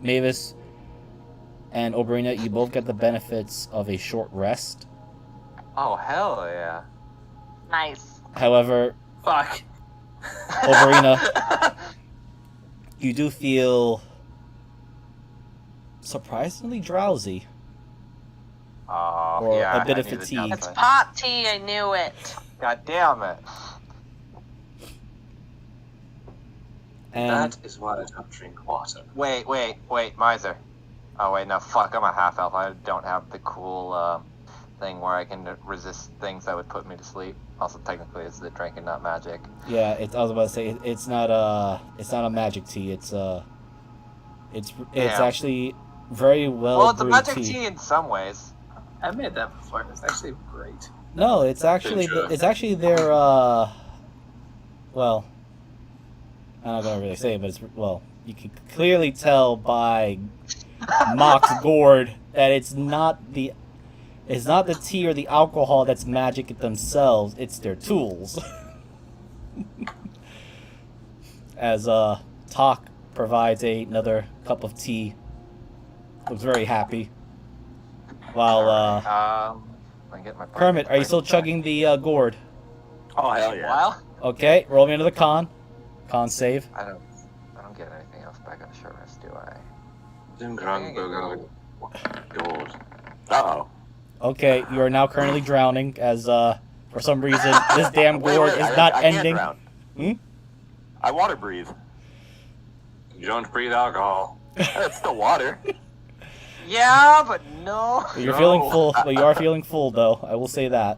Mavis and Oberina, you both get the benefits of a short rest. Oh, hell yeah. Nice. However, Fuck. Oberina, you do feel surprisingly drowsy. Or yeah, a bit I of knew the fatigue. downside. It's pot tea. I knew it. God damn it. And That is why I don't drink water. Wait, Miser. Oh, wait, no, fuck, I'm a half elf. I don't have the cool thing where I can resist things that would put me to sleep. Also, technically, it's the drinking, not magic. yeah, I was about to say it's not a magic tea. It's Yeah. actually very well. Well, it's a brewed magic tea in some ways. I made that before. It's actually great. No, it's actually Ginger. their well, I'm not gonna really say it, but you can clearly tell by Mock's gourd that it's not the tea or the alcohol that's magic themselves, it's their tools. As Talk provides another cup of tea. Looks very happy. While I get my Kermit, are you still chugging the gourd? Oh hell yeah. Well, Okay, roll me another con. Con save. I don't get anything else back on the short rest, do I? Gold. Uh-oh. Okay, you are now currently drowning as for some reason this damn gourd is not I can't ending. drown. Hmm? I water breathe. You don't breathe alcohol. It's still water. Yeah, but no. You're feeling full. Well, you are feeling full though. I will say that.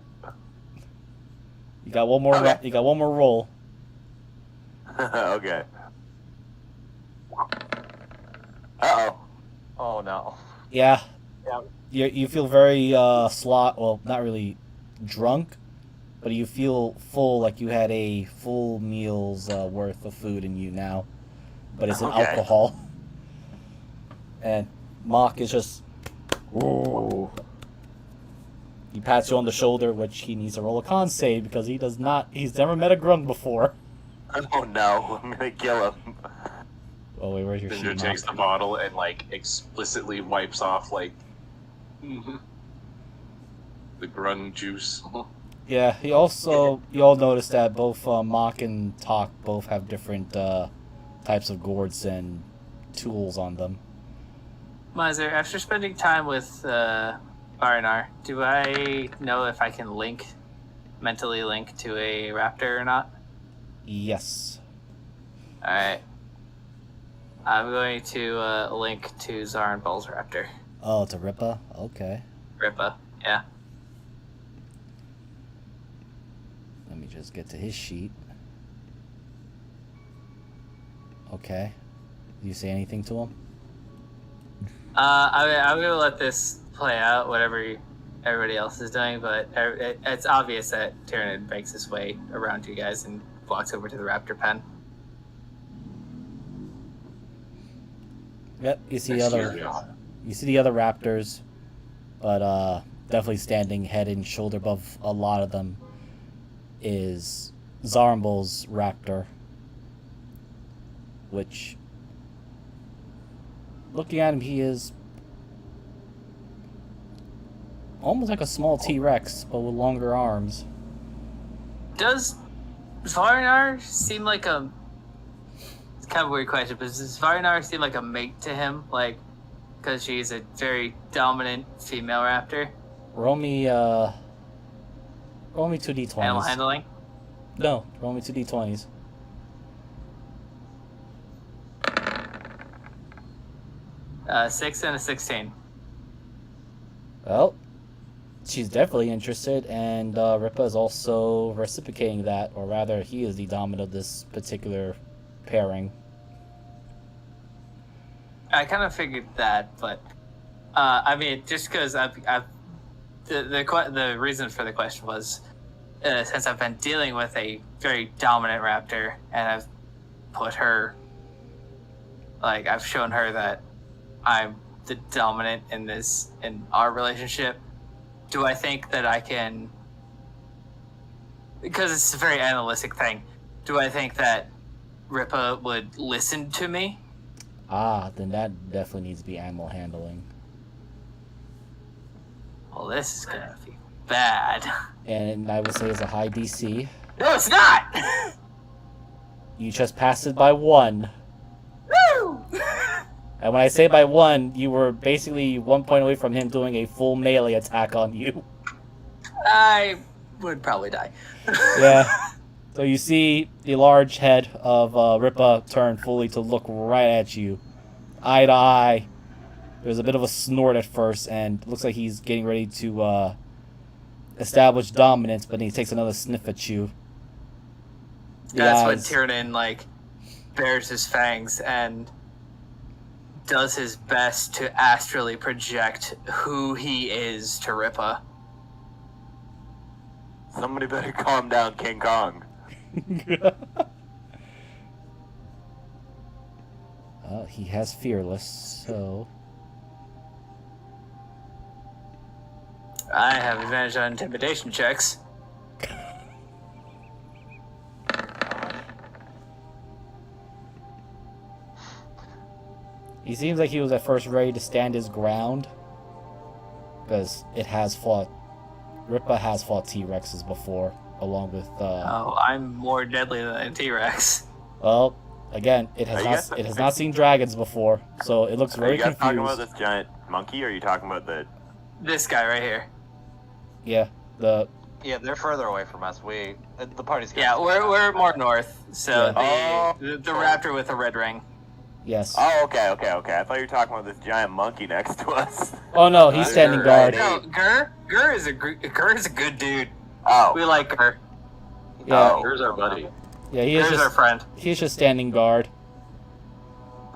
You got one more. Okay. You got one more roll. Okay. Uh-oh. Oh no. Yeah. Yeah. You feel very well, not really drunk, but you feel full, like you had a full meal's worth of food in you now, but it's an Okay. alcohol. And Mock is just. Ooh. He pats you on the shoulder, which he needs to roll a con save because he's never met a grung before. Oh no, I'm gonna kill him. Oh wait, where's your Ginger sheet? takes the Mock? bottle and explicitly wipes off the grung juice. Yeah, you all noticed that both Mock and Talk both have different types of gourds and tools on them. Miser, after spending time with Barinar, do I know if I can mentally link to a raptor or not? Yes. Alright. I'm going to link to Zarin Bull's raptor. Oh, it's a Rippa? Okay. Rippa, yeah. Let me just get to his sheet. Okay. Do you say anything to him? I'm going to let this play out, whatever everybody else is doing, but it's obvious that Tyranid makes his way around you guys and walks over to the raptor pen. Yep, you see the Excuse other raptors, but definitely standing head and shoulder above a lot of them is Zarmbul's raptor, which, looking at him, he is almost like a small T-Rex, but with longer arms. Does Varinar seem like a... It's kind of a weird question, but does Varinar seem like a mate to him? Like, because she's a very dominant female raptor? Roll me 2d20s. Animal handling? No, roll me 2d20s. Uh, 6 and a 16. Well, she's definitely interested, and Rippa is also reciprocating that, or rather, he is the dominant of this particular pairing. I kind of figured that, but I mean, just because the reason for the question was since I've been dealing with a very dominant raptor, and I've put her, like, I've shown her that I'm the dominant in our relationship. Do I think that I can, because it's a very animalistic thing, do I think that Rippa would listen to me? Ah, then that definitely needs to be animal handling. Well, this is gonna be bad. And I would say it's a high DC. No, it's not! You just passed it by 1. Woo! And when I say by 1, you were basically 1 point away from him doing a full melee attack on you. I would probably die. Yeah. So you see the large head of Rippa turn fully to look right at you. Eye to eye. There's a bit of a snort at first, and it looks like he's getting ready to establish dominance, but he takes another sniff at you. That's when Tiernan, like, bares his fangs and does his best to astrally project who he is to Rippa. Somebody better calm down, King Kong. He has fearless, so... I have advantage on intimidation checks. He seems like he was at first ready to stand his ground, because Rippa has fought T-Rexes before, along with... Oh, I'm more deadly than a T-Rex. Well, again, it has not seen dragons before, so it looks very confused. Are you guys talking about this giant monkey, or are you talking about the... This guy right here. Yeah, Yeah, they're further away from us. The party's... Yeah, we're more north, so Yeah. the raptor with a red ring. yes. Oh, okay. I thought you were talking about this giant monkey next to us. Oh no, he's standing guard. No, Gur is a good dude. Oh. We like Gur. Yeah. Oh. Here's our buddy. Yeah, he is Gur's our friend. he's just standing guard.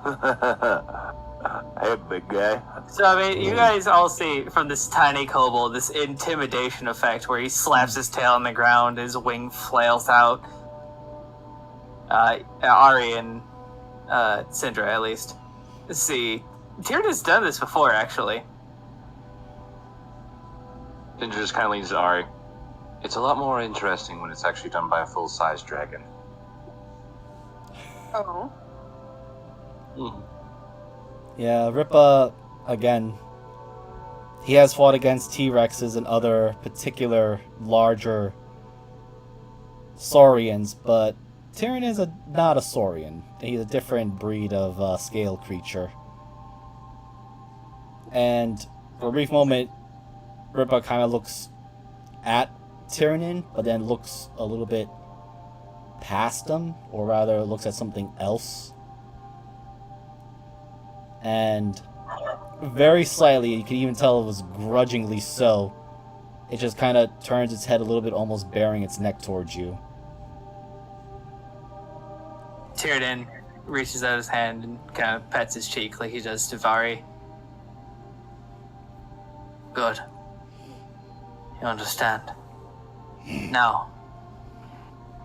Hey, big guy. So, I mean, you guys all see from this tiny kobold this intimidation effect where he slaps his tail on the ground, his wing flails out. Ari and Syndra, at least. Let's see. Tyrda's done this before, actually. Ginger just kind of leans to Ari. It's a lot more interesting when it's actually done by a full-size dragon. Oh. Yeah, Rippa, again, he has fought against T-Rexes and other particular larger saurians, but Tyrion is not a saurian. He's a different breed of scale creature. And for a brief moment, Ripa kind of looks at Tyrion, but then looks a little bit past him, or rather looks at something else. And very slightly, you can even tell it was grudgingly so, it just kind of turns its head a little bit, almost bearing its neck towards you. Tyrion reaches out his hand and kind of pets his cheek like he does to Vari. Good. You understand. Now,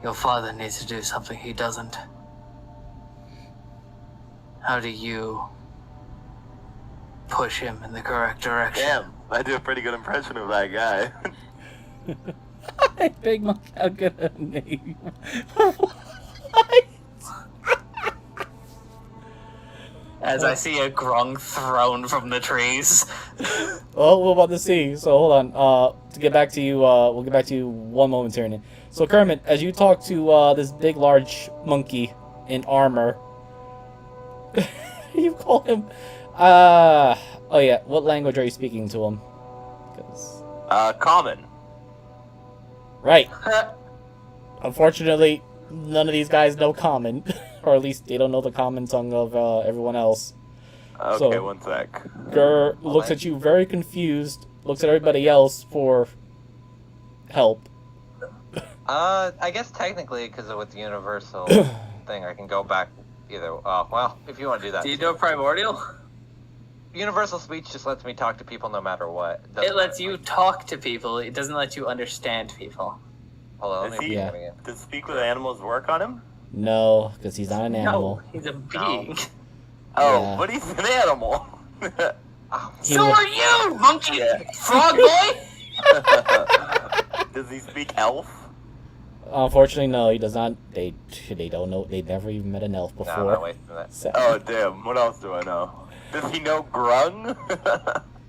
your father needs to do something he doesn't. How do you push him in the correct direction? Damn, I do a pretty good impression of that guy. Big Monk, how good a name. As I see a grung thrown from the trees. Well, we're about to see. So hold on. To get back to you, we'll get back to you one moment, Tyrion. So Kermit, as you talk to this big, large monkey in armor, you call him. Oh yeah. What language are you speaking to him? 'Cause... Common. Right. Unfortunately, none of these guys know common, or at least they don't know the common tongue of everyone else. Okay, So- one sec. Gur looks at you very confused, looks at everybody else for help. I guess technically, because with the universal thing, I can go back either. Well, if you want to do that. Do you do a primordial? Universal speech just lets me talk to people no matter what. It lets you talk to people. It doesn't let you understand people. Hold on, let Does me he- read it again. Does speak with animals work on him? No, because he's not an animal. No, he's a being. Oh, Yeah. but he's an animal. He So wa- are you, monkey Yeah. frog boy. Does he speak elf? Unfortunately, no, he does not. They don't know. They never even met an elf No, before. no, wait for that. So- Oh, damn. What else do I know? Does he know grung?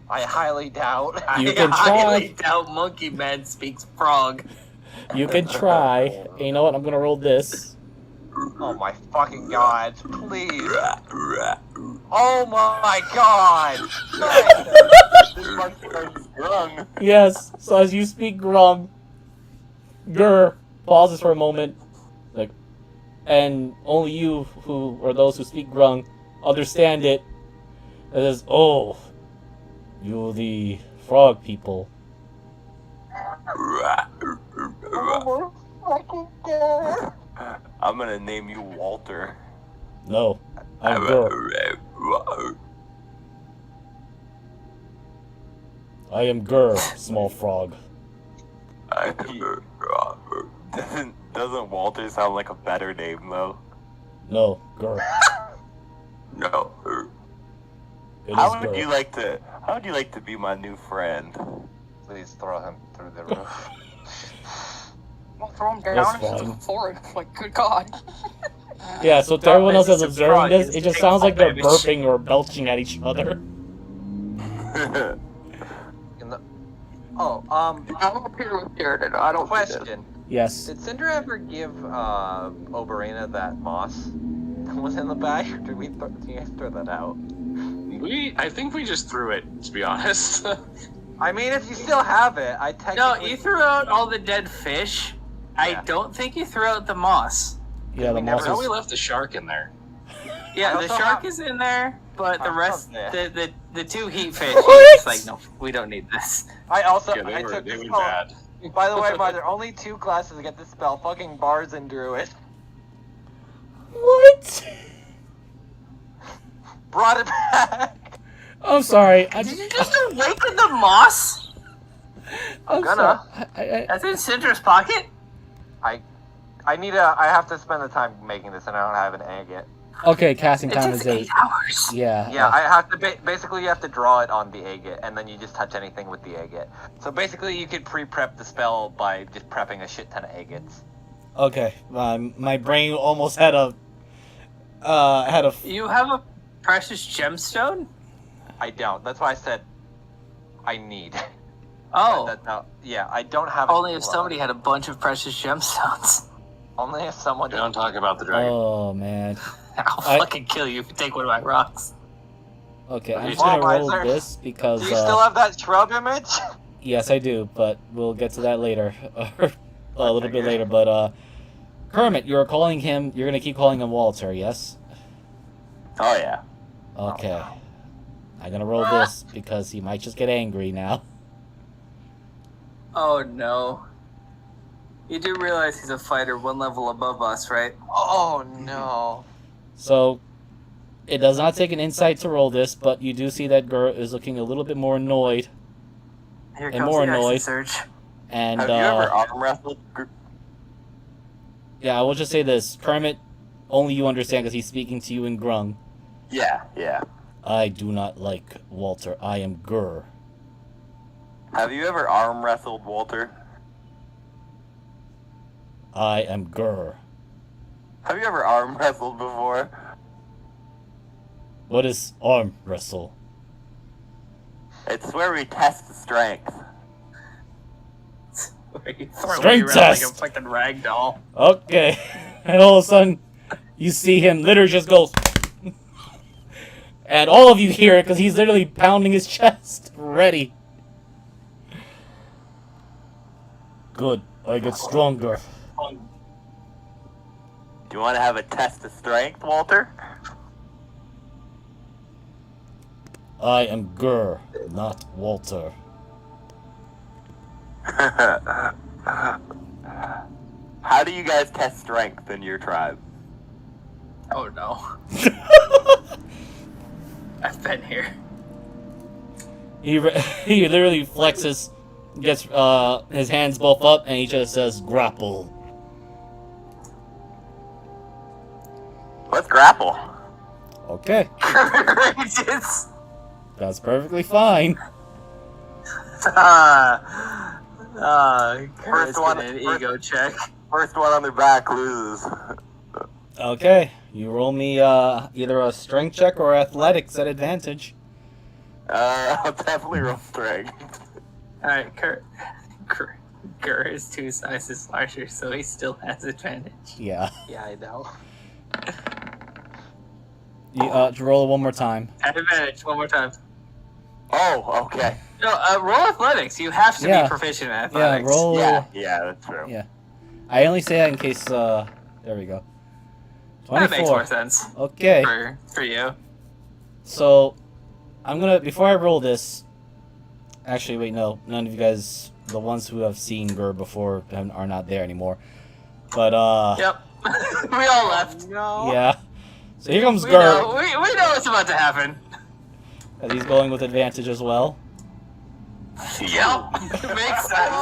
I highly doubt. You I can highly try. doubt monkey man speaks frog. You can try. And you know what? I'm gonna roll this. Oh my fucking god, please. Oh my god. This must be grung. Yes. So as you speak Grum, Gur pauses for a moment, like, and only you who or those who speak Grung understand it. It says, "Oh, you the frog people." Oh my fucking god. I'm gonna name you Walter. No, I'm Gur. I am Gur, small frog. Doesn't Walter sound like a better name though? No, Gur. No. It is How would Gur. you like to? How would you like to be my new friend? Please throw him through the roof. Don't throw him That's down into fine. the forest. Like, good God. Yeah, so to everyone else that's It's a observing frog, this, it's it just a sounds like they're big burping or belching at each other. In the... Oh, I'm up here with Jared. I don't see this. question. Yes. Did Cinder ever give Oberina that moss that was in the bag, or did we did you guys throw that out? I think we just threw it, to be honest. I mean, if you still have it, I No, technically... you threw out all the dead fish. I Yeah. don't think you threw out the moss. Yeah, the we never moss No, is... we left the shark in there. Yeah, I the also shark have- is in there, but the I rest, love the two heat fish, What? you're just like, no, we don't need this. I also... Yeah, I they took were the spell... bad. By the way, there are only 2 classes to get this spell. Fucking Bards and Druid. What? Brought it back! I'm sorry. Did you just awaken the moss? I'm gonna. sorry. That's in Cinder's pocket? I have to spend the time making this, and I don't have an agate. Okay, casting It time takes is 8 8. hours. Yeah. Yeah, I have to basically you have to draw it on the agate, and then you just touch anything with the agate. So basically, you could pre-prep the spell by just prepping a shit ton of agates. Okay. My brain almost had a. You have a precious gemstone? I don't. That's why I said I need. Oh, Yeah, I don't have. it only if drawn. somebody had a bunch of precious gemstones. Only if someone Don't talk about the dragon. Oh man. I'll fucking kill you if you take one of my rocks. Okay, I'm just Wow, gonna roll Miser. this because. Do you still have that shrub image? Yes, I do, but we'll get to that later, a little bit later. But Kermit, you're calling him. You're gonna keep calling him Walter, yes? Oh yeah. Okay. I'm gonna roll this because he might just get angry now. Oh no. You do realize he's a fighter one level above us, right? Oh no. So, it does not take an insight to roll this, but you do see that Gur is looking a little bit more annoyed. Here And more the action annoyed. surge. And Have you ever arm wrestled? yeah, I will just say this, Kermit. Only you understand because he's speaking to you in Grung. Yeah, yeah. I do not like Walter. I am Gur. Have you ever arm wrestled, Walter? I am Gur. Have you ever arm wrestled before? What is arm wrestle? It's where we test the strength. Where you throw me Strength around test! like a fucking rag doll. Okay. And all of a sudden, you see him literally just goes. And all of you hear it because he's literally pounding his chest. Ready. Good. I get stronger. Do you want to have a test of strength, Walter? I am Gur, not Walter. How do you guys test strength in your tribe? Oh no. I've been here. He literally flexes, gets his hands both up, and he just says grapple. Let's grapple. Okay, Courageous. that's perfectly fine. First one- an ego check. First one on their back loses. Okay, you roll me either a strength check or athletics at advantage. I'll definitely roll strength. Alright, Gur is 2 sizes larger, so he still has advantage. Yeah. Yeah, I know. You roll it one more time. At advantage, one more time. Oh, okay. No, roll athletics. You have to Yeah. be proficient at Yeah, athletics. roll. Yeah, that's true. Yeah. I only say that in case. There we go. That makes more 24. sense Okay. for you. So, I'm gonna, before I roll this, actually, wait, no, none of you guys, the ones who have seen Gur before, are not there anymore. But, Yep. We all left. No. yeah. So here comes We Gur, know, we know what's about to happen. and he's going with advantage as well. Yep. Makes sense.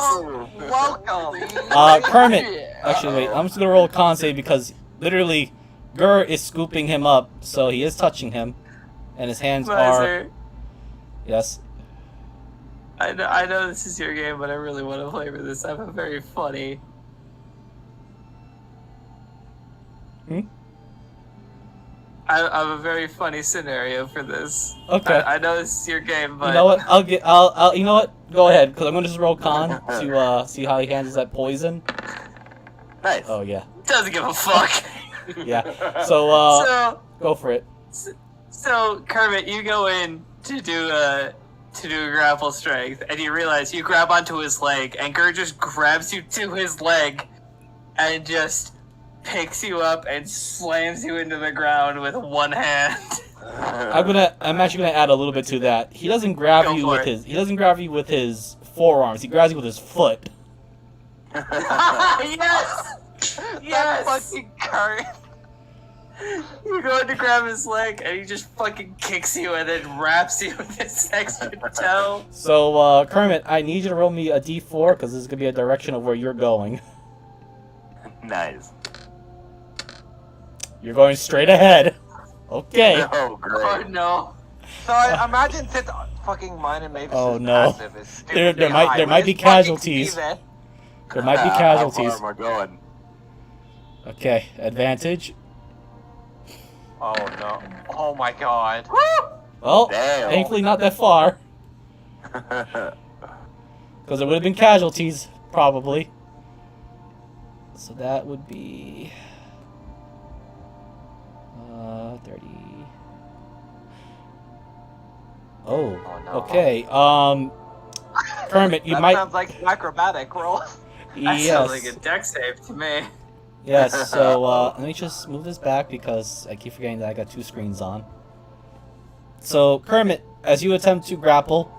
Welcome. Kermit, actually, wait, I'm just gonna roll a con save because, literally, Gur is scooping him up, so he is touching him, and his hands are, Miser, yes. I know this is your game, but I really want to play with this. I have a very funny. I have a very funny scenario for this. Okay. I know this is your game, but You know what? I'll. You know what? Go ahead, because I'm gonna just roll con to see how he handles that poison. Nice. Oh yeah, doesn't give a fuck. yeah. So So go for it. So Kermit, you go in to do a grapple strength, and you realize you grab onto his leg, and Gur just grabs you to his leg, and just picks you up and slams you into the ground with one hand. I'm actually gonna add a little bit to that. He doesn't grab Go you for with it. his. He doesn't grab you with his forearms. He grabs you with his foot. Yes! Yes! Fucking Kurt. You're going to grab his leg, and he just fucking kicks you and then wraps you with his extra toe. So Kermit, I need you to roll me a d4 because this is gonna be a direction of where you're going. Nice. You're going straight ahead. Okay. Oh, Oh great. no. So I imagine since fucking mine and Mavis' Oh, no. passive is There stupidly might- high, there we might just be fucking casualties. see that. There might be How casualties. far am I going? Okay, advantage. Oh no. Oh my god. Well, Damn. thankfully not that far, because there would have been casualties, probably. So that would be 30. Oh, no. okay. Kermit, you That might. sounds like an acrobatic roll. That sounds like a Yes. deck save to me. Yes. So let me just move this back because I keep forgetting that I got two screens on. So Kermit, as you attempt to grapple,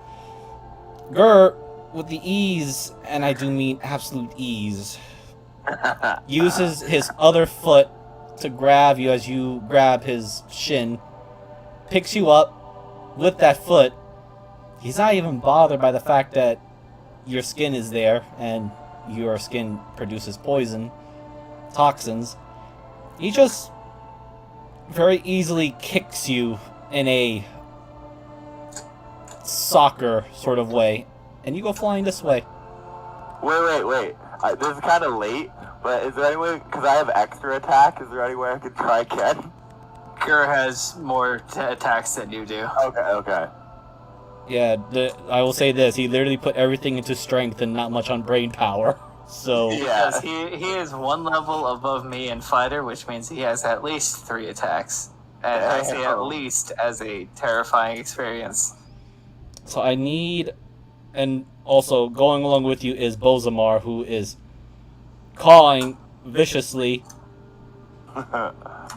Gur, with the ease, and I do mean absolute ease, uses his other foot to grab you as you grab his shin, picks you up with that foot. He's not even bothered by the fact that your skin is there and your skin produces poison, toxins. He just very easily kicks you in a soccer sort of way, and you go flying this way. Wait. This is kind of late, but is there any way, because I have extra attack, is there any way I could try again? Gur has more attacks than you do. Okay. Yeah, I will say this: he literally put everything into strength and not much on brain power. So Yeah. Because he is one level above me in fighter, which means he has at least 3 attacks. And I say at least as a terrifying experience. So I need, and also going along with you is Bozamar, who is clawing viciously.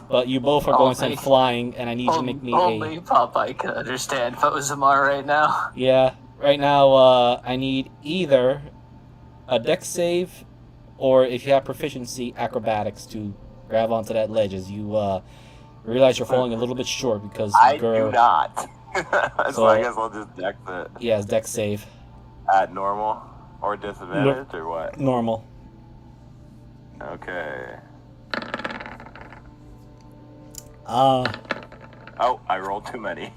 But you both are going to send flying, and I need you to make me Only Popeye can understand Bozamar right now. Yeah, right now I need either a dex save, or if you have proficiency, acrobatics to grab onto that ledge as you realize you're falling a little bit short because I do not. So I guess I'll just dex it. Yeah, it's dex save. At normal? Or disadvantage, or what? Normal. Okay. Oh, I rolled too many.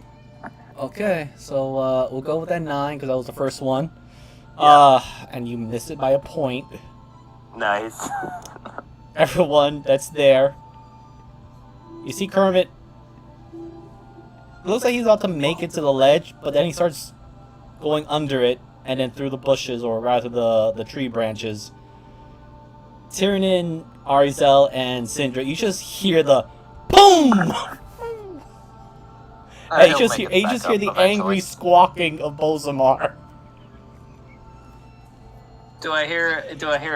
Okay, so we'll go with that 9 because that was the first one. And you missed it by a point. Nice. Everyone that's there. You see Kermit. It looks like he's about to make it to the ledge, but then he starts going under it and then through the bushes, or rather the tree branches. Tyrion, Arizel, and Sindra, you just hear the boom! And you just hear the angry squawking of Bozamar. Do I hear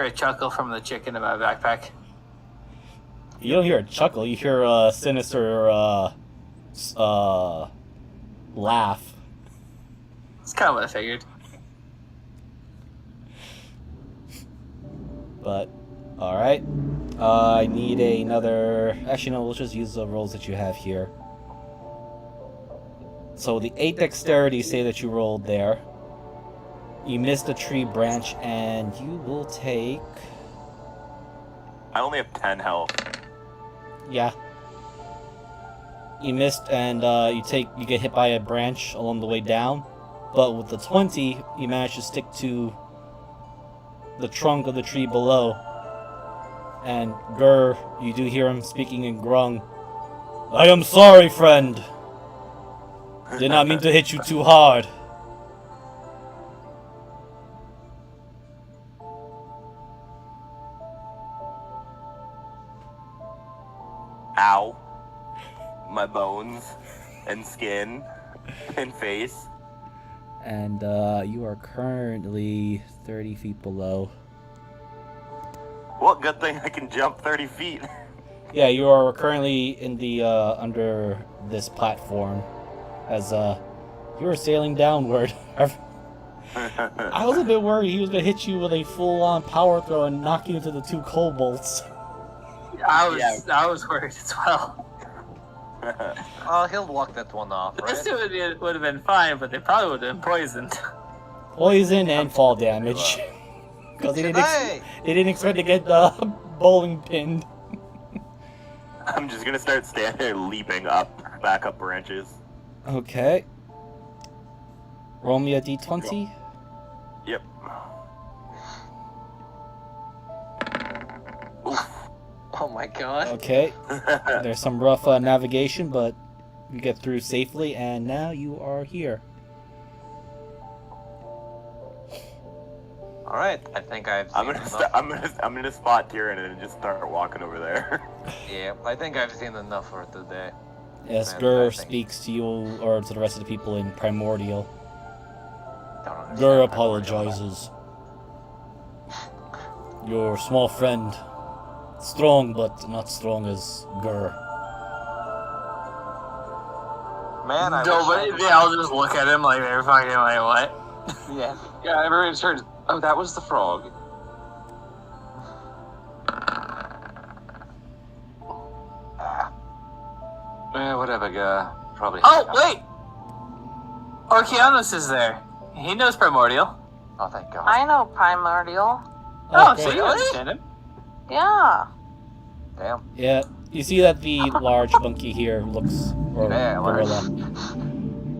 a chuckle from the chicken in my backpack? You don't hear a chuckle, you hear a sinister laugh. It's kind of what I figured. But, alright. I need another... Actually, no, we'll just use the rolls that you have here. So the 8 dexterity say that you rolled there. You missed a tree branch, and you will take... I only have 10 health. Yeah. You missed, and you get hit by a branch along the way down. But with the 20, you managed to stick to the trunk of the tree below. And Gur, you do hear him speaking in Grung. I am sorry, friend. Did not mean to hit you too hard. Ow. My bones and skin and face. And you are currently 30 feet below. Well, good thing I can jump 30 feet. Yeah, you are currently in the under this platform as you are sailing downward. I was a bit worried he was gonna hit you with a full-on power throw and knock you into the 2 kobolds. I was worried as well. He'll walk that one off, The right? rest of it would have been fine, but they probably would have been poisoned. Poison and fall damage. Because they didn't expect to get bowling pinned. I'm just gonna start standing there leaping back up branches. Okay. Roll me a d20. Yep. Oof. Oh my god. Okay. There's some rough navigation, but you get through safely, and now you are here. All right, I think I've. I'm Seen gonna enough. I'm gonna spot Tyrion and just start walking over there. Yeah, I think I've seen enough for today. Yes, And Gur I think- speaks to you or to the rest of the people in Primordial. Don't understand Gur my word. apologizes. Your small friend, strong but not strong as Gur. Man, I Nobody, wish they all just look at him like they're fucking like, what? Yeah. Yeah, everyone turns. Oh, that was the frog. Whatever, guy. Probably. Oh, wait! Orkianos is there. He knows Primordial. Oh, thank God. I know Primordial. Oh, Okay. so you understand him. Yeah. Damn. Yeah, you see that the large monkey here looks, or Yeah, gorilla,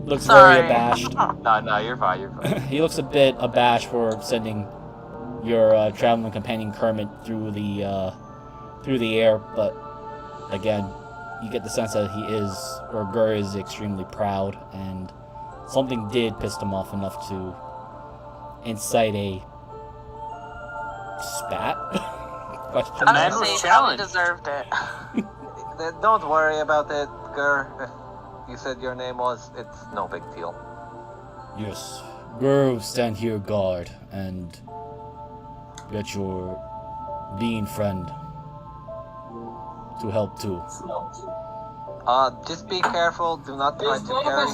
looks Sorry. very abashed. No, you're fine. You're fine. He looks a bit abashed for sending your traveling companion Kermit through the air, but again, you get the sense that he is, or Gur is, extremely proud, and something did piss him off enough to incite a spat. Question I man would was say he challenged. deserved it. Don't worry about it, Gur. If you said your name was, it's no big deal. Yes, Gur will stand here guard and get your being friend to help too. Just be careful. Do not try to carry.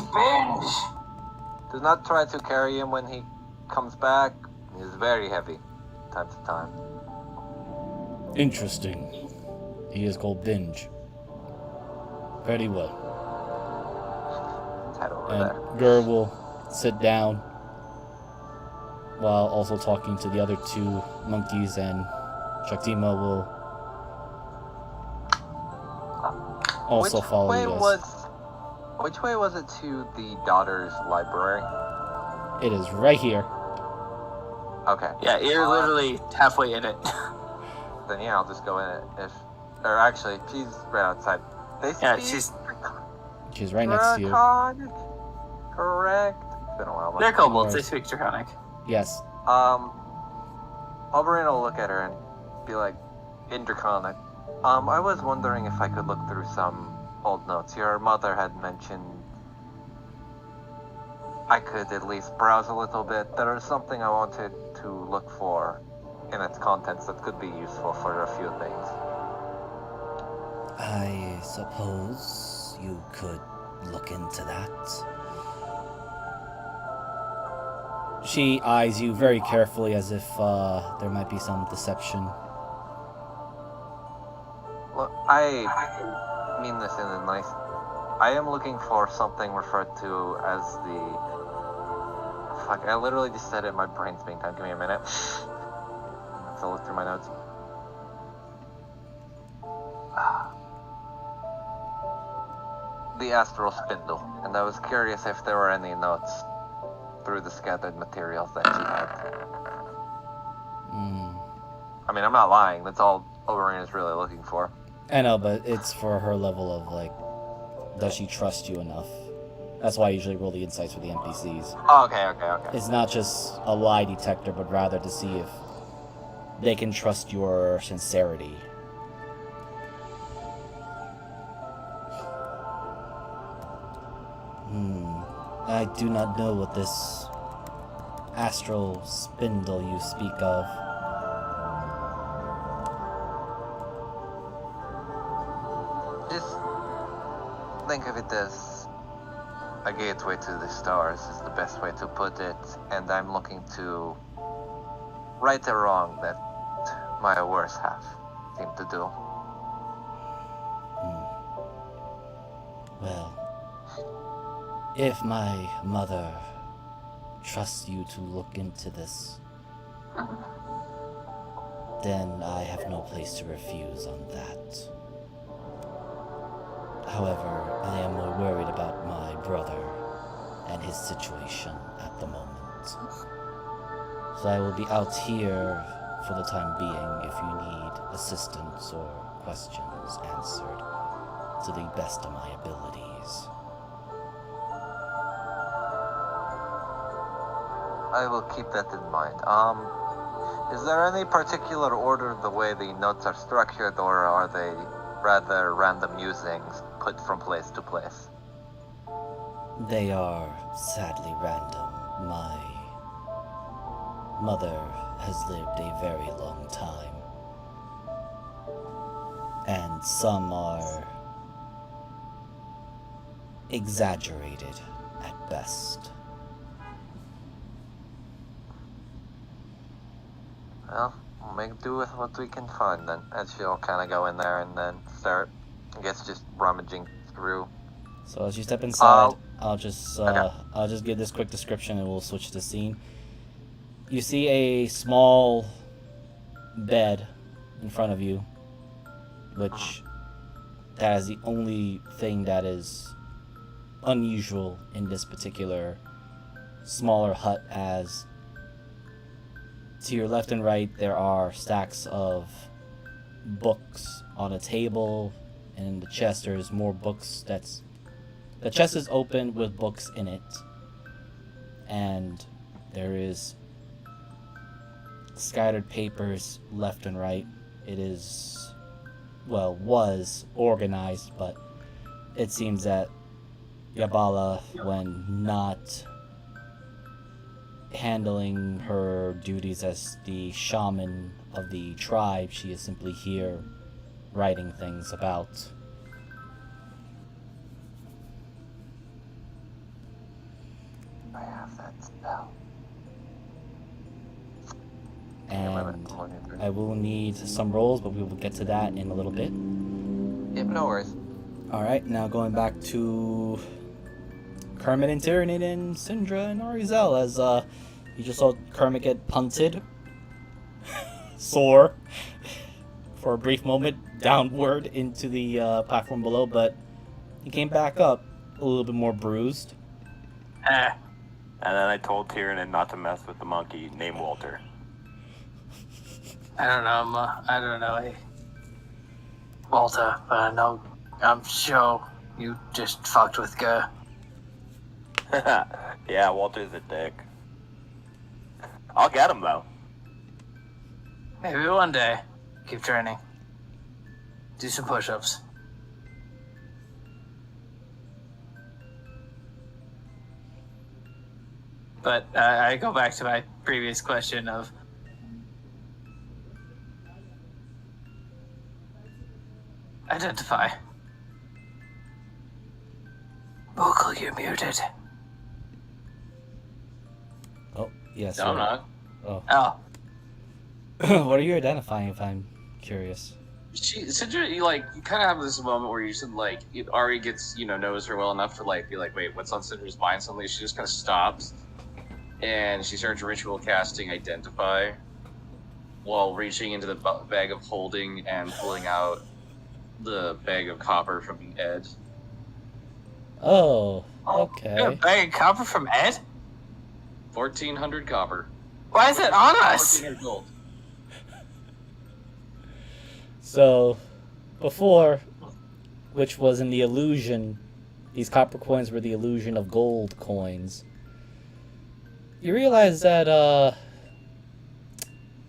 Do not try to carry him when he comes back. He's very heavy, time to time. Interesting. He is called Binge. Very well. Head over And there. Gur will sit down while also talking to the other two monkeys, and Shaktima will also follow you guys. Which way was it to the daughter's library? It is right here. Okay. Yeah, you're literally halfway in it. Then yeah, I'll just go in it. Or actually, she's right outside. They Yeah, speak She's right next to you. Draconic. Correct. It's been a while. They're kobolds, they speak Draconic. Yes. Oberyn will look at her and be like, in Draconic. I was wondering if I could look through some old notes. Your mother had mentioned I could at least browse a little bit. There is something I wanted to look for in its contents that could be useful for a few things. I suppose you could look into that. She eyes you very carefully as if there might be some deception. Look, I mean this in a nice... I am looking for something referred to as the... Fuck, I literally just said it in my brain's being time. Give me a minute. So look through my notes. The astral spindle. And I was curious if there were any notes through the scattered materials that she had. I mean, I'm not lying. That's all Oberyn is really looking for. I know, but it's for her level of, like, does she trust you enough? That's why I usually roll the insights for the NPCs. Oh, okay. It's not just a lie detector, but rather to see if they can trust your sincerity. I do not know what this astral spindle you speak of. Just think of it as a gateway to the stars is the best way to put it, and I'm looking to right a wrong that my worse half seemed to do. Well, if my mother trusts you to look into this, then I have no place to refuse on that. However, I am more worried about my brother and his situation at the moment. So I will be out here for the time being if you need assistance or questions answered to the best of my abilities. I will keep that in mind. Is there any particular order the way the notes are structured, or are they rather random musings put from place to place? They are sadly random. My mother has lived a very long time, and some are exaggerated at best. Well, we'll make do with what we can find then. And she'll kind of go in there and then start, I guess, just rummaging through. So as you step inside, Oh. I'll just Okay. give this quick description and we'll switch the scene. You see a small bed in front of you, which that is the only thing that is unusual in this particular smaller hut, as to your left and right there are stacks of books on a table, and in the chest there's more books. The chest is open with books in it, and there is scattered papers left and right. It is, well, was organized, but it seems that Yabala, when not handling her duties as the shaman of the tribe, she is simply here writing things about. I have that spell. And I will need some rolls, but we will get to that in a little bit. Yep, no worries. Alright, now going back to Kermit and Tyranid and Syndra and Arizel, as you just saw Kermit get punted, sore, for a brief moment, downward into the platform below, but he came back up a little bit more bruised. And then I told Tyranid not to mess with the monkey named Walter. I don't know, I don't know. Hey. Walter, but I know, I'm sure you just fucked with Gur. Yeah, Walter's a dick. I'll get him, though. Maybe one day. Keep training. Do some push-ups. But I go back to my previous question of identify. Vocal, you're muted. Oh, yes. No, I'm not. Oh. Oh, What are you identifying, if I'm curious? Syndra, you kind of have this moment where you said, Ari gets, knows her well enough to, be like, wait, what's on Syndra's mind? Suddenly she just kind of stops, and she starts ritual casting Identify, while reaching into the bag of holding and pulling out the bag of copper from the Ed. Oh, yeah, okay. bag of copper from Ed? 1,400 copper. Why is it on us? 1,400 gold. So, before, which was in the illusion, these copper coins were the illusion of gold coins. You realize that,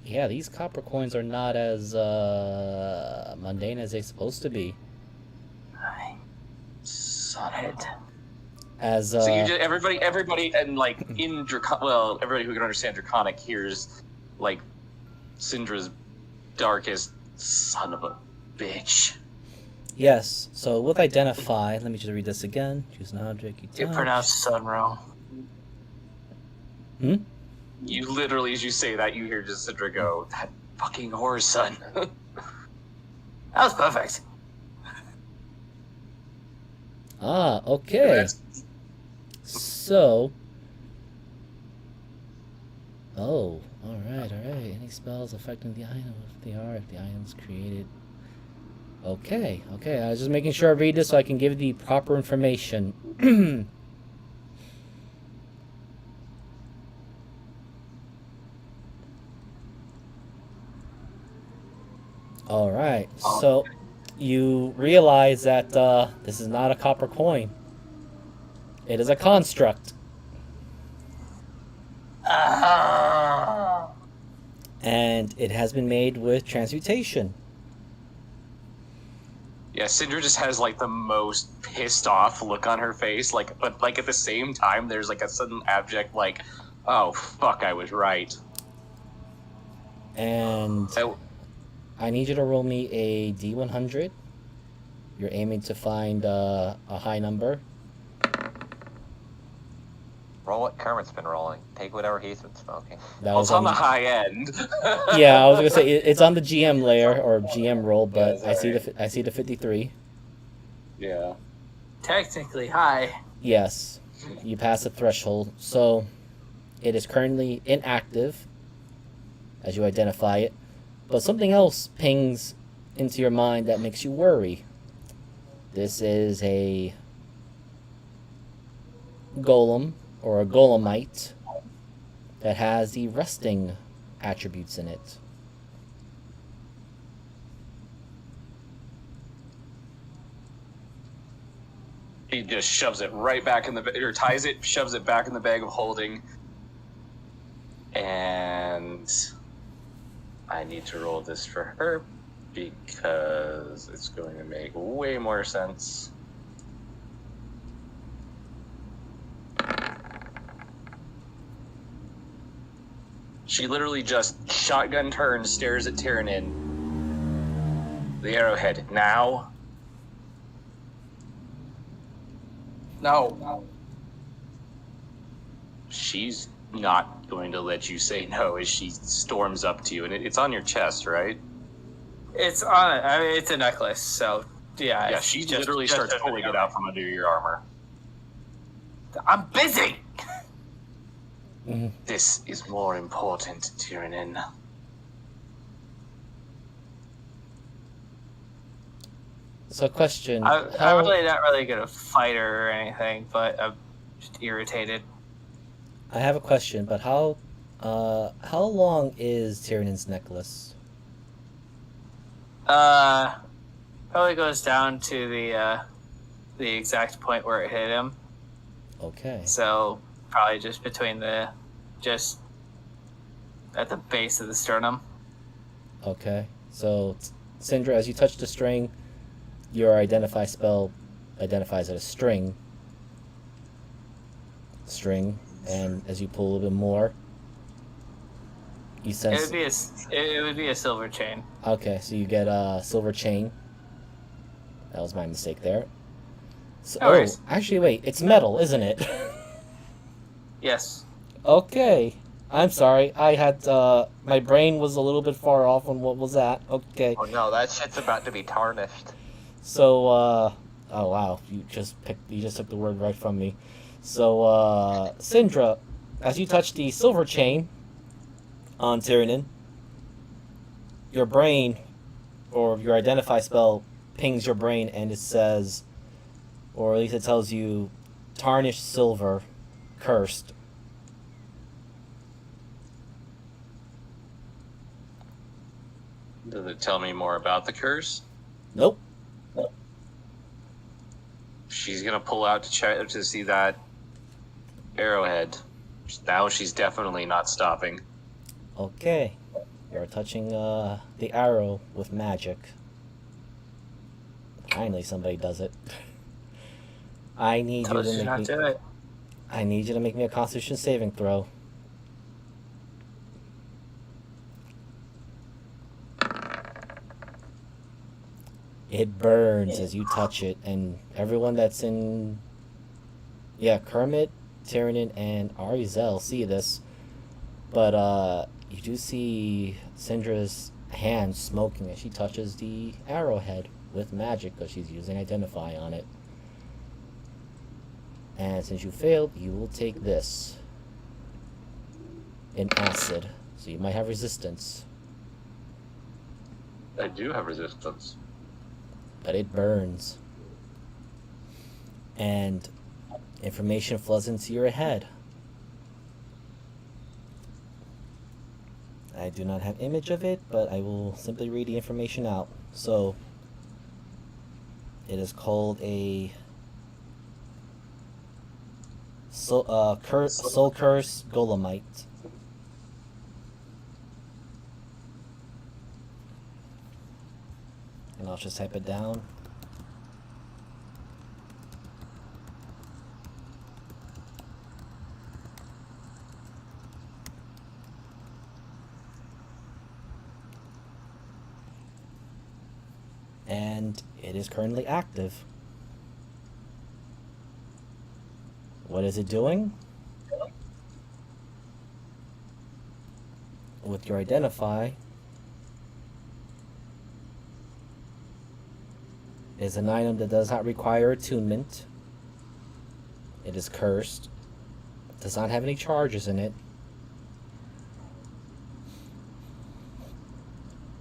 yeah, these copper coins are not as, mundane as they're supposed to be. Son of a... As, So you just, everybody, and in everybody who can understand Draconic hears, Syndra's darkest son of a bitch. yes, so with Identify, let me just read this again. Choose an object, You touch. pronounced son wrong. You literally, as you say that, you hear just Syndra go, that fucking whore's son. That was perfect. Ah, okay. So... Oh, alright. Any spells affecting the item, if they are, if the item's created... Okay, I was just making sure I read this so I can give the proper information. Alright, so you realize that this is not a copper coin. It is a construct. And it has been made with transmutation. Yeah, Syndra just has like the most pissed off look on her face, like, but like at the same time, there's like a sudden abject, like, oh fuck, I was right. And So, I need you to roll me a D100. You're aiming to find a high number. Roll what Kermit's been rolling. Take whatever he's been smoking. That well, was it's on the high end. Yeah, I was gonna say it's on the GM layer or GM roll, but Yeah, I see alright. I see the 53. Yeah. Technically high. Yes, you pass the threshold. So it is currently inactive, as you identify it, but something else pings into your mind that makes you worry. This is a golem or a golemite that has the resting attributes in it. He just shoves it right back in the, or ties it, shoves it back in the bag of holding. And I need to roll this for her because it's going to make way more sense. She literally just shotgun turns, stares at Tyrannin. The arrowhead. Now. No. She's not going to let you say no as she storms up to you. And it's on your chest, right? It's on it. I mean, it's a necklace, so yeah. Yeah, it's she just- literally just starts under pulling the it out from under your armor. I'm busy. This is more important, Tyrannin. So, question: I'm how really not really good at fighter or anything, but I'm just irritated. I have a question, but how long is Tyrannin's necklace? Probably goes down to the exact point where it hit him. Okay. So probably just between just at the base of the sternum. Okay. So, Syndra, as you touch the string, your identify spell identifies it as string. And as you pull a little bit more, you sense. It would be a silver chain. Okay, so you get a silver chain. That was my mistake there. So, No worries. actually, wait, it's metal, isn't it? Yes. Okay. I'm sorry. I had my brain was a little bit far off on what was that. Okay. Oh no, that shit's about to be tarnished. So oh wow, you just took the word right from me. So Syndra, as you touch the silver chain on Tyrannin, your brain or your identify spell pings your brain and it says, or at least it tells you, tarnished silver, cursed. Does it tell me more about the curse? Nope. She's gonna pull out to check to see that arrowhead. Now she's definitely not stopping. Okay. You're touching the arrow with magic. Finally somebody does it. I need Told you you to not make do me it. I need you to make me a Constitution saving throw. It burns as you touch it, and everyone that's in... Yeah, Kermit, Tyrannin, and Arizel see this. But, you do see Syndra's hand smoking as she touches the arrowhead with magic, because she's using Identify on it. And since you failed, you will take this. In acid. So you might have resistance. I do have resistance. But it burns. And information floods into your head. I do not have image of it, but I will simply read the information out. So, it is called a Soul Curse Golemite. I'll just type it down. And it is currently active. What is it doing? With your identify is an item that does not require attunement. It is cursed. Does not have any charges in it.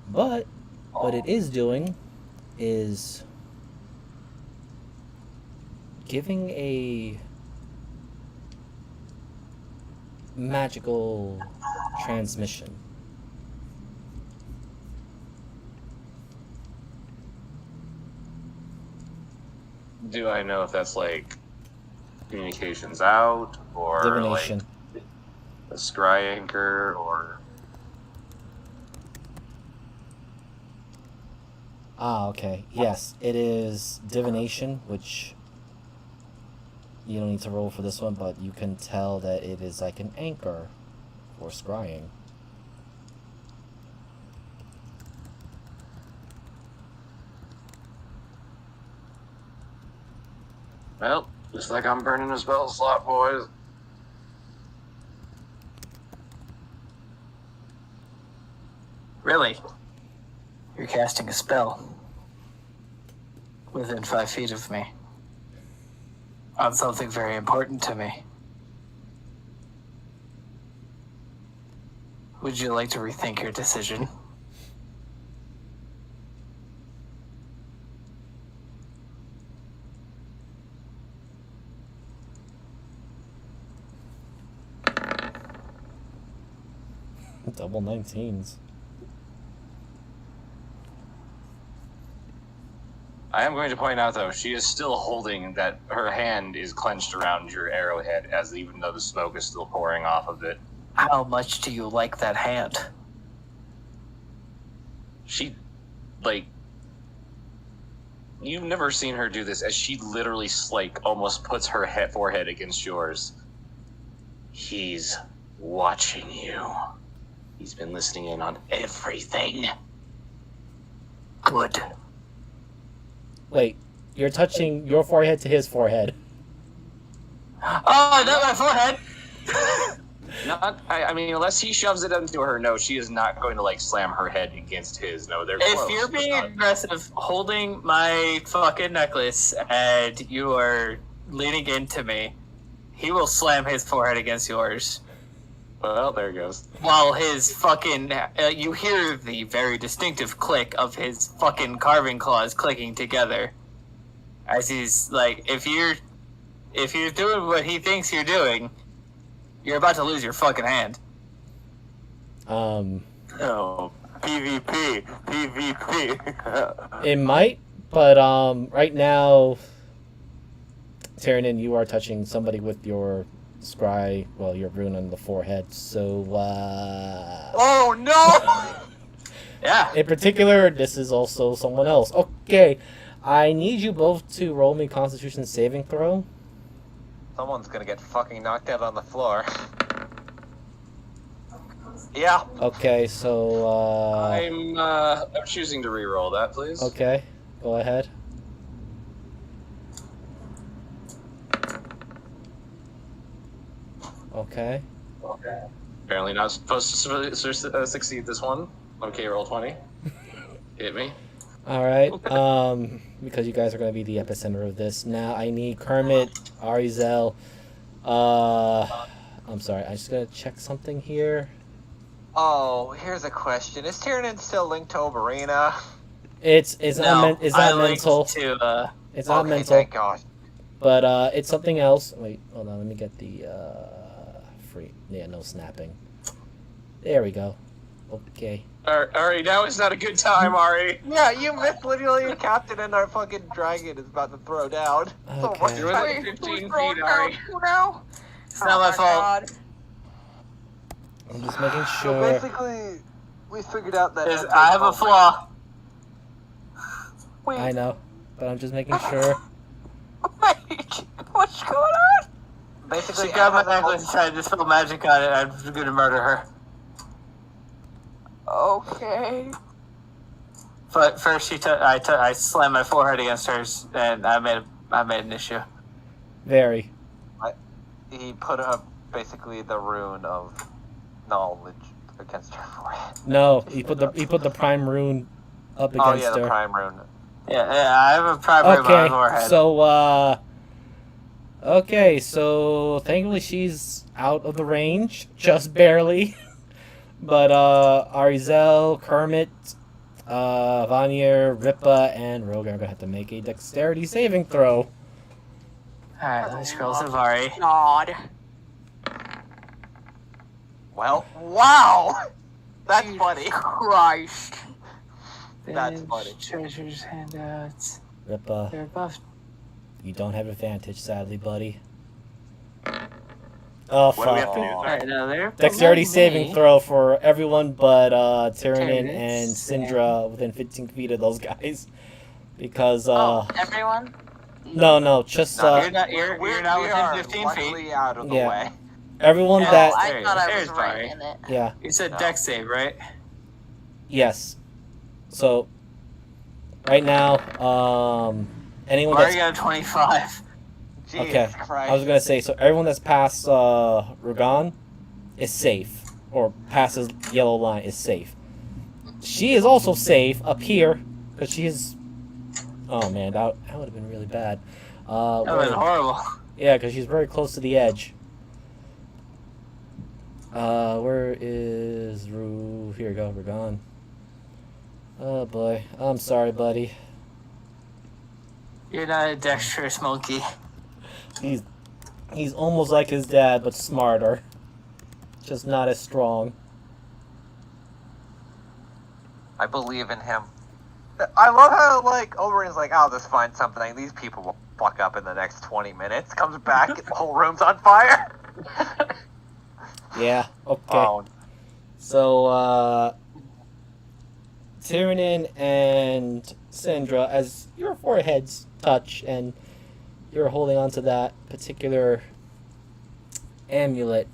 But what it is doing is giving a magical transmission. Do I know if that's like communications out or Divination. like a scry anchor or? Ah, okay. Yes, it is divination, which you don't need to roll for this one, but you can tell that it is like an anchor for scrying. Well, looks like I'm burning a spell slot, boys. Really? You're casting a spell within 5 feet of me on something very important to me. Would you like to rethink your decision? Double 19s. I am going to point out, though, she is still holding that her hand is clenched around your arrowhead, as even though the smoke is still pouring off of it. How much do you like that hand? She, like, you've never seen her do this, as she literally, like, almost puts her forehead against yours. He's watching you. He's been listening in on everything. Good. Wait, you're touching your forehead to his forehead. Oh, not my forehead! I mean, unless he shoves it into her, no, she is not going to, like, slam her head against his. No, they're close. If you're being but not- aggressive, holding my fucking necklace, and you are leaning into me, he will slam his forehead against yours. Well, there it goes. While his fucking, you hear the very distinctive click of his fucking carving claws clicking together. As he's like, if you're doing what he thinks you're doing, you're about to lose your fucking hand. No. PvP. It might, but right now, Tyrannin, you are touching somebody with your scry, well, your rune on the forehead, so, Oh no! Yeah. in particular, this is also someone else. Okay, I need you both to roll me Constitution saving throw. Someone's gonna get fucking knocked out on the floor. Yeah. Okay, so, I'm choosing to re-roll that, please. okay, go ahead. Okay. Apparently not supposed to succeed this one. Okay, roll 20. Hit me. Alright, because you guys are going to be the epicenter of this. Now I need Kermit, Arizel, I'm sorry, I'm just going to check something here. Oh, here's a question. Is Tyrannin still linked to Oberina? It's No, not, it's I not linked mental. to, It's not Okay, mental. thank God. But it's something else. Wait, hold on, let me get the free. Yeah, no snapping. There we go. Okay. Ari, now is not a good time, Ari. Yeah, you missed literally a captain and our fucking dragon is about to throw down. So Okay. what's You're my- within 15 Who's throwing feet, Ari. down who now? It's not my fault. I'm just making So sure. basically, we figured out that I have a flaw. Wait, I know, but I'm just making sure. wait, what's going on? Basically, She got my Anne has a necklace and tried to spell magic on it. I'm gonna murder her. Okay. But first, I slammed my forehead against hers, and I made an issue. Very. he put up basically the rune of knowledge against her forehead. No, he put the prime rune up against Oh yeah, the her. prime rune. Yeah, I have a primary on my Okay, forehead. so okay, so thankfully she's out of the range, just barely. But Arizel, Kermit, Vanier, Ripa, and Rogue are gonna have to make a dexterity saving throw. Alright, let me scroll Savari. God. Well, wow! That's Jesus funny. Christ. That's funny. Treasures, handouts. Ripa, They're buffed. you don't have advantage, sadly, buddy. Oh What do we have fuck! to do? Alright, no, they're Dexterity below saving me. throw for everyone but Tyrannin Tyranids, and Syndra within 15 feet of those guys. Because Everyone? no, just No, You're not, you're we not we within are 15 feet. luckily out of the Yeah. way. everyone Oh, that I thought I was there's right Barry. in it. yeah. You said No. dex save, right? Yes. So, right now, anyone Barry that's... got a 25. Jesus Okay, Christ. I was gonna say, so everyone that's past, Rugan is safe. Or passes yellow line is safe. She is also safe up here, because she is... Oh man, that would have been really bad. That would have been horrible. Yeah, because she's very close to the edge. Where is Ru? Here we go, we're gone. Oh boy, I'm sorry, buddy. You're not a dexterous monkey. He's almost like his dad, but smarter. Just not as strong. I believe in him. I love how, like, Oberyn's like, oh, let's find something. These people will fuck up in the next 20 minutes. Comes back, the whole room's on fire. Yeah, okay. Oh, So, Tyrannin and Syndra, as your foreheads touch and you're holding on to that particular amulet,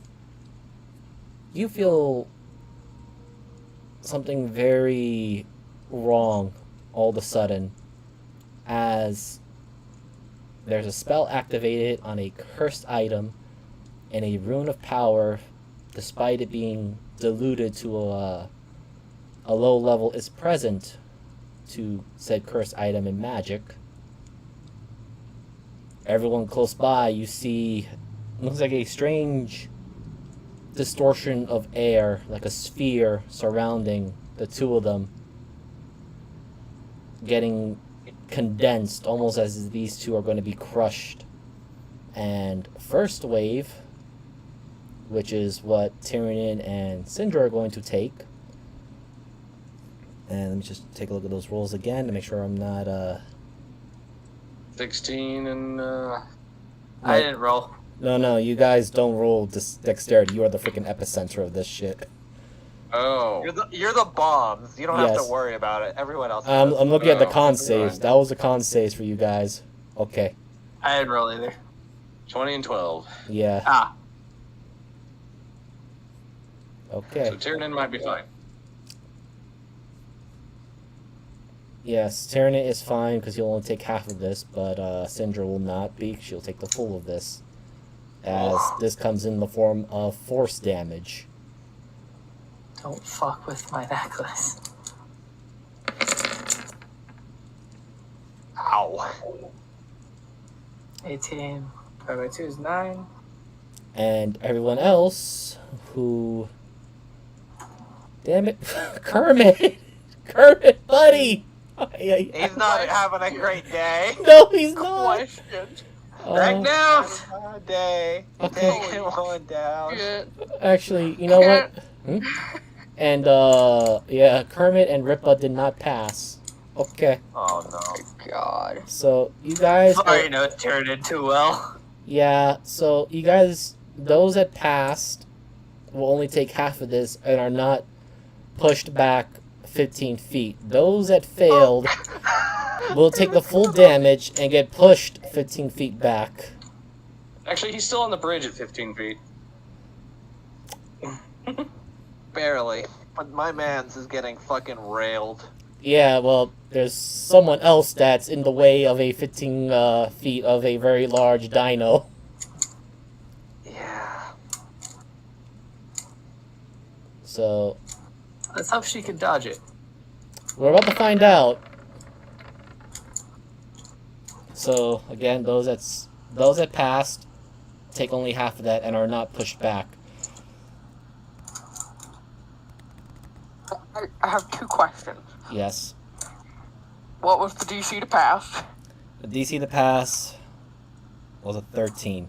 you feel something very wrong all of a sudden as there's a spell activated on a cursed item and a rune of power, despite it being diluted to a low level, is present to said cursed item in magic. Everyone close by, you see, looks like a strange distortion of air, like a sphere surrounding the two of them, getting condensed, almost as these two are going to be crushed. And first wave, which is what Tyrannin and Syndra are going to take. And let me just take a look at those rolls again to make sure I'm not 16 and I didn't roll. No, you guys don't roll dexterity. You are the freaking epicenter of this shit. oh, you're the bombs. You don't have Yes. to worry about it. Everyone else I'm does. looking at the Oh, con right. saves. That was the con saves for you guys. Okay. I didn't roll either. 20 and 12. Yeah. Ah, Okay. So Tyrannin might be fine. Yes, Tyrannin is fine because he'll only take half of this, but Syndra will not be. She'll take the full of this, as this comes in the form of force damage. Don't fuck with my necklace. Ow. 18. 5 by 2 is 9. And everyone else who... Damn it. Kermit! Kermit, buddy! He's not having a great day. No, he's not! Question. Right Uh, now, day. Okay. Taking one down. Shit. actually, you know what? And, yeah, Kermit and Ripa did not pass. Okay, Oh no. God. so you guys... Sorry, no, it turned in too well. Yeah, so you guys, those that passed will only take half of this and are not pushed back 15 feet. Those that failed will take the full damage and get pushed 15 feet back. Actually, he's still on the bridge at 15 feet. Barely. But my man's is getting fucking railed. Yeah, well, there's someone else that's in the way of a 15 feet of a very large dino. Yeah. So, Let's hope she can dodge it. we're about to find out. So, again, those that passed take only half of that and are not pushed back. I have 2 questions. Yes. What was the DC to pass? The DC to pass was a 13.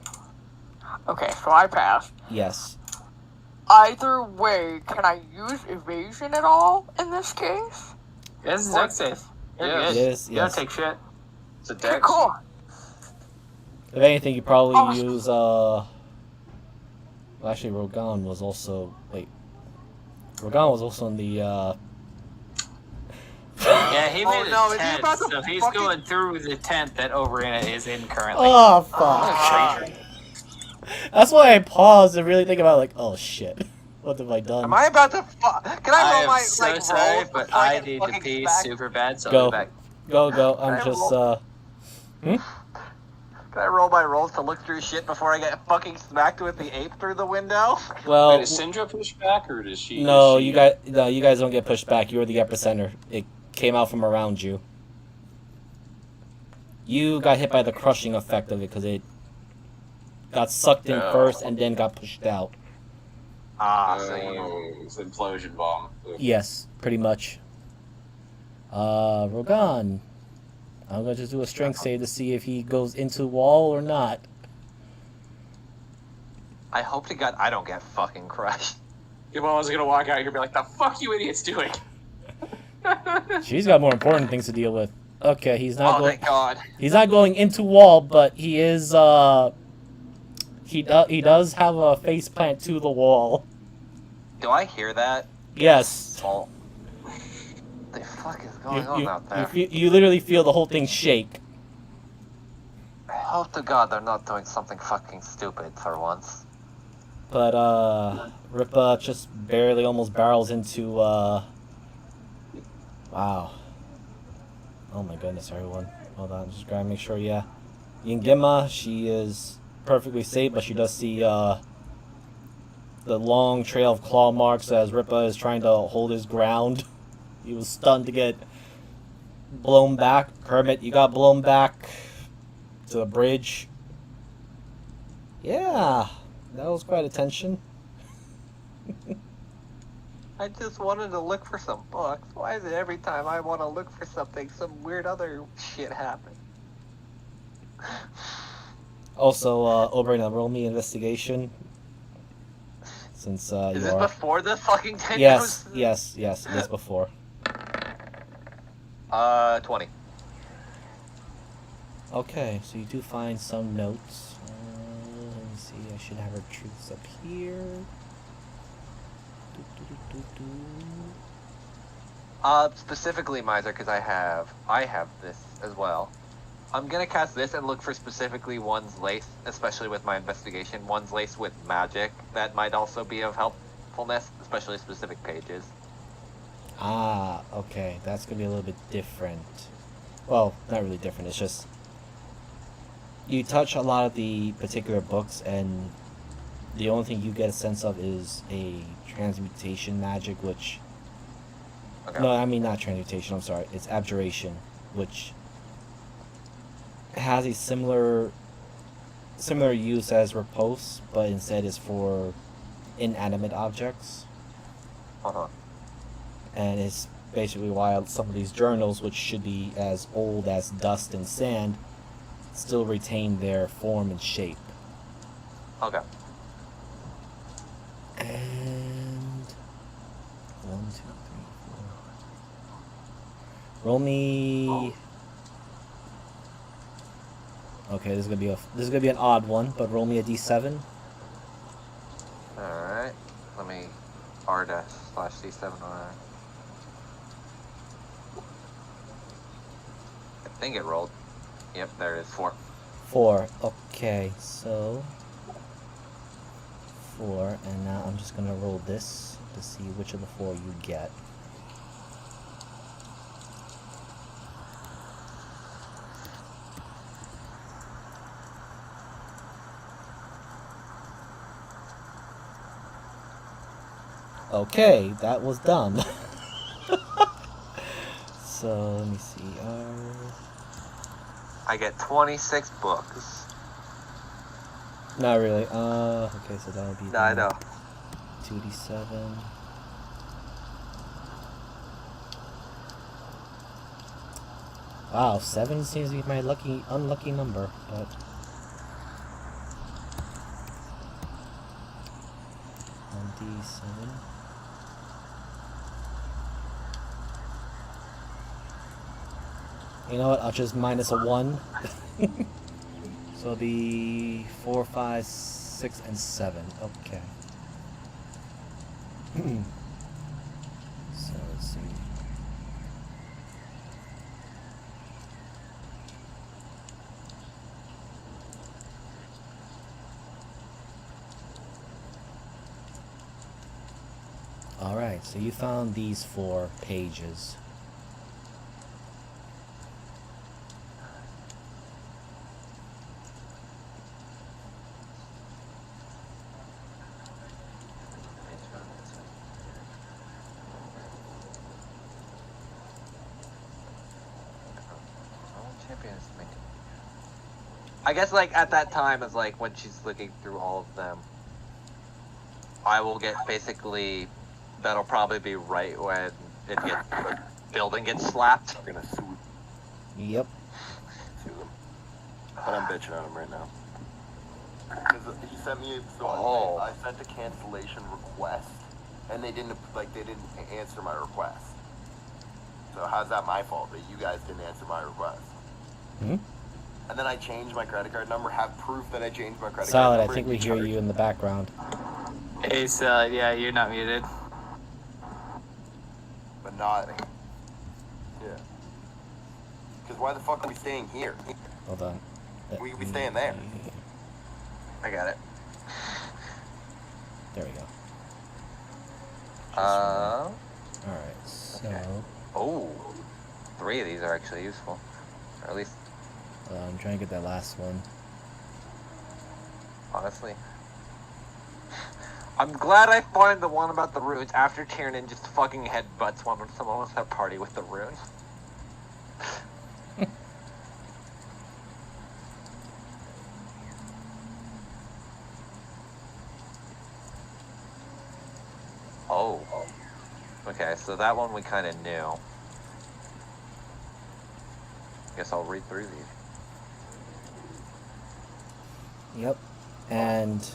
Okay, so I passed. Yes. Either way, can I use evasion at all in this case? Yeah, this is deck safe. You're Yeah, good. it is, You don't yes. take shit. It's a Okay, dex. cool. If anything, you probably Oh. use, well, actually, Rogan was also, Rogan was also in the, Yeah, he Oh, made no, a is he tent, about to so he's fucking- going through the tent that Oberina is in currently. Oh, fuck. That's why I paused and really think about, like, oh, shit. What have I done? Am I about to Can I I roll am my, so like, sorry, rolls but before I I get need to fucking pee smacked? super bad, so Go. I'll be back. Go. I'm Can I just, roll? Can I roll my rolls to look through shit before I get fucking smacked with the ape through the window? well, Wait, is Syndra pushed back, or does she? no, is she... you guys don't get pushed back. You were the epicenter. It came out from around you. You got hit by the crushing effect of it because it got sucked in Oh. first and then got pushed out. So It's an implosion bomb. Yes, pretty much. Rogan. I'm going to do a strength save to see if he goes into wall or not. I hope to God I don't get fucking crushed. Your mom was gonna walk out here and be like, "The fuck you idiots doing?" She's got more important things to deal with. Okay, he's not Oh, going. thank God. He's not going into wall, but he is. He does have a face plant to the wall. Do I hear that? Yes. Oh. What the fuck is going on out there? You literally feel the whole thing shake. I hope to God they're not doing something fucking stupid for once. But Ripa just barely almost barrels into wow. Oh my goodness, everyone. Hold on, just gotta make sure, yeah. Yingima, she is perfectly safe, but she does see the long trail of claw marks as Ripa is trying to hold his ground. He was stunned to get blown back. Kermit, you got blown back to the bridge. Yeah, that was quite a tension. I just wanted to look for some books. Why is it every time I want to look for something, some weird other shit happens? Also, Oberyn, roll me investigation. Since Is you this are. before the fucking 10 Yes, goes? yes, it is before. 20. Okay, so you do find some notes. Let me see, I should have her truths up here. Specifically Miser, because I have this as well. I'm gonna cast this and look for specifically ones laced, especially with my investigation, ones laced with magic that might also be of helpfulness, especially specific pages. Ah, okay, that's gonna be a little bit different. Well, not really different, it's just you touch a lot of the particular books and the only thing you get a sense of is a transmutation magic, which Okay. no, I mean not transmutation, I'm sorry, it's abjuration, which has a similar use as repose, but instead is for inanimate objects. Uh-huh. And it's basically why some of these journals, which should be as old as dust and sand, still retain their form and shape. Okay. And 1, 2, 3, 4. Roll me. Okay, this is gonna be an odd one, but roll me a d7. Alright. Let me R-/D7 on think it rolled. Yep, there it is. 4. 4. Okay, so 4, and now I'm just gonna roll this to see which of the 4 you get. Okay, that was dumb. So let me see. I get 26 books. Not really. Okay, so that would be. No, I know. 2d7. Wow, 7 seems to be my unlucky number, but. D7. You know what? I'll just minus a 1. So it'll be 4, 5, 6, and 7. Okay. So let's see. Alright, so you found these 4 pages. I guess like at that time is like when she's looking through all of them. I will get basically. That'll probably be right when the building gets slapped. I'm gonna sue Yep. them. But I'm bitching on him right now. Because he sent me, Oh. I sent a cancellation request, and they didn't answer my request. So how's that my fault that you guys didn't answer my request? Hmm? And then I changed my credit card number, have proof that I changed my credit Solid, card I number. think we hear you in the background. Hey, so yeah, you're not muted. But not. Yeah. Because why the fuck are we staying here? Hold on. We staying there. I got it. There we go. Alright, so. Okay. Oh, 3 of these are actually useful, or at least I'm trying to get that last one. honestly. I'm glad I find the one about the runes after Tiernan just fucking headbutts someone with that party with the runes. Oh. Okay, so that one we kind of knew. Guess I'll read through these. Yep. And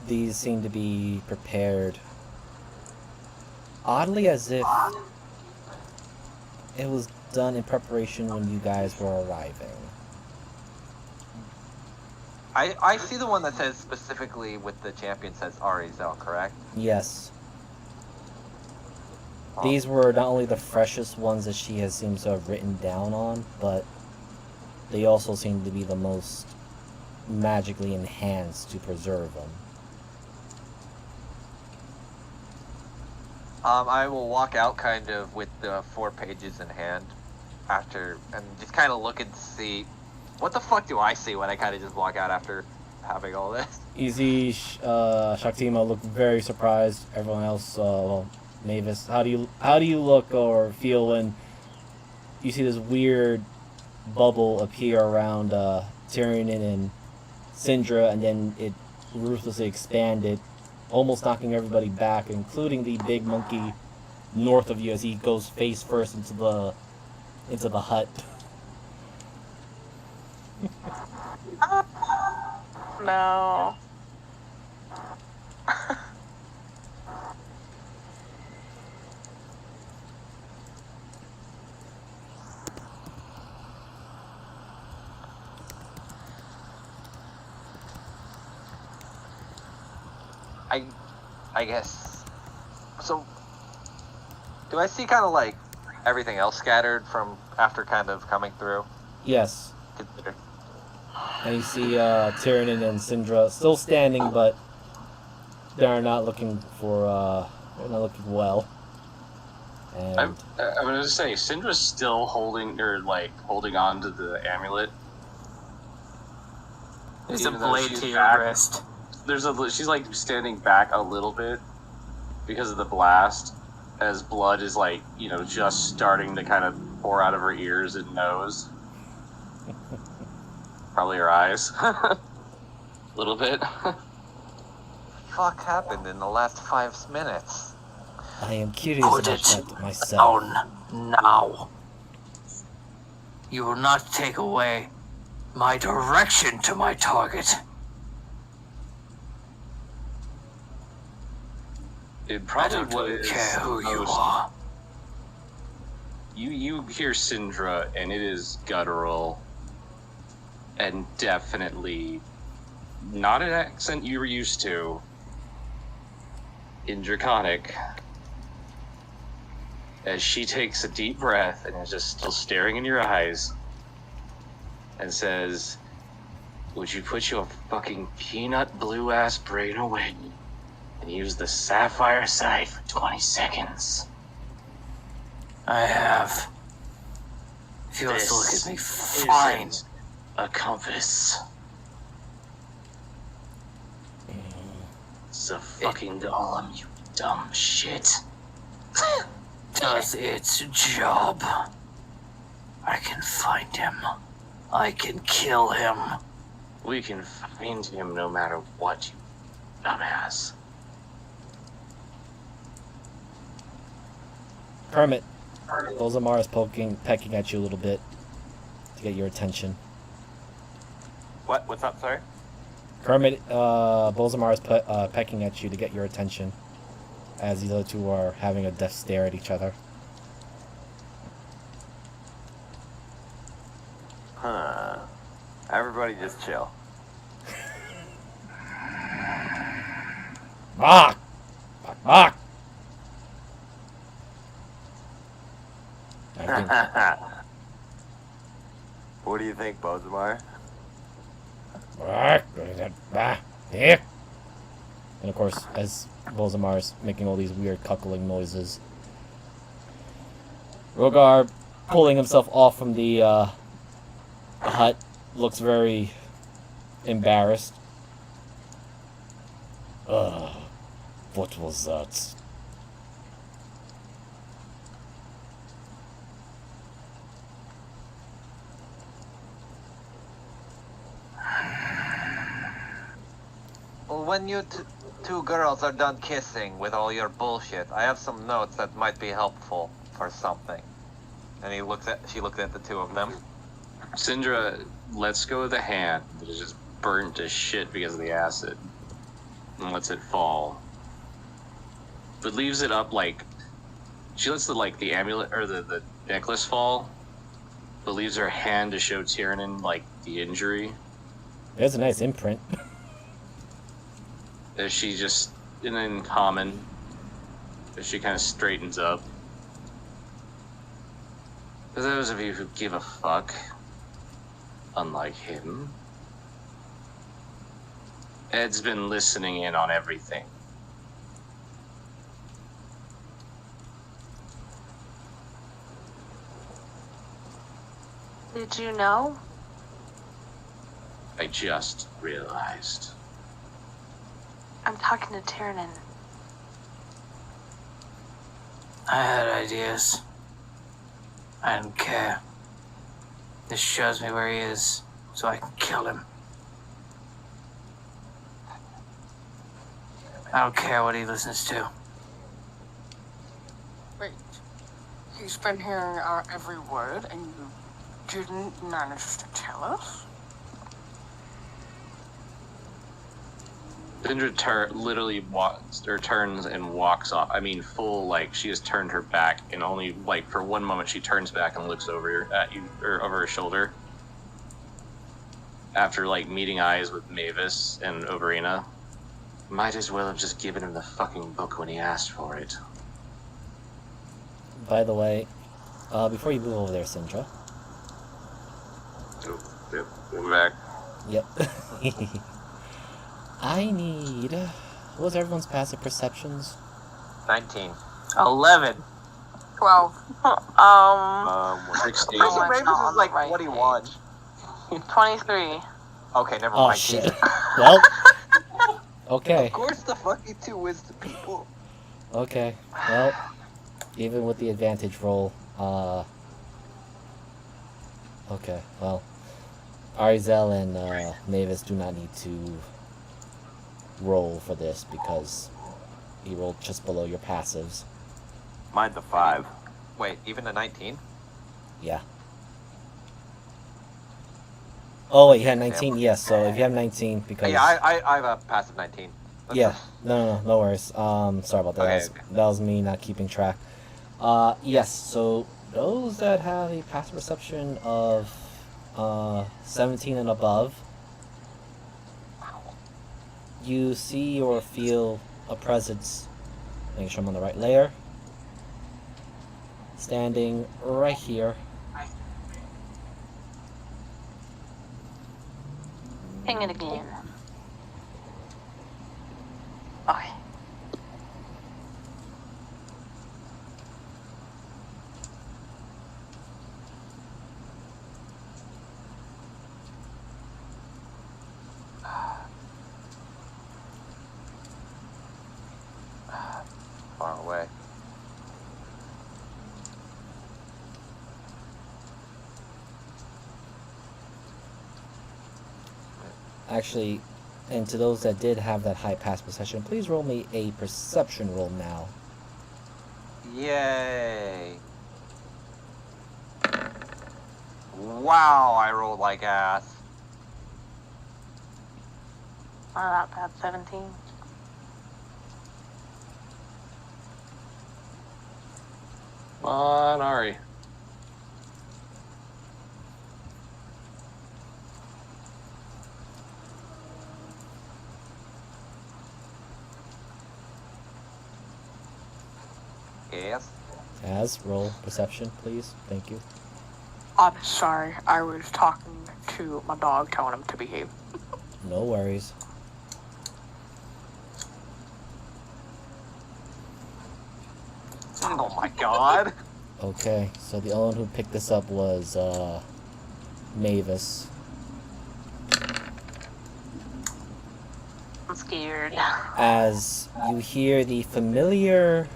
these seem to be prepared oddly as if it was done in preparation when you guys were arriving. I see the one that says specifically with the champion says Arizel, correct? Yes. Oh. These were not only the freshest ones that she has seems to have written down on, but they also seem to be the most magically enhanced to preserve them. I will walk out kind of with the 4 pages in hand after, and just kind of look and see, what the fuck do I see when I kind of just walk out after having all this? Easy, Shaktima looked very surprised. Everyone else, well, Mavis, how do you look or feel when you see this weird bubble appear around Tyrion and Syndra, and then it ruthlessly expanded, almost knocking everybody back, including the big monkey north of you as he goes face first into the hut. No. I guess. So, do I see kind of like everything else scattered from after kind of coming through? Yes. Consider. And you see Tyranid and Syndra still standing, but they're not looking for, they're not looking well. And I'm gonna say, Syndra's still holding on to the amulet. There's a Even though blade she's to your back. wrist. She's like standing back a little bit because of the blast, as blood is just starting to kind of pour out of her ears and nose. Probably her eyes. A little bit. Fuck happened in the last 5 minutes? I am curious Put about it that myself. down now. You will not take away my direction to my target. It I probably don't was. care who you are. You hear Syndra, and it is guttural, and definitely not an accent you were used to in Draconic. As she takes a deep breath and is just still staring in your eyes and says, "Would you put your fucking peanut blue ass brain away and use the sapphire sight for 20 seconds? I have. If you want to look at me, fine. Isn't a compass. It's a fucking golem, you dumb shit." Does its job. I can find him. I can kill him. We can find him no matter what, you dumbass. Kermit, Bolzamar is pecking at you a little bit to get your attention. What? What's up? Sorry. Kermit, Bolzamar is pecking at you to get your attention, as these other two are having a death stare at each other. Huh. Everybody just chill. Bark! Bark! Bark! I think What do you think, Bozamar? and of course, as Bolzamar is making all these weird cuckling noises, Rogar, pulling himself off from the hut, looks very embarrassed. What was that? Well, when you two girls are done kissing with all your bullshit, I have some notes that might be helpful for something. And she looked at the two of them. Syndra lets go of the hand that is just burnt to shit because of the acid and lets it fall. But leaves it up she lets the amulet or the necklace fall, but leaves her hand to show Tyranid the injury. There's a nice imprint. As she just, in common, as she kind of straightens up. For those of you who give a fuck, unlike him, Ed's been listening in on everything. Did you know? I just realized. I'm talking to Tyranid. I had ideas. I didn't care. This shows me where he is, so I can kill him. I don't care what he listens to. Wait. He's been hearing our every word and you didn't manage to tell us? Syndra literally turns and walks off. I mean, full, she has turned her back, and only, for one moment she turns back and looks over at you, or over her shoulder. After, meeting eyes with Mavis and Overina. Might as well have just given him the fucking book when he asked for it. By the way, Before you move over there, Syndra. Yep, I'm back. Yep. I need. What was everyone's passive perceptions? 19. 11. 12. 16. Oh, I'm Raven not on is like, the right what do you page. want? 23. Okay, never Oh mind. shit. Jesus. Well. Okay. Of course, the fucking 2 is the people. Okay. Well, even with the advantage roll, okay. Well, Arizel and Mavis do not need to roll for this because you rolled just below your passives. Mine's a 5. Wait, even a 19? Yeah. Oh wait, you had 19. Yes. So if you have 19, because Yeah, I have a passive 19. That's yeah, no worries. Sorry about that. Okay, That was me not keeping track. Yes. So those that have a passive perception of 17 and above, you see or feel a presence. Make sure I'm on the right layer. Standing right here. Ping it again. Okay. far away. Actually, and to those that did have that high pass perception, please roll me a perception roll now. Yay! Wow, I rolled like ass. Not bad, 17. Come on, Ari. Yes. As roll perception, please. Thank you. I'm sorry, I was talking to my dog telling him to behave. No worries. Oh my god. Okay, so the only one who picked this up was Mavis. I'm scared. As you hear the familiar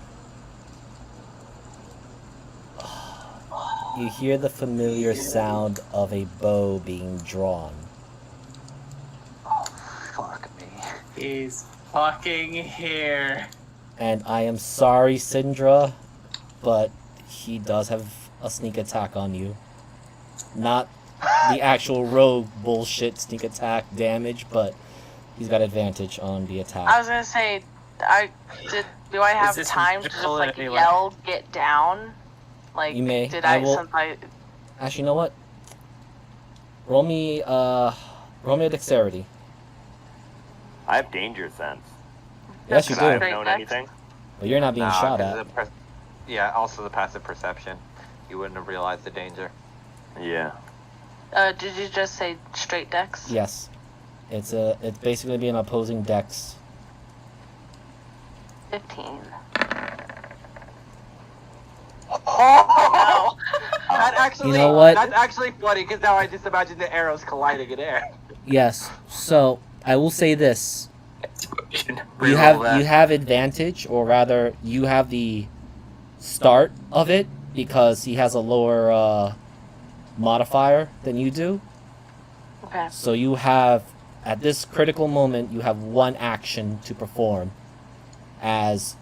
sound of a bow being drawn. Fuck me. He's fucking here. And I am sorry, Syndra, but he does have a sneak attack on you. Not the actual rogue bullshit sneak attack damage, but he's got advantage on the I attack. was gonna say, do I have this time to just magical like anyway? yell, get down? Like, You may. did I I, will- since I, Actually, you know what? Roll me a dexterity. I have danger sense. Yes, you Could I do. have known Dex? anything? But you're not being Nah, shot 'cause at. yeah, also the passive perception. You wouldn't have realized the danger. Yeah. did you just say straight dex? Yes. It's basically being opposing dex. 15. Oh! That actually, You know what? That's actually funny because now I just imagine the arrows colliding in air. Yes. So I will say this. You Reroll have that. you have advantage, or rather, you have the start of it because he has a lower modifier than you do. Okay. So you have, at this critical moment, you have one action to perform, as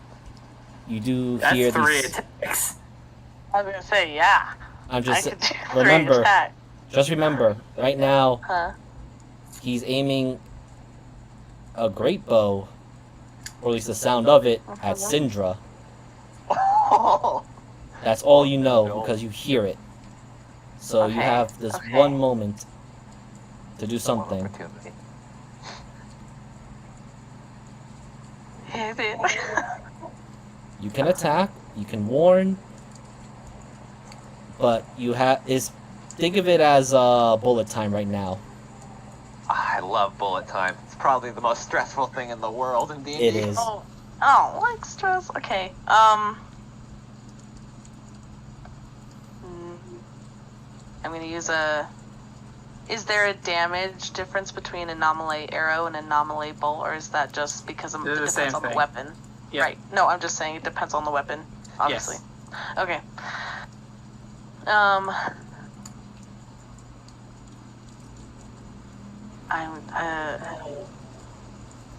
you do That's hear 3 these. attacks. I was gonna say, yeah. I'm I just could do 3 remember. attack. Just remember, right now Huh? he's aiming a great bow, or at least the sound of it, at Syndra. That's all you know because you hear it. So you Okay, have this okay. one moment to do something. Opportunity. Is it? You can attack, you can warn, but you think of it as bullet time right now. I love bullet time. It's probably the most stressful thing in the world in D&D. It is. Oh, like stress. Okay. I'm gonna use a. Is there a damage difference between a anomaly arrow and a anomaly bolt, or is that just because it They're the depends same on the thing. weapon? Yeah. Right. No, I'm just saying it depends on the weapon. Obviously. Yes. Okay.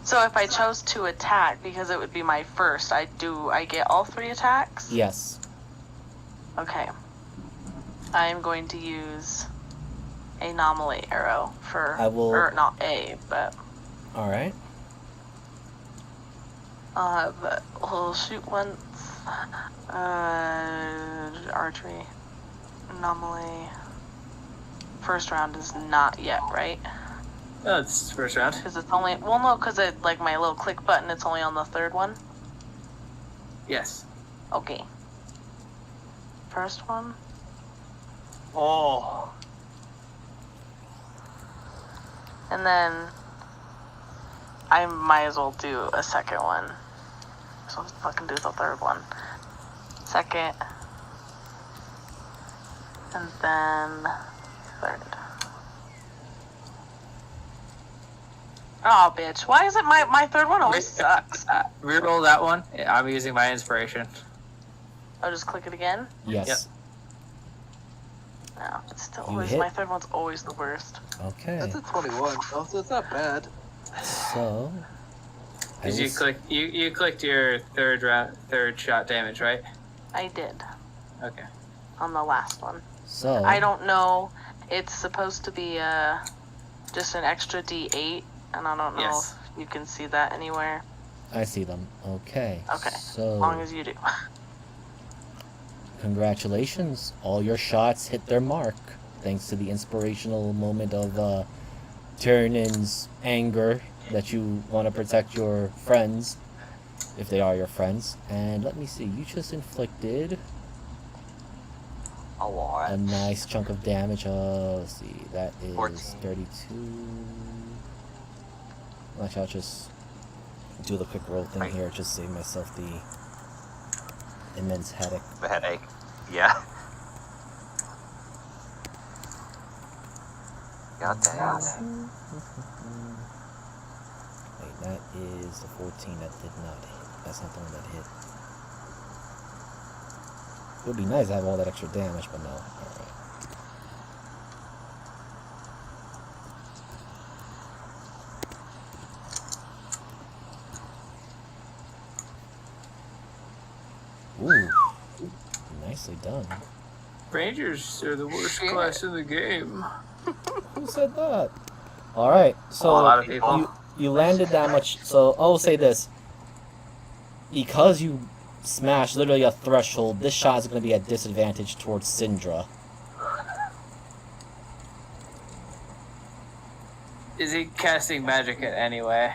So if I chose to attack, because it would be my first, I get all 3 attacks? Yes. Okay. I am going to use anomaly arrow for. I will- Or not a, but. All right. But we'll shoot once. Archery. Anomaly. First round is not yet, right? Oh, it's first round. Because it's only. Well, no, because it, like, my little click button, it's only on the 3rd one. Yes. Okay. First one. Oh. And then I might as well do a second one. So let's fucking do the 3rd one. Second. And then 3rd. Oh, bitch. Why is it my 3rd one always sucks? Reroll that one. I'm using my inspiration. I'll just click it again. Yes. No, it's still You always, hit. my 3rd one's always the worst. Okay. That's a 21, so it's not bad. So. I Did you will click? You clicked your third shot damage, right? I did. Okay. On the last one. So. I don't know. It's supposed to be just an extra D8, and I don't know Yes. if you can see that anywhere. I see them. Okay. Okay. So. As long as you do. Congratulations. All your shots hit their mark. Thanks to the inspirational moment of Tyrann's anger that you want to protect your friends, if they are your friends. And let me see, you just inflicted A lot. a nice chunk of damage. Let's see, that is 14. 32. Actually, I'll just do the quick roll thing Right. here, just save myself the immense headache. The headache. Yeah. God damn. Wait, that is the 14 that did not hit. That's not the one that hit. It would be nice to have all that extra damage, but no. Alright. Ooh. Nicely done. Rangers are the worst Shit. class in the game. Who said that? Alright, so A lot of people. you landed that much. So I'll say this. Because you smashed literally a threshold, this shot is going to be at disadvantage towards Syndra. Is he casting magic in any way?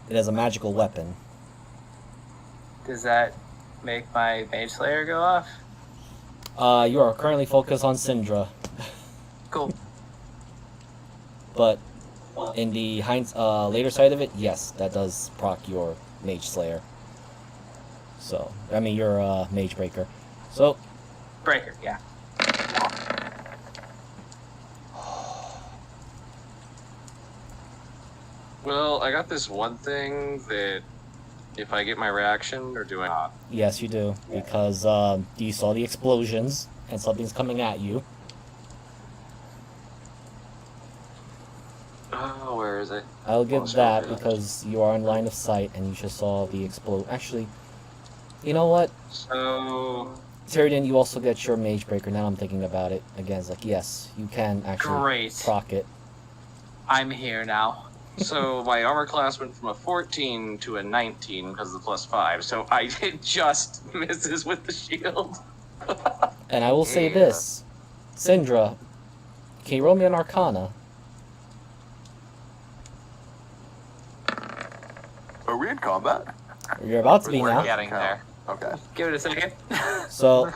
It has a magical weapon. Does that make my Mage Slayer go off? You are currently focused on Syndra, Cool. but in the later side of it, yes, that does proc your Mage Slayer. So, I mean your Mage Breaker. So, Breaker, yeah. Well, I got this one thing that if I get my reaction, or do I not? yes, you do, because you saw the explosions and something's coming at you. Oh, where is it? I'll give Oh, that sorry. because you are in line of sight and you just saw the explode. Actually, you know what? So, Tyrion, you also get your Mage Breaker. Now I'm thinking about it again. It's like, yes, you can actually Great. proc it. I'm here now. so my armor class went from a 14 to a 19 because of the +5. So it just misses with the shield. And I will say Yeah. this, Syndra, can you roll me an Arcana? Are we in combat? You're about to be We're now. getting there. Okay. Give it a second. So,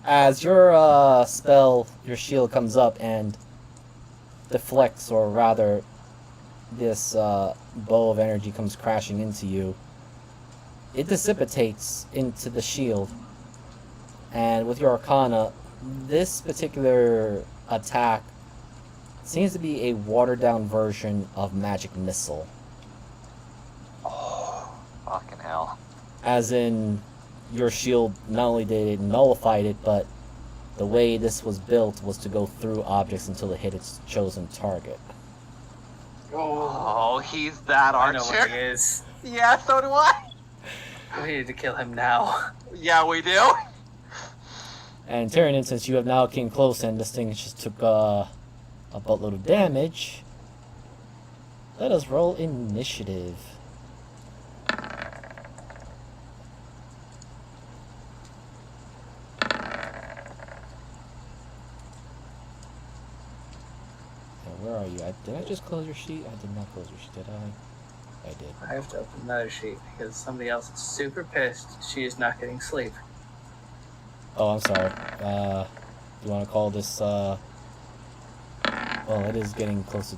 as your spell, your shield comes up and deflects, or rather, this bow of energy comes crashing into you, it dissipates into the shield. And with your Arcana, this particular attack seems to be a watered-down version of Magic Missile. Oh, fucking hell. As in, your shield not only did it nullify it, but the way this was built was to go through objects until it hit its chosen target. Oh, he's that I know what archer. he is. Yeah, so do I. We need to kill him now. Yeah, we do. And Tyrion, since you have now came close and this thing just took a buttload of damage, let us roll initiative. Where are you? Did I just close your sheet? I did not close your sheet, did I? I did. I have to open another sheet because somebody else is super pissed she is not getting sleep. Oh, I'm sorry. You want to call this, well, it is getting close to...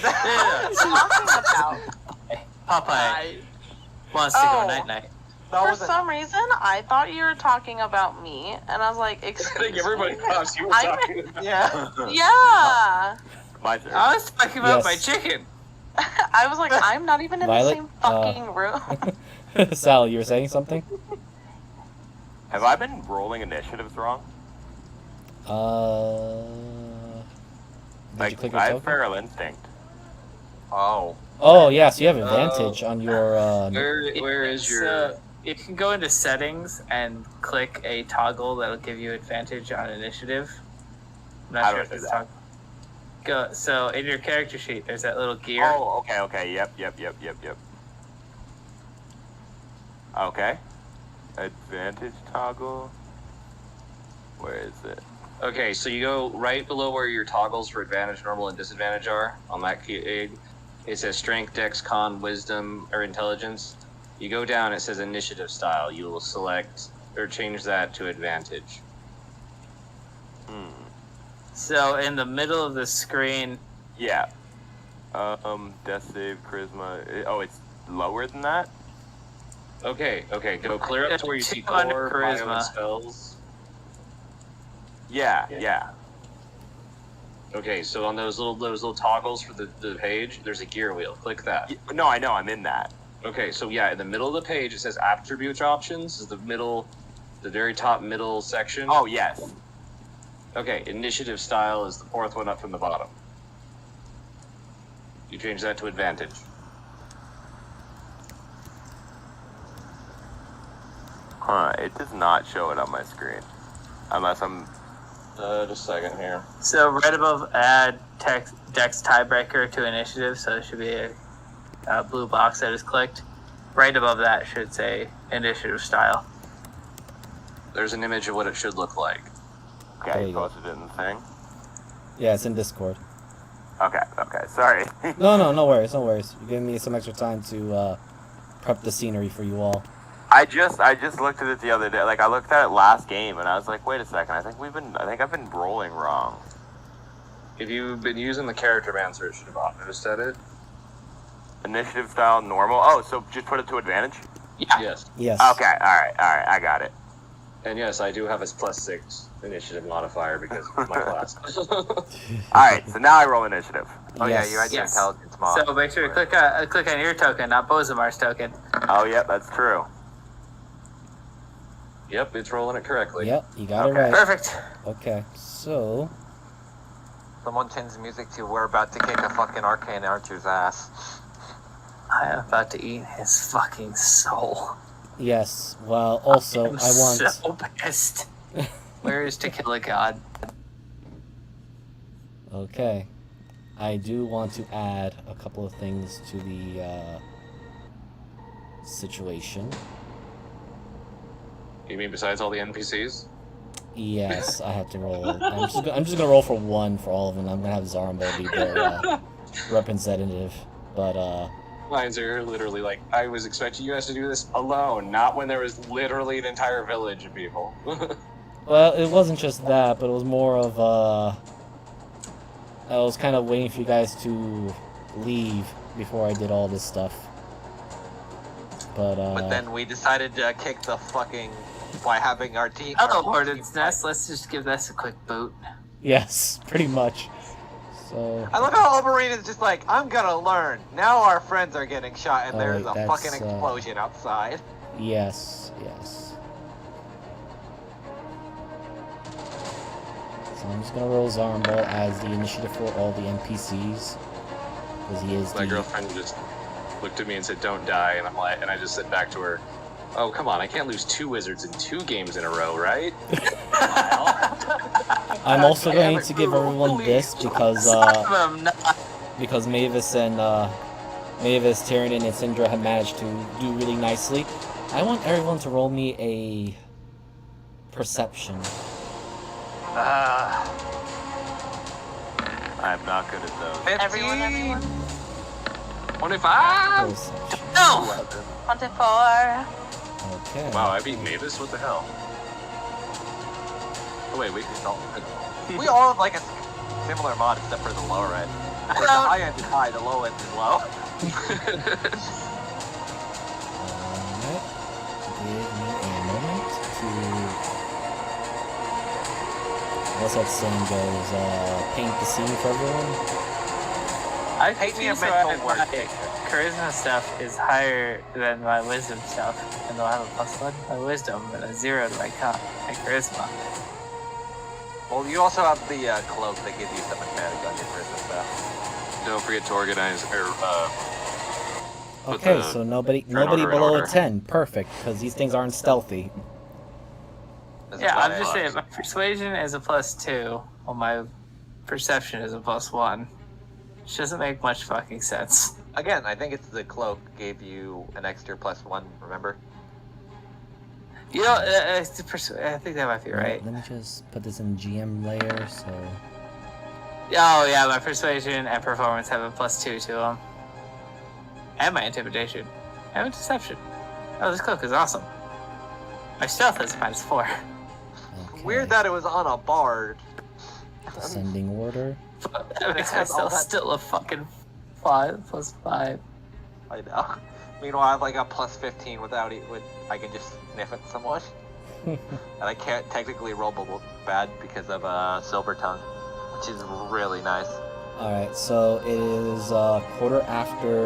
What are you talking about? Popeye wants to go night-night. For some reason, I thought you were talking about me, and I was like, I excuse think everybody me? thought you were I'm- talking about. Yeah. Yeah. My turn. I was talking about Yes. my chicken. I was like, I'm not even in Violet, the same fucking room. Sally, you were saying something? Have I been rolling initiatives wrong? Did Like, you click your I have token? feral instinct. Oh. Oh, yeah, so you have advantage on your, Where is your? You can go into settings and click a toggle that'll give you advantage on initiative. I'm not How sure do I if do it's that? toggle. Go so in your character sheet. There's that little gear. Oh, okay. Yep. Okay. Advantage toggle. Where is it? Okay, so you go right below where your toggles for advantage, normal, and disadvantage are on that key. It says strength, dex, con, wisdom, or intelligence. You go down, it says initiative style. You will select or change that to advantage. So in the middle of the screen, Yeah. Death save, charisma. It's lower than that? Okay, go clear up to where you see 2 under core, bio, and charisma. spells. Yeah. Okay, so on those little toggles for the page, there's a gear wheel. Click that. No, I know, I'm in that. Okay, so yeah, in the middle of the page it says attributes options. Is the very top middle section. Oh, yes. Okay, initiative style is the fourth one up from the bottom. You change that to advantage. Huh, it does not show it on my screen. Unless I'm... Just a second here. so right above add text dex tiebreaker to initiative, so there should be a blue box that is clicked. Right above that should say initiative style. There's an image of what it should look like. There Okay, you go. posted it in the thing. Yeah, it's in Discord. Okay, sorry. No worries. You're giving me some extra time to prep the scenery for you all. I just looked at it the other day. Like, I looked at it last game, and I was like, wait a second. I think I've been rolling wrong. If you've been using the character mancer, it should have auto-set it. Initiative style normal. Oh, so just put it to advantage? Yes. Yes. Okay, alright, I got it. And yes, I do have a +6 initiative modifier because of my class. Alright, so now I roll initiative. Oh Yes. yeah, you had your Yes. intelligence mod. So make sure to click on your token, not Bozamar's token. Oh, yep, that's true. Yep, it's rolling it correctly. Yep, you got it Okay. right. Perfect. Okay, so... Someone change the music to "We're about to kick a fucking arcane archer's ass." I am about to eat his fucking soul. Yes, well, also, I'm I want... so pissed. Where is To Kill a God? Okay. I do want to add a couple of things to the situation. You mean besides all the NPCs? Yes, I have to roll. I'm just gonna roll for one for all of them. I'm gonna have Zarumbo be their representative. But lines are literally like, I was expecting you guys to do this alone, not when there was literally an entire village of people. Well, it wasn't just that, but it was more of, I was kind of waiting for you guys to leave before I did all this stuff. But then we decided to kick the fucking by having our team. Oh, Hornet's Nest. Let's just give this a quick boot. Yes, pretty much. So... I love how Oberyn is just like, I'm gonna learn. Now our friends are getting shot and there's a that's, fucking explosion outside. Yes, yes. So I'm just gonna roll Zarmball as the initiative for all the NPCs. Because he is My girlfriend just looked at me and said, "Don't die," and I'm like, and I just said back to her, "Oh, come on, I can't lose 2 wizards in 2 games in a row, right?" I'm also going to give everyone this because Mavis and Mavis, Tyrion, and Syndra have managed to do really nicely. I want everyone to roll me a perception. I'm not good at those. Everyone. 25. Perception. No! 24. Okay. Wow, I beat Mavis. What the hell? Oh wait, we don't. We all have like a similar mod except for the lower end. The high end is high, the low end is low. Alright. Give me a moment to... What's that saying goes? Paint the scene for everyone? I Hate me a think mental my word. charisma stuff is higher than my wisdom stuff, and though I have a +1 to my wisdom and a 0 to my charisma. Well, you also have the cloak that gives you some advantage on your charisma stuff. Don't forget to organize put Okay, the so nobody turn order in below a order. 10. Perfect, because these things aren't stealthy. This is Yeah, why I'm just I- saying, my persuasion is a +2, while my perception is a +1. Which doesn't make much fucking sense. Again, I think it's the cloak gave you an extra +1, remember? You know, I think that might be right. Let me just put this in GM layer, so... Oh yeah, my persuasion and performance have a +2 to them. And my intimidation. And my deception. Oh, this cloak is awesome. My stealth is -4. Okay. Weird that it was on a bard. Descending order. That makes my Has all stealth that- still a fucking 5 +5. I know. Meanwhile, I have like a +15 without it. I can just sniff at someone. And I can't technically roll bad because of Silver Tongue, which is really nice. Alright, so it is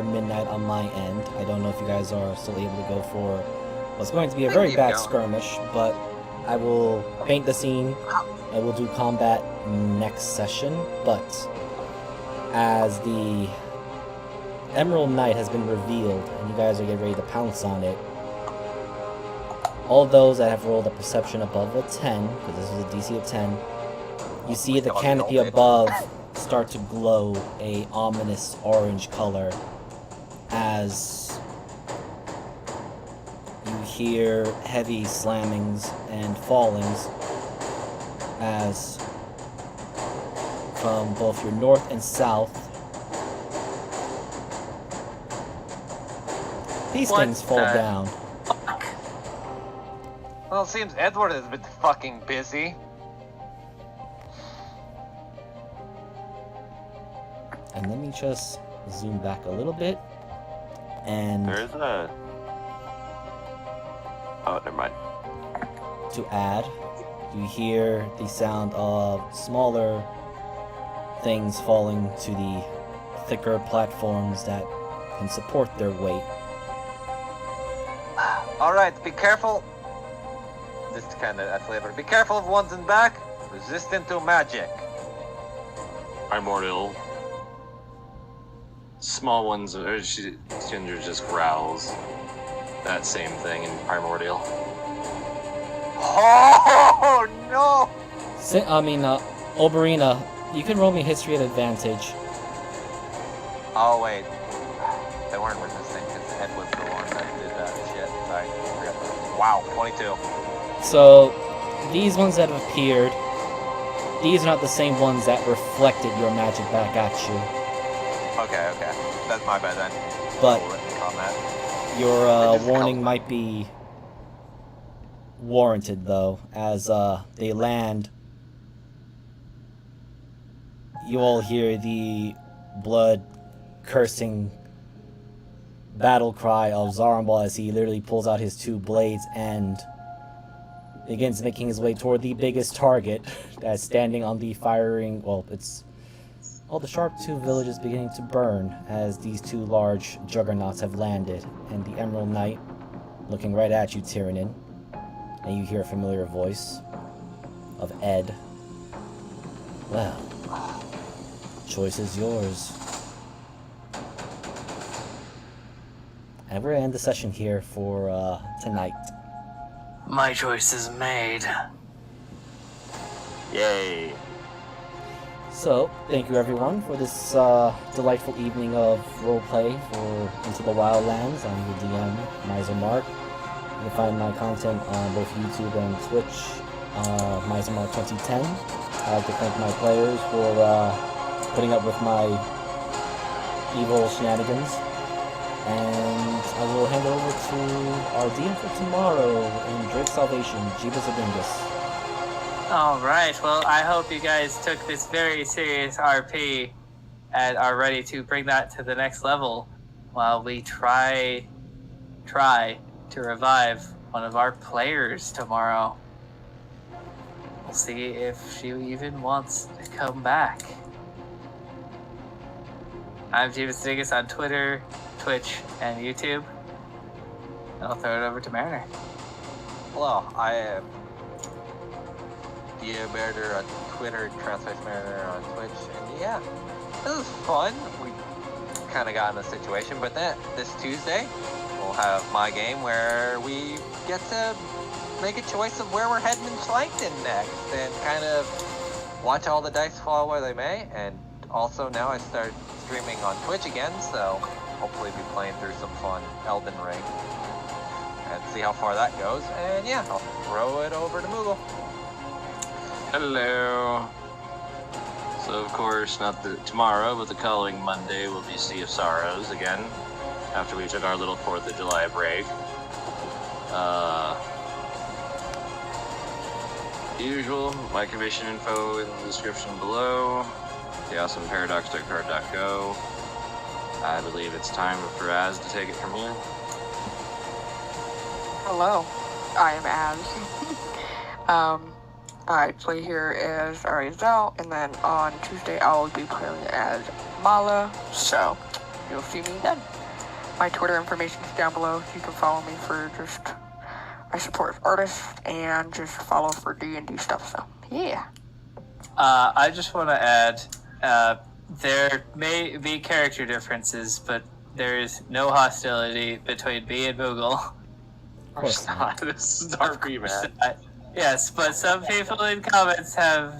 midnight on my end. I don't know if you guys are still able to go for what's going to be a We very keep bad going. skirmish, but I will paint the scene. I will do combat next session, but as the Emerald Knight has been revealed and you guys are getting ready to pounce on it, all those that have rolled a perception above a 10, because this is a DC of 10, you see the canopy above start to glow a ominous orange color as you hear heavy slammings and fallings as from both your north and south these What things fall the- down. Well, it seems Edward has been fucking busy. And let me just zoom back a little bit and There is a. Oh, never mind. to add, you hear the sound of smaller things falling to the thicker platforms that can support their weight. Alright, be careful. This is kind of that flavor. Be careful of ones in back. Resistant to magic. Primordial. Small ones, or Ginger just growls. That same thing in Primordial. Oh no! Oberina, you can roll me history at advantage. Oh wait, they weren't resistant because Ed was the one that did that shit. Sorry. Wow, 22. So, these ones that have appeared, these are not the same ones that reflected your magic back at you. Okay. That's my bad then. But Written comment. your It just warning helped. might be warranted, though, as they land. You all hear the blood-cursing battle cry of Zarambal as he literally pulls out his two blades and begins making his way toward the biggest target that's standing on the firing. Well, it's all the Sharp 2 village is beginning to burn as these two large juggernauts have landed, and the Emerald Knight looking right at you, Tyrannin, and you hear a familiar voice of Ed. Well, choice is yours. And we're gonna end the session here for tonight. My choice is made. Yay. So, thank you everyone for this delightful evening of roleplay for Into the Wildlands. I'm your DM, Miser Mark. You can find my content on both YouTube and Twitch, Miser Mark 2010. I'd like to thank my players for putting up with my evil shenanigans. And I will hand over to our DM for tomorrow in Drake's Salvation, Jeebus Abingus. Alright, well, I hope you guys took this very serious RP and are ready to bring that to the next level while we try to revive one of our players tomorrow. We'll see if she even wants to come back. I'm Jeebus Dingus on Twitter, Twitch, and YouTube. I'll throw it over to Mariner. Hello, I am Dia Mariner on Twitter, Transpace Mariner on Twitch, and yeah, this was fun. We kind of got in a situation, but then this Tuesday we'll have my game where we get to make a choice of where we're heading in Schlechten next, and kind of watch all the dice fall where they may. And also now I start streaming on Twitch again, so hopefully be playing through some fun Elden Ring and see how far that goes. And yeah, I'll throw it over to Moogle. Hello. So of course, not tomorrow, but the following Monday will be Sea of Sorrows again, after we took our little 4th of July break. Usual, my commission info in the description below. The awesomeparadox.card.go. I believe it's time for Az to take it from here. Hello, I am Az. I play here as Arizel, and then on Tuesday I will be playing as Mala, so you'll see me then. My Twitter information is down below, so you can follow me for just, I support artists, and just follow for D&D stuff, so yeah. I just want to add, there may be character differences, but there is no hostility between me and Moogle. Of course not. This is RP, man. Yes, but some people in comments have,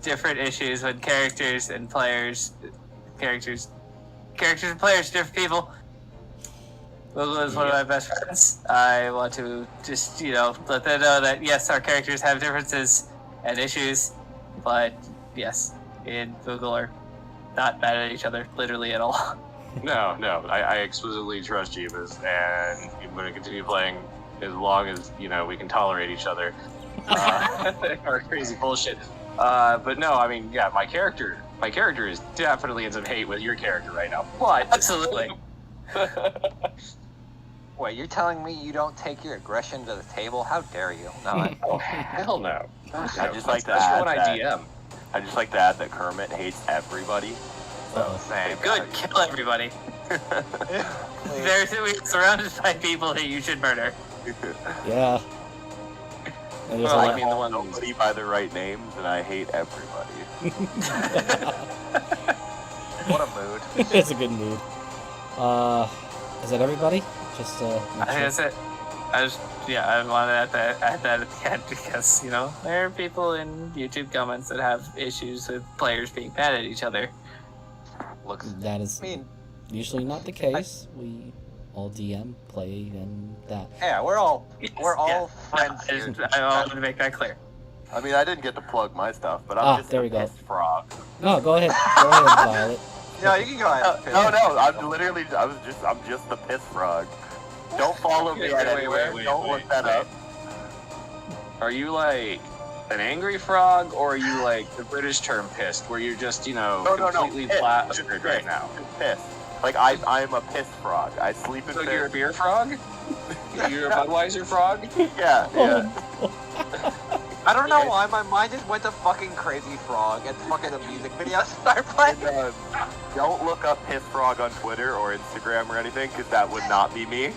different issues when characters and players and players are different people. Moogle is one of my best friends. I want to just, let them know that, yes, our characters have differences and issues, but, yes, me and Moogle are not mad at each other, literally at all. No, I explicitly trust Jeebus, and I'm going to continue playing as long as, we can tolerate each other. Our crazy bullshit. But no, I mean, yeah, my character is definitely in some hate with your character right now. But Absolutely. Wait, you're telling me you don't take your aggression to the table? How dare you? No, oh, hell no. I just like to Especially add when I that. DM. I just like to add that Kermit hates everybody. Uh-oh. same. Good, kill everybody. We're surrounded by people that you should murder. Yeah. And there's Well, a I lot- mean, the one Nobody by the right names, and I hate everybody. What a mood. it's a good mood. Is that everybody? Just I think that's it. I wanted to add that at the end because, there are people in YouTube comments that have issues with players being mad at each other. Looks. That is I mean, usually not the case. We all DM, play, and that. yeah, we're all friends I here. wanted to make that clear. I mean, I didn't get to plug my stuff, but I'm just there a we go. pissed frog. No, go ahead. Go ahead, Violet. No, you can go ahead. No, I'm just the piss frog. Don't follow me at anywhere. Don't look that up. Are you like an angry frog, or are you like the British term pissed, where you're just, completely Pissed. plastered right now? Just pissed. Like I'm a piss frog. I sleep in So piss. you're a beer frog? You're a Budweiser frog? Yeah. I don't know why my mind just went to fucking Crazy Frog and fucking the music video started playing. And, don't look up piss frog on Twitter or Instagram or anything, because that would not be me.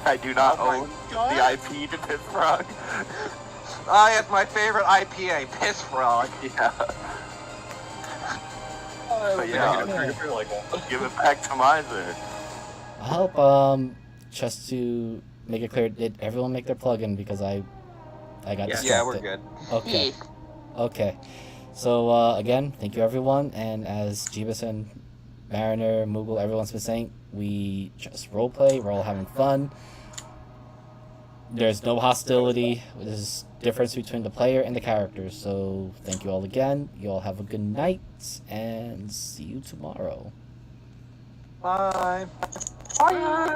I do not own the IP to piss frog. It's my favorite IPA, Piss Frog. Yeah. But give it back to Miser. I hope, just to make it clear, did everyone make their plug-in, because I got distracted. Yeah, we're good. Okay. Okay. So, again, thank you everyone, and as Jeebus and Mariner, Moogle, everyone's been saying, we just roleplay, we're all having fun. There's no hostility, there's difference between the player and the characters, so thank you all again, you all have a good night, and see you tomorrow. Bye. Bye.